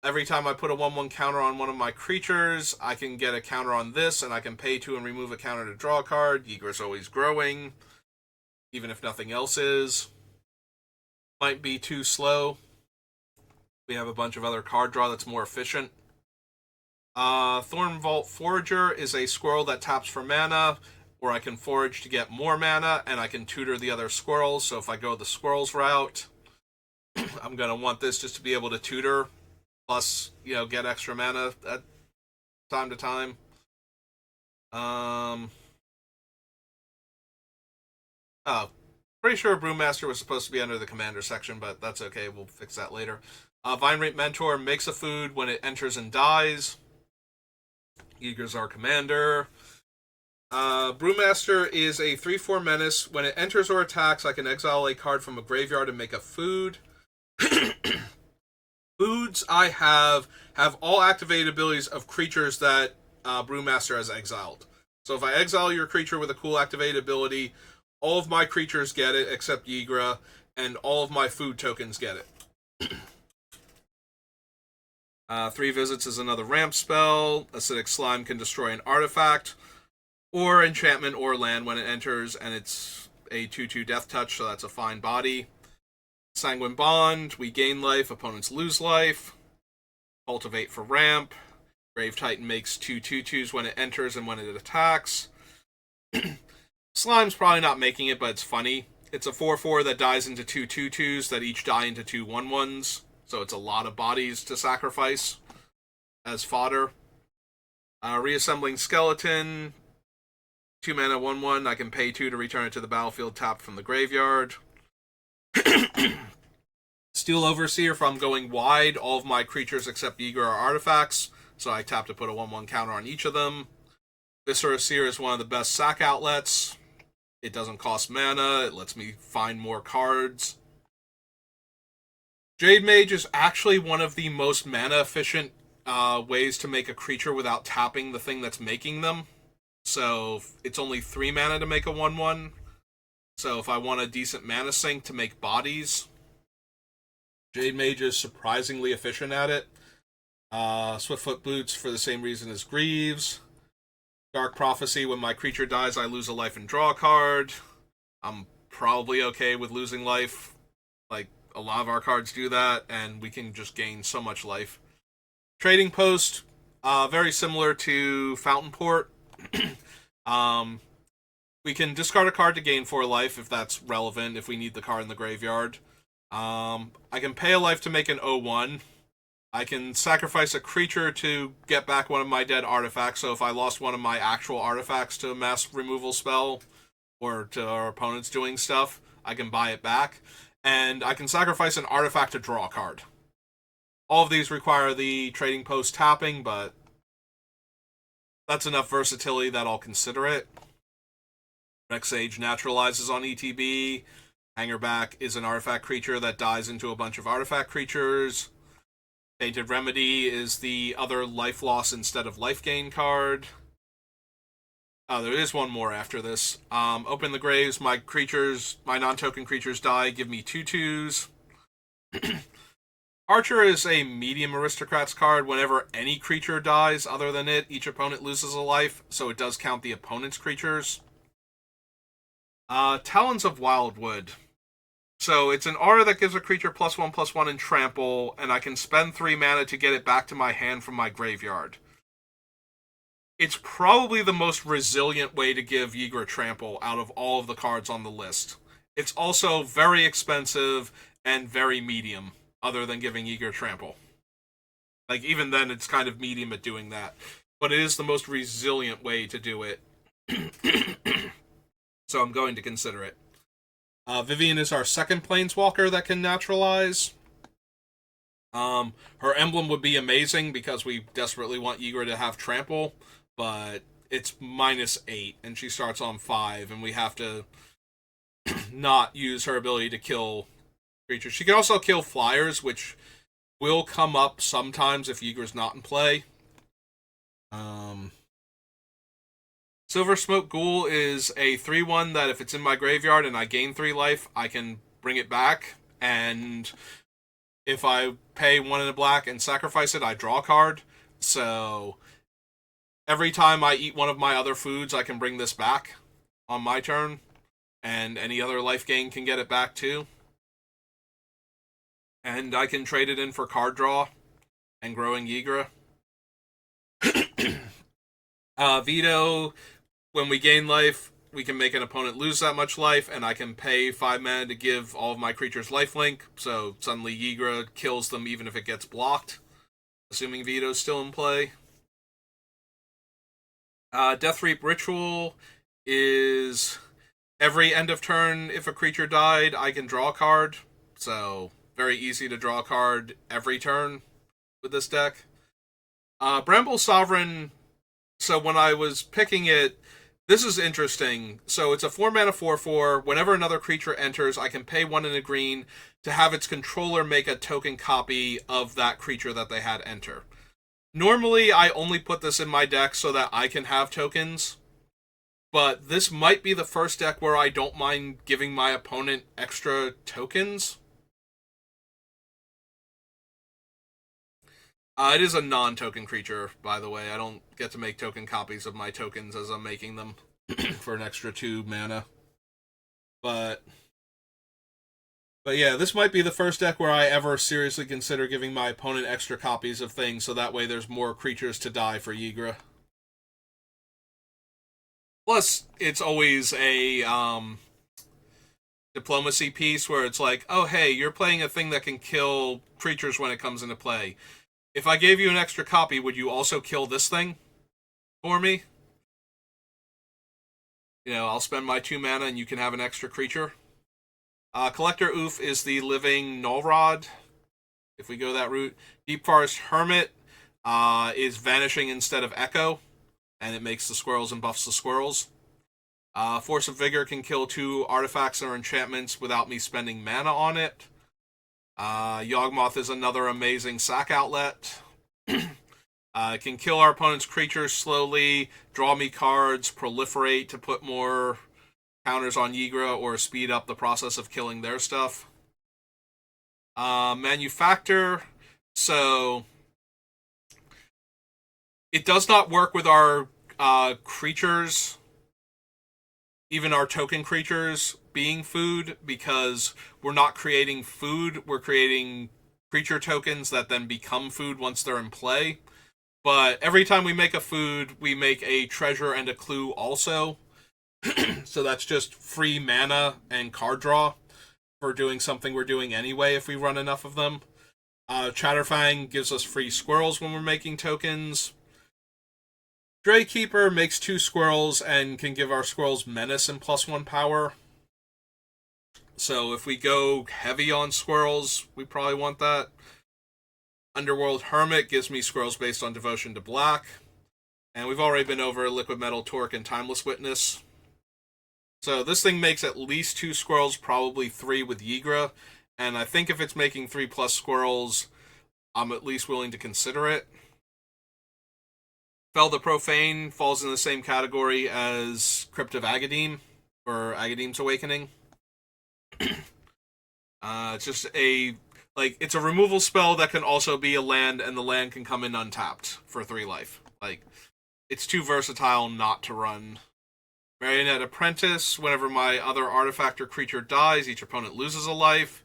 Every time I put a 1/1 counter on one of my creatures, I can get a counter on this, and I can pay 2 and remove a counter to draw a card. Ygra's always growing, even if nothing else is. Might be too slow. We have a bunch of other card draw that's more efficient. Thorn Vault Forager is a squirrel that taps for mana, or I can forage to get more mana, and I can tutor the other squirrels. So if I go the squirrels route, I'm going to want this just to be able to tutor, plus, get extra mana at time to time. Pretty sure Brewmaster was supposed to be under the commander section, but that's okay. We'll fix that later. Vine Rate Mentor makes a food when it enters and dies. Ygra's our commander. Brewmaster is a 3/4 menace. When it enters or attacks, I can exile a card from a graveyard and make a food. Foods I have all activated abilities of creatures that Brewmaster has exiled. So if I exile your creature with a cool activated ability, all of my creatures get it except Ygra, and all of my food tokens get it. 3 Visits is another ramp spell. Acidic Slime can destroy an artifact, or enchantment or land when it enters, and it's a 2/2 death touch, so that's a fine body. Sanguine Bond, we gain life, opponents lose life. Cultivate for ramp. Grave Titan makes 2 2/2s when it enters and when it attacks. Slime's probably not making it, but it's funny. It's a 4/4 that dies into 2 2/2s that each die into 2 1/1s, so it's a lot of bodies to sacrifice as fodder. Reassembling Skeleton, 2 mana 1/1. I can pay 2 to return it to the battlefield tapped from the graveyard. Steel Overseer, if I'm going wide, all of my creatures except Ygra are artifacts, so I tap to put a 1/1 counter on each of them. Viscera Seer is one of the best sack outlets. It doesn't cost mana, it lets me find more cards. Jade Mage is actually one of the most mana efficient ways to make a creature without tapping the thing that's making them. So it's only 3 mana to make a 1/1. So if I want a decent mana sink to make bodies, Jade Mage is surprisingly efficient at it. Swiftfoot Boots for the same reason as Greaves. Dark Prophecy, when my creature dies, I lose a life and draw a card. I'm probably okay with losing life. Like, a lot of our cards do that, and we can just gain so much life. Trading Post, very similar to Fountain Port. We can discard a card to gain 4 life if that's relevant, if we need the card in the graveyard. I can pay a life to make an 0/1. I can sacrifice a creature to get back one of my dead artifacts, so if I lost one of my actual artifacts to a mass removal spell, or to our opponents doing stuff, I can buy it back. And I can sacrifice an artifact to draw a card. All of these require the Trading Post tapping, but that's enough versatility that I'll consider it. Rex Sage naturalizes on ETB. Hangerback is an artifact creature that dies into a bunch of artifact creatures. Tainted Remedy is the other life loss instead of life gain card. Oh, there is one more after this. Open the Graves. My non-token creatures die. Give me 2/2s. Archer is a medium aristocrats card. Whenever any creature dies other than it, each opponent loses a life, so it does count the opponent's creatures. Talons of Wildwood. So it's an aura that gives a creature +1/+1 and trample, and I can spend 3 mana to get it back to my hand from my graveyard. It's probably the most resilient way to give Ygra trample out of all of the cards on the list. It's also very expensive and very medium, other than giving Ygra trample. Like, even then, it's kind of medium at doing that. But it is the most resilient way to do it. So I'm going to consider it. Vivian is our second planeswalker that can naturalize. Her emblem would be amazing because we desperately want Ygra to have trample, but it's -8 and she starts on 5, and we have to not use her ability to kill creatures. She can also kill flyers, which will come up sometimes if Ygra's not in play. Silver Smoke Ghoul is a 3/1 that if it's in my graveyard and I gain 3 life, I can bring it back, and if I pay 1 in a black and sacrifice it, I draw a card. So every time I eat one of my other foods, I can bring this back on my turn, and any other life gain can get it back too. And I can trade it in for card draw and growing Ygra. Veto, when we gain life, we can make an opponent lose that much life, and I can pay 5 mana to give all of my creatures lifelink, so suddenly Ygra kills them even if it gets blocked, assuming Veto's still in play. Deathreap Ritual is every end of turn, if a creature died, I can draw a card, so very easy to draw a card every turn with this deck. Bramble Sovereign, so when I was picking it, this is interesting. So it's a 4 mana 4/4. Whenever another creature enters, I can pay 1 in a green to have its controller make a token copy of that creature that they had enter. Normally, I only put this in my deck so that I can have tokens, but this might be the first deck where I don't mind giving my opponent extra tokens. It is a non-token creature, by the way. I don't get to make token copies of my tokens as I'm making them for an extra 2 mana. But yeah, this might be the first deck where I ever seriously consider giving my opponent extra copies of things, so that way there's more creatures to die for Ygra. Plus, it's always a diplomacy piece where it's like, oh hey, you're playing a thing that can kill creatures when it comes into play. If I gave you an extra copy, would you also kill this thing for me? You know, I'll spend my 2 mana and you can have an extra creature. Collector Oof is the living Null Rod, if we go that route. Deep Forest Hermit is vanishing instead of Echo, and it makes the squirrels and buffs the squirrels. Force of Vigor can kill 2 artifacts or enchantments without me spending mana on it. Yawgmoth is another amazing sack outlet. Can kill our opponent's creatures slowly, draw me cards, proliferate to put more counters on Ygra, or speed up the process of killing their stuff. Manufactor, so it does not work with our creatures, even our token creatures being food, because we're not creating food, we're creating creature tokens that then become food once they're in play. But every time we make a food, we make a treasure and a clue also. So that's just free mana and card draw for doing something we're doing anyway if we run enough of them. Chatterfang gives us free squirrels when we're making tokens. Draykeeper makes 2 squirrels and can give our squirrels menace and +1 power. So if we go heavy on squirrels, we probably want that. Underworld Hermit gives me squirrels based on Devotion to Black. And we've already been over Liquid Metal Torque and Timeless Witness. So this thing makes at least 2 squirrels, probably 3 with Ygra. And I think if it's making 3+ squirrels, I'm at least willing to consider it. Fel the Profane falls in the same category as Crypt of Agadeem, or Agadeem's Awakening. It's just it's a removal spell that can also be a land, and the land can come in untapped for 3 life. It's too versatile not to run. Marionette Apprentice, whenever my other artifact or creature dies, each opponent loses a life,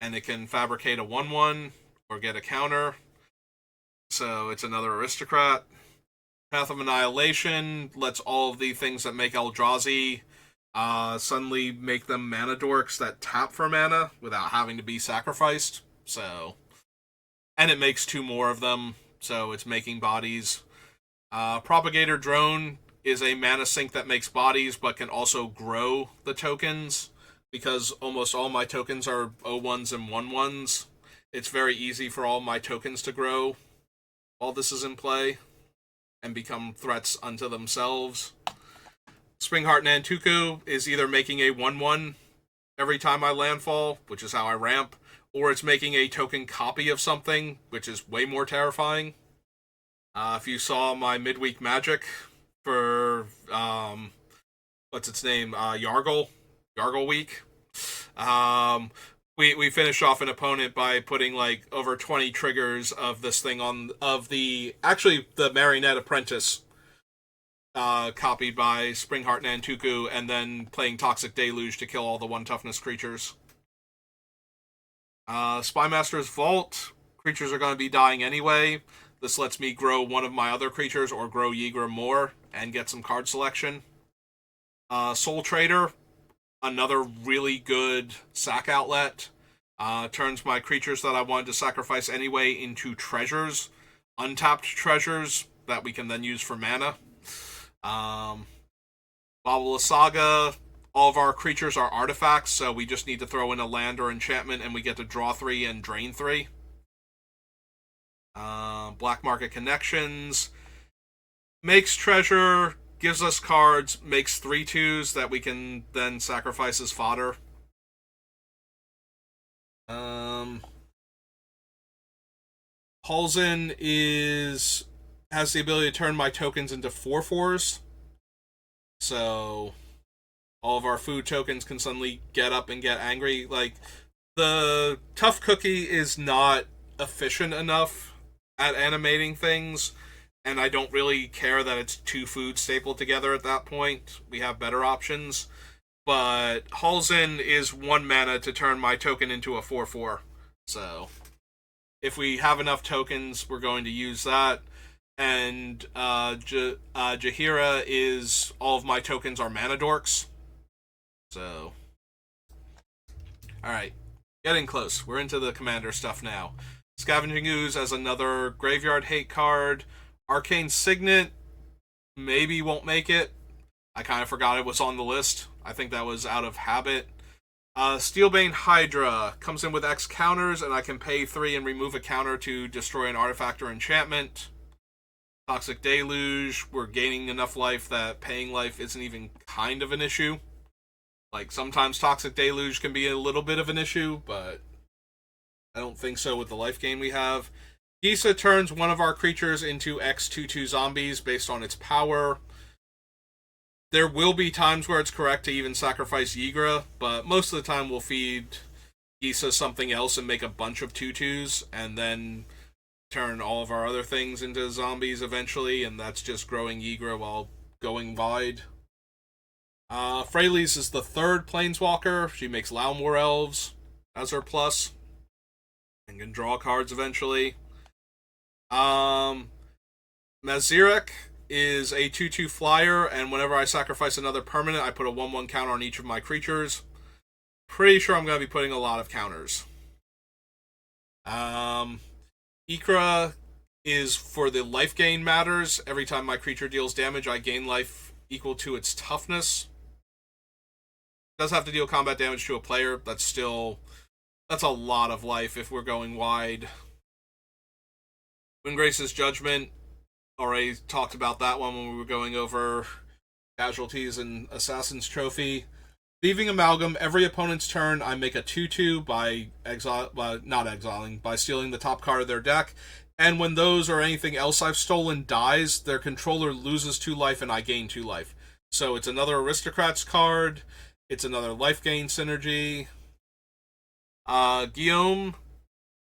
and it can fabricate a 1/1 or get a counter. So it's another aristocrat. Path of Annihilation lets all of the things that make Eldrazi suddenly make them mana dorks that tap for mana without having to be sacrificed. So, and it makes 2 more of them, so it's making bodies. Propagator Drone is a mana sink that makes bodies but can also grow the tokens, because almost all my tokens are 0-1s and 1-1s, it's very easy for all my tokens to grow while this is in play and become threats unto themselves. Springheart Nantuko is either making a 1/1 every time I landfall, which is how I ramp, or it's making a token copy of something, which is way more terrifying. If you saw my midweek magic for what's its name, Yargle week, we finished off an opponent by putting like over 20 triggers of this thing on the Marionette Apprentice, copied by Springheart Nantuko, and then playing Toxic Deluge to kill all the 1 toughness creatures. Spymaster's Vault, creatures are going to be dying anyway. This lets me grow one of my other creatures or grow Ygra more and get some card selection. Soul Trader, another really good sack outlet. Turns my creatures that I wanted to sacrifice anyway into treasures, untapped treasures that we can then use for mana. Babala Saga, all of our creatures are artifacts, so we just need to throw in a land or enchantment and we get to draw 3 and drain 3. Black Market Connections makes treasure, gives us cards, makes 3/2s that we can then sacrifice as fodder. Halsin has the ability to turn my tokens into 4/4s. So all of our food tokens can suddenly get up and get angry. Like, the Tough Cookie is not efficient enough at animating things, and I don't really care that it's 2 foods stapled together at that point. We have better options. But Halsin is 1 mana to turn my token into a 4/4. So if we have enough tokens, we're going to use that. And Jaheira is, all of my tokens are mana dorks. So, alright, getting close. We're into the commander stuff now. Scavenging Ooze as another graveyard hate card. Arcane Signet maybe won't make it. I kind of forgot it was on the list. I think that was out of habit. Steelbane Hydra comes in with X counters, and I can pay 3 and remove a counter to destroy an artifact or enchantment. Toxic Deluge, we're gaining enough life that paying life isn't even kind of an issue. Like, sometimes Toxic Deluge can be a little bit of an issue, but I don't think so with the life gain we have. Ygra turns one of our creatures into X/2/2 zombies based on its power. There will be times where it's correct to even sacrifice Ygra, but most of the time we'll feed Ygra something else and make a bunch of 2/2s, and then turn all of our other things into zombies eventually, and that's just growing Ygra while going wide. Freyalise is the 3rd Planeswalker. She makes Laumore Elves as her plus, and can draw cards eventually. Mazirek is a 2/2 flyer, and whenever I sacrifice another permanent, I put a 1/1 counter on each of my creatures. Pretty sure I'm going to be putting a lot of counters. Ygra is for the life gain matters. Every time my creature deals damage, I gain life equal to its toughness. It does have to deal combat damage to a player. That's a lot of life if we're going wide. Windgrace's Judgment, already talked about that one when we were going over casualties and Assassin's Trophy. Leaving Amalgam, every opponent's turn, I make a 2/2 by stealing the top card of their deck. And when those or anything else I've stolen dies, their controller loses 2 life and I gain 2 life. So it's another Aristocrats card. It's another life gain synergy. Guillaume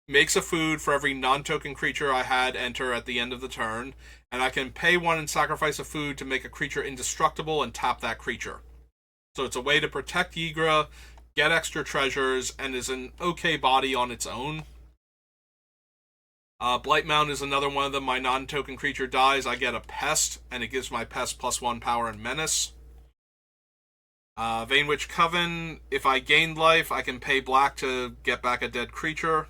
makes a food for every non-token creature I had enter at the end of the turn, and I can pay 1 and sacrifice a food to make a creature indestructible and tap that creature. So it's a way to protect Ygra, get extra treasures, and is an okay body on its own. Blightmount is another one of them. My non-token creature dies, I get a pest, and it gives my pest +1 power and menace. Vainwitch Coven, if I gained life, I can pay black to get back a dead creature.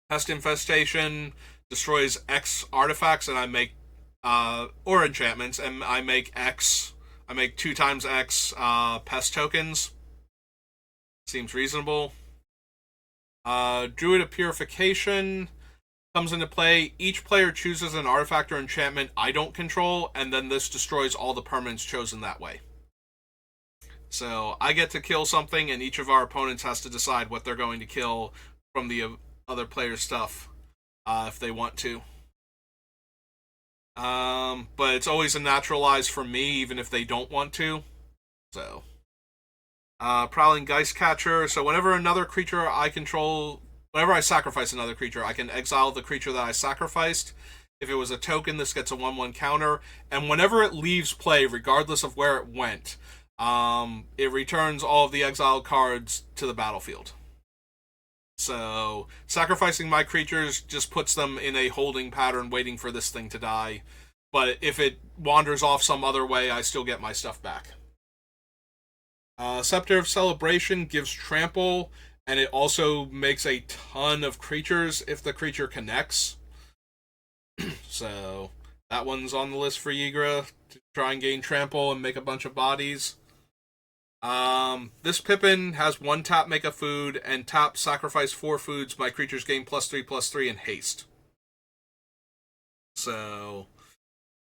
Pest Infestation destroys X artifacts, and I make or enchantments, and I make 2 times X pest tokens. Seems reasonable. Druid of Purification comes into play. Each player chooses an artifact or enchantment I don't control, and then this destroys all the permanents chosen that way. So I get to kill something, and each of our opponents has to decide what they're going to kill from the other player's stuff if they want to. But it's always a naturalize for me, even if they don't want to. So, Prowling Geistcatcher. So whenever another creature I control, whenever I sacrifice another creature, I can exile the creature that I sacrificed. If it was a token, this gets a 1/1 counter. And whenever it leaves play, regardless of where it went, it returns all of the exiled cards to the battlefield. So sacrificing my creatures just puts them in a holding pattern waiting for this thing to die. But if it wanders off some other way, I still get my stuff back. Scepter of Celebration gives trample, and it also makes a ton of creatures if the creature connects. So that one's on the list for Ygra to try and gain trample and make a bunch of bodies. This Pippin has 1 tap, make a food, and tap, sacrifice 4 foods. My creatures gain +3/+3 in haste. So,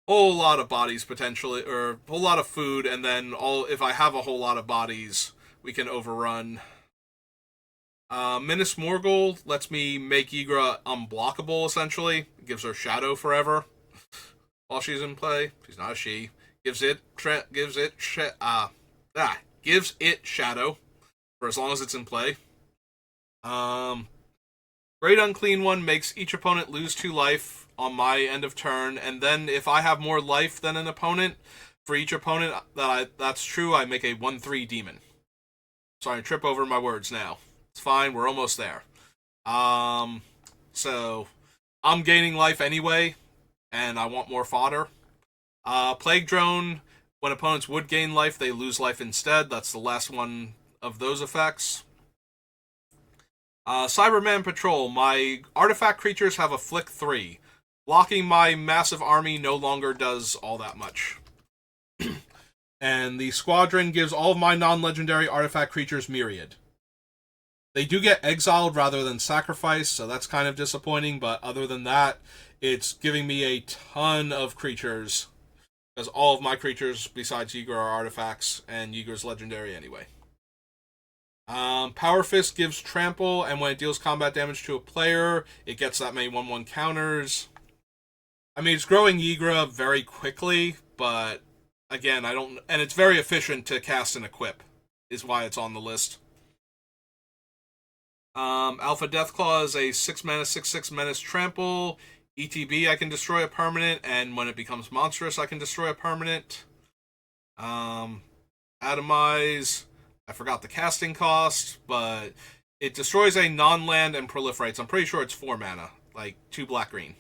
whole lot of bodies potentially, or a whole lot of food, and then if I have a whole lot of bodies, we can overrun. Minas Morgul lets me make Ygra unblockable, essentially. It gives her shadow forever while she's in play. She's not a she. Gives it shadow for as long as it's in play. Great Unclean One makes each opponent lose 2 life on my end of turn, and then if I have more life than an opponent, for each opponent that's true, I make a 1/3 demon. Sorry, I trip over my words now. It's fine, we're almost there. So I'm gaining life anyway, and I want more fodder. Plague Drone. When opponents would gain life, they lose life instead. That's the last one of those effects. Cyberman Patrol. My artifact creatures have a flick 3. Blocking my massive army no longer does all that much. And the Squadron gives all of my non-legendary artifact creatures Myriad. They do get exiled rather than sacrificed, so that's kind of disappointing, but other than that, it's giving me a ton of creatures. Because all of my creatures besides Ygra are artifacts, and Ygra's legendary anyway. Power Fist gives trample, and when it deals combat damage to a player, it gets that many 1/1 counters. I mean, it's growing Ygra very quickly, but again, and it's very efficient to cast and equip, is why it's on the list. Alpha Deathclaw is a 6-mana 6/6 menace trample. ETB, I can destroy a permanent, and when it becomes monstrous, I can destroy a permanent. Atomize, I forgot the casting cost, but it destroys a non-land and proliferates. I'm pretty sure it's 4 mana, like 2 black-green.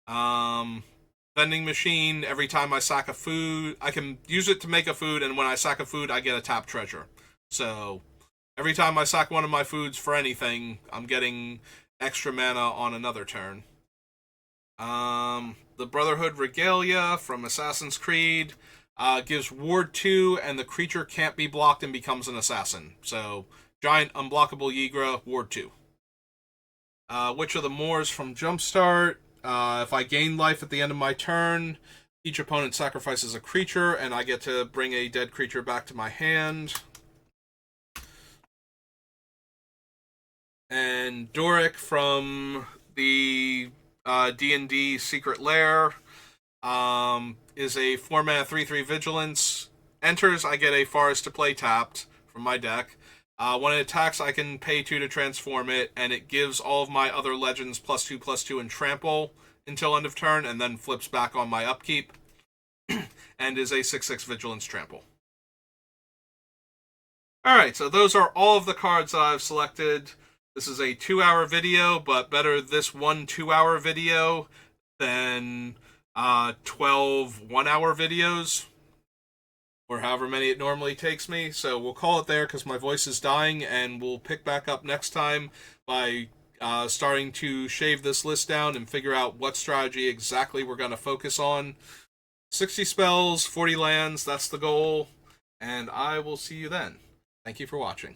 Vending Machine, every time I sack a food, I can use it to make a food, and when I sack a food, I get a tap treasure. So, every time I sack one of my foods for anything, I'm getting extra mana on another turn. The Brotherhood Regalia from Assassin's Creed gives Ward 2, and the creature can't be blocked and becomes an assassin. So, giant unblockable Ygra, Ward 2. Witch of the Moors from Jumpstart. If I gain life at the end of my turn, each opponent sacrifices a creature, and I get to bring a dead creature back to my hand. And Doric from the D&D Secret Lair is a 4-mana 3/3 Vigilance. Enters, I get a Forest to play tapped from my deck. When it attacks, I can pay 2 to transform it, and it gives all of my other legends +2/+2 and trample until end of turn, and then flips back on my upkeep, and is a 6/6 Vigilance trample. Alright, so those are all of the cards that I've selected. This is a 2-hour video, but better this one 2-hour video than 12 1-hour videos, or however many it normally takes me. So we'll call it there because my voice is dying, and we'll pick back up next time by starting to shave this list down and figure out what strategy exactly we're going to focus on. 60 spells, 40 lands, that's the goal, and I will see you then. Thank you for watching.